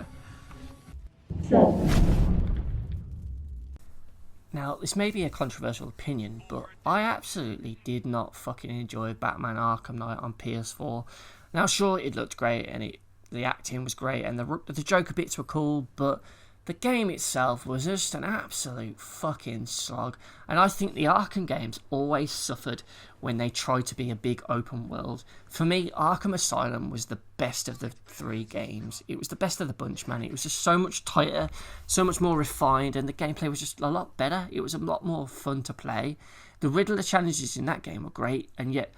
Speaker 1: Now, this may be a controversial opinion, but I absolutely did not fucking enjoy Batman Arkham Knight on PS4. Now, sure, it looked great, and the acting was great, and the Joker bits were cool, but the game itself was just an absolute fucking slog. And I think the Arkham games always suffered when they tried to be a big open world. For me, Arkham Asylum was the best of the three games. It was the best of the bunch, man. It was just so much tighter, so much more refined, and the gameplay was just a lot better. It was a lot more fun to play. The Riddler challenges in that game were great, and yet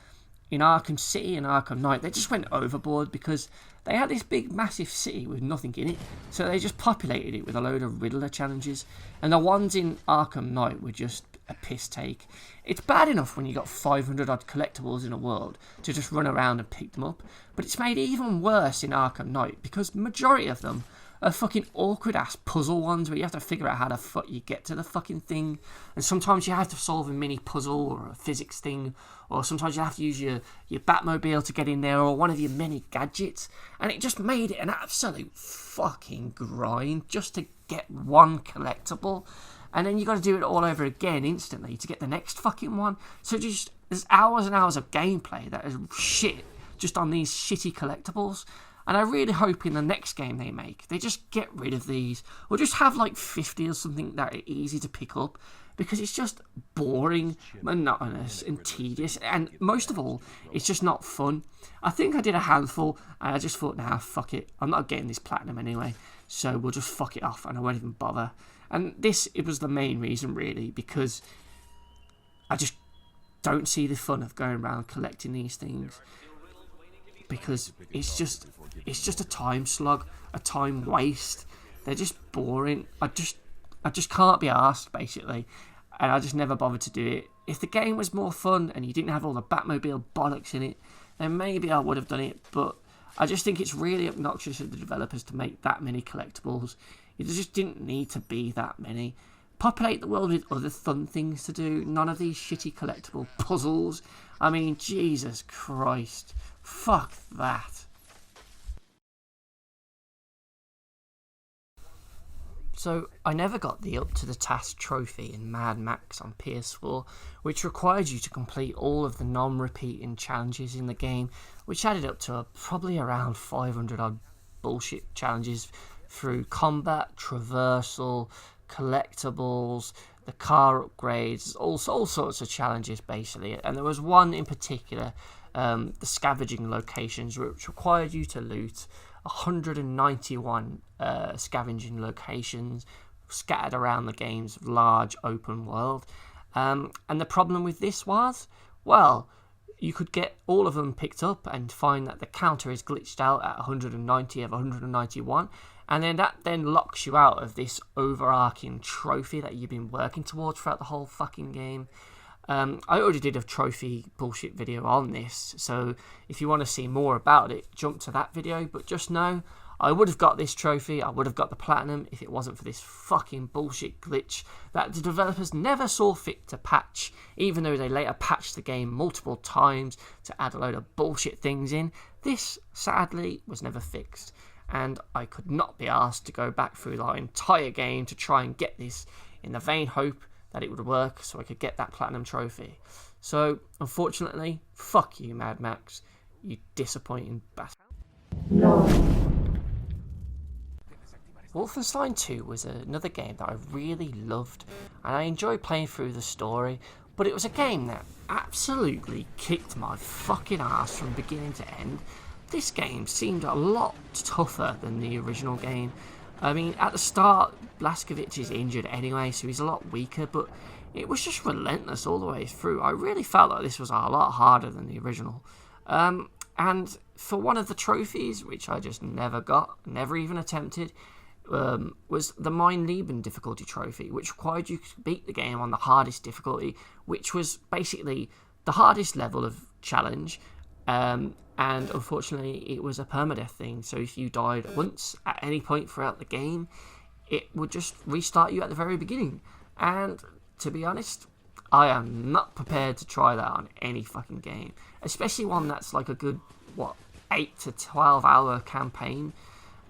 Speaker 1: in Arkham City and Arkham Knight, they just went overboard, because they had this big, massive city with nothing in it, so they just populated it with a load of Riddler challenges, and the ones in Arkham Knight were just a piss take. It's bad enough when you got 500 odd collectibles in a world to just run around and pick them up, but it's made even worse in Arkham Knight, because the majority of them are fucking awkward ass puzzle ones where you have to figure out how the fuck you get to the fucking thing, and sometimes you have to solve a mini puzzle or a physics thing, or sometimes you have to use your Batmobile to get in there, or one of your many gadgets, and it just made it an absolute fucking grind just to get one collectible, and then you got to do it all over again instantly to get the next fucking one. So just there's hours and hours of gameplay that is shit just on these shitty collectibles. And I really hope in the next game they make, they just get rid of these, or just have like 50 or something that are easy to pick up, because it's just boring, monotonous and tedious, and most of all, it's just not fun. I think I did a handful, and I just thought, nah, fuck it, I'm not getting this platinum anyway, so we'll just fuck it off, and I won't even bother. And it was the main reason, really, because I just don't see the fun of going around collecting these things, because it's just a time slog, a time waste. They're just boring. I just can't be arsed, basically, and I just never bothered to do it. If the game was more fun and you didn't have all the Batmobile bollocks in it, then maybe I would have done it, but I just think it's really obnoxious of the developers to make that many collectibles. It just didn't need to be that many. Populate the world with other fun things to do, none of these shitty collectible puzzles.
Speaker 2: I mean, Jesus Christ. Fuck that. So, I never got the Up to the Task trophy in Mad Max on PS4, which required you to complete all of the non-repeating challenges in the game, which added up to probably around 500 odd bullshit challenges through combat, traversal, collectibles, the car upgrades, all sorts of challenges basically. And there was one in particular, the scavenging locations, which required you to loot 191 scavenging locations scattered around the game's large open world. And the problem with this was, well, you could get all of them picked up and find that the counter is glitched out at 190 of 191, and then that locks you out of this overarching trophy that you've been working towards throughout the whole fucking game. I already did a trophy bullshit video on this, so if you want to see more about it, jump to that video. But just know, I would have got this trophy, I would have got the platinum if it wasn't for this fucking bullshit glitch that the developers never saw fit to patch, even though they later patched the game multiple times to add a load of bullshit things in. This, sadly, was never fixed, and I could not be asked to go back through the entire game to try and get this in the vain hope that it would work so I could get that platinum trophy. So, unfortunately, fuck you, Mad Max, you disappointing bastard. Wolfenstein 2 was another game that I really loved, and I enjoyed playing through the story, but it was a game that absolutely kicked my fucking ass from beginning to end. This game seemed a lot tougher than the original game. I mean, at the start, Blazkowicz is injured anyway, so he's a lot weaker, but it was just relentless all the way through. I really felt like this was a lot harder than the original. And for one of the trophies, which I just never got, never even attempted, was the Mein Leben difficulty trophy, which required you to beat the game on the hardest difficulty, which was basically the hardest level of challenge. And unfortunately, it was a permadeath thing. So if you died once at any point throughout the game, it would just restart you at the very beginning. And to be honest, I am not prepared to try that on any fucking game, especially one that's like a good 8 to 12 hour campaign.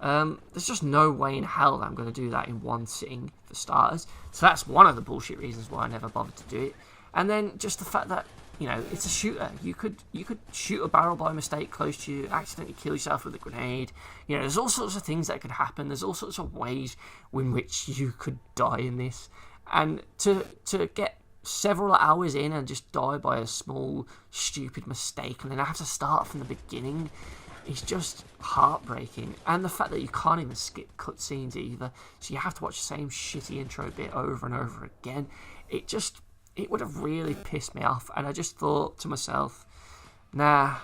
Speaker 2: There's just no way in hell that I'm going to do that in one sitting, for starters. So that's one of the bullshit reasons why I never bothered to do it. And then just the fact that, you know, it's a shooter. You could shoot a barrel by mistake close to you, accidentally kill yourself with a grenade. You know, there's all sorts of things that could happen. There's all sorts of ways in which you could die in this. And to get several hours in and just die by a small, stupid mistake and then have to start from the beginning is just heartbreaking. And the fact that you can't even skip cutscenes either, so you have to watch the same shitty intro bit over and over again. It would have really pissed me off, and I just thought to myself, nah,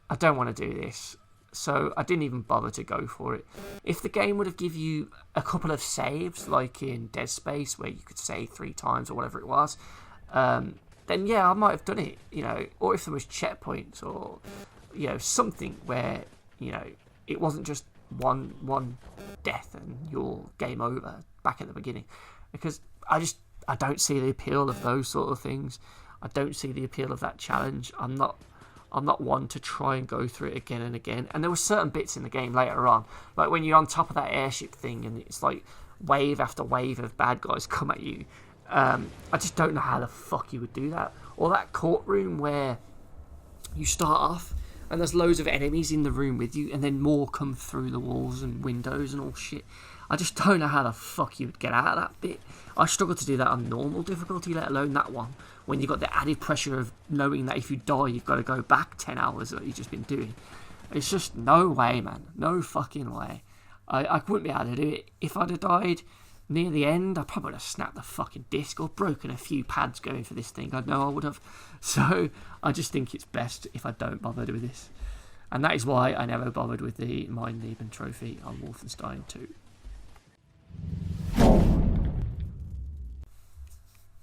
Speaker 2: I don't want to do this. So I didn't even bother to go for it. If the game would have given you a couple of saves, like in Dead Space, where you could save 3 times or whatever it was, then yeah, I might have done it, you know. Or if there was checkpoints or, you know, something where, you know, it wasn't just one death and you're game over back at the beginning. Because I don't see the appeal of those sort of things. I don't see the appeal of that challenge. I'm not one to try and go through it again and again. And there were certain bits in the game later on, like when you're on top of that airship thing and it's like wave after wave of bad guys come at you. I just don't know how the fuck you would do that. Or that courtroom where you start off and there's loads of enemies in the room with you and then more come through the walls and windows and all shit. I just don't know how the fuck you would get out of that bit. I struggle to do that on normal difficulty, let alone that one, when you've got the added pressure of knowing that if you die, you've got to go back 10 hours that you've just been doing. It's just no way, man. No fucking way. I wouldn't be able to do it. If I'd have died near the end, I probably would have snapped the fucking disc or broken a few pads going for this thing. I know I would have. So I just think it's best if I don't bother with this. And that is why I never bothered with the Mein Leben trophy on Wolfenstein 2.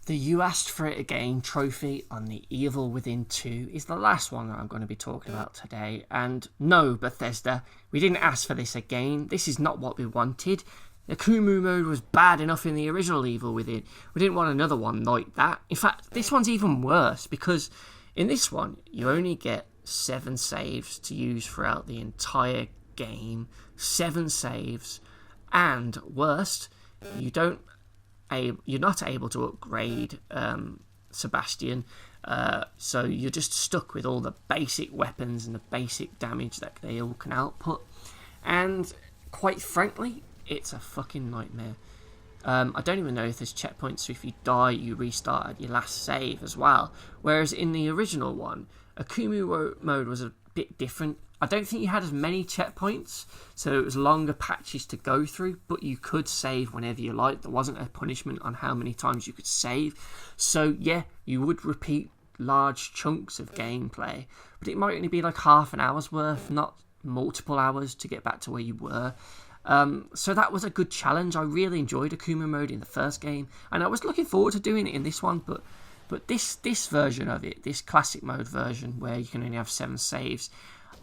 Speaker 2: The You Asked For It Again trophy on The Evil Within 2 is the last one that I'm going to be talking about today. And no, Bethesda, we didn't ask for this again. This is not what we wanted. The Kumu mode was bad enough in the original Evil Within. We didn't want another one like that. In fact, this one's even worse because In this one, you only get 7 saves to use throughout the entire game. 7 saves, and worst, you're not able to upgrade Sebastian, so you're just stuck with all the basic weapons and the basic damage that they all can output. And quite frankly, it's a fucking nightmare. I don't even know if there's checkpoints, so if you die, you restart at your last save as well. Whereas in the original one, Akumu mode was a bit different. I don't think you had as many checkpoints, so it was longer patches to go through, but you could save whenever you liked. There wasn't a punishment on how many times you could save. So yeah, you would repeat large chunks of gameplay, but it might only be like half an hour's worth, not multiple hours to get back to where you were. So that was a good challenge. I really enjoyed Akuma mode in the first game, and I was looking forward to doing it in this one, but this version of it, this classic mode version where you can only have 7 saves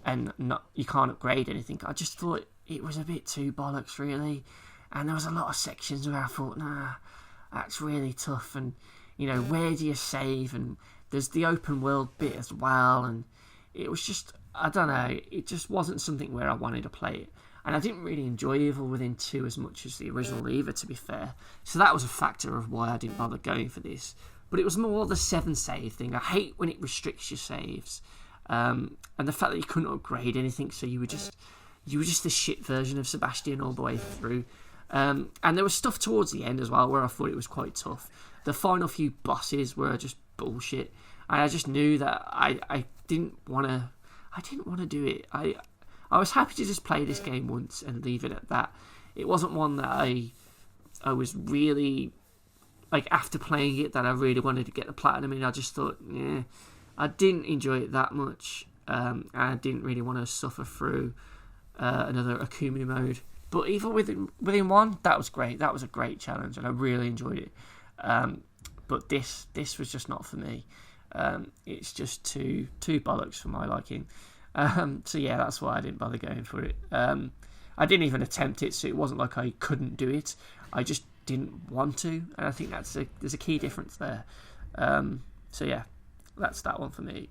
Speaker 2: and you can't upgrade anything, I just thought it was a bit too bollocks, really. And there was a lot of sections where I thought, nah, that's really tough, and you know, where do you save? And there's the open world bit as well, and it was just, I don't know, it just wasn't something where I wanted to play it. And I didn't really enjoy Evil Within 2 as much as the original either, to be fair. So that was a factor of why I didn't bother going for this. But it was more the 7 save thing. I hate when it restricts your saves. And the fact that you couldn't upgrade anything, so you were just the shit version of Sebastian all the way through. And there was stuff towards the end as well where I thought it was quite tough. The final few bosses were just bullshit. And I just knew that I didn't want to do it. I was happy to just play this game once and leave it at that. It wasn't one that I was really, like, after playing it, that I really wanted to get the platinum in. I just thought, yeah, I didn't enjoy it that much, and I didn't really want to suffer through another Akumi mode. But even within one, that was great. That was a great challenge, and I really enjoyed it. But this was just not for me. It's just too bollocks for my liking. So yeah, that's why I didn't bother going for it. I didn't even attempt it, so it wasn't like I couldn't do it. I just didn't want to, and I think there's a key difference there. So yeah, that's that one for me.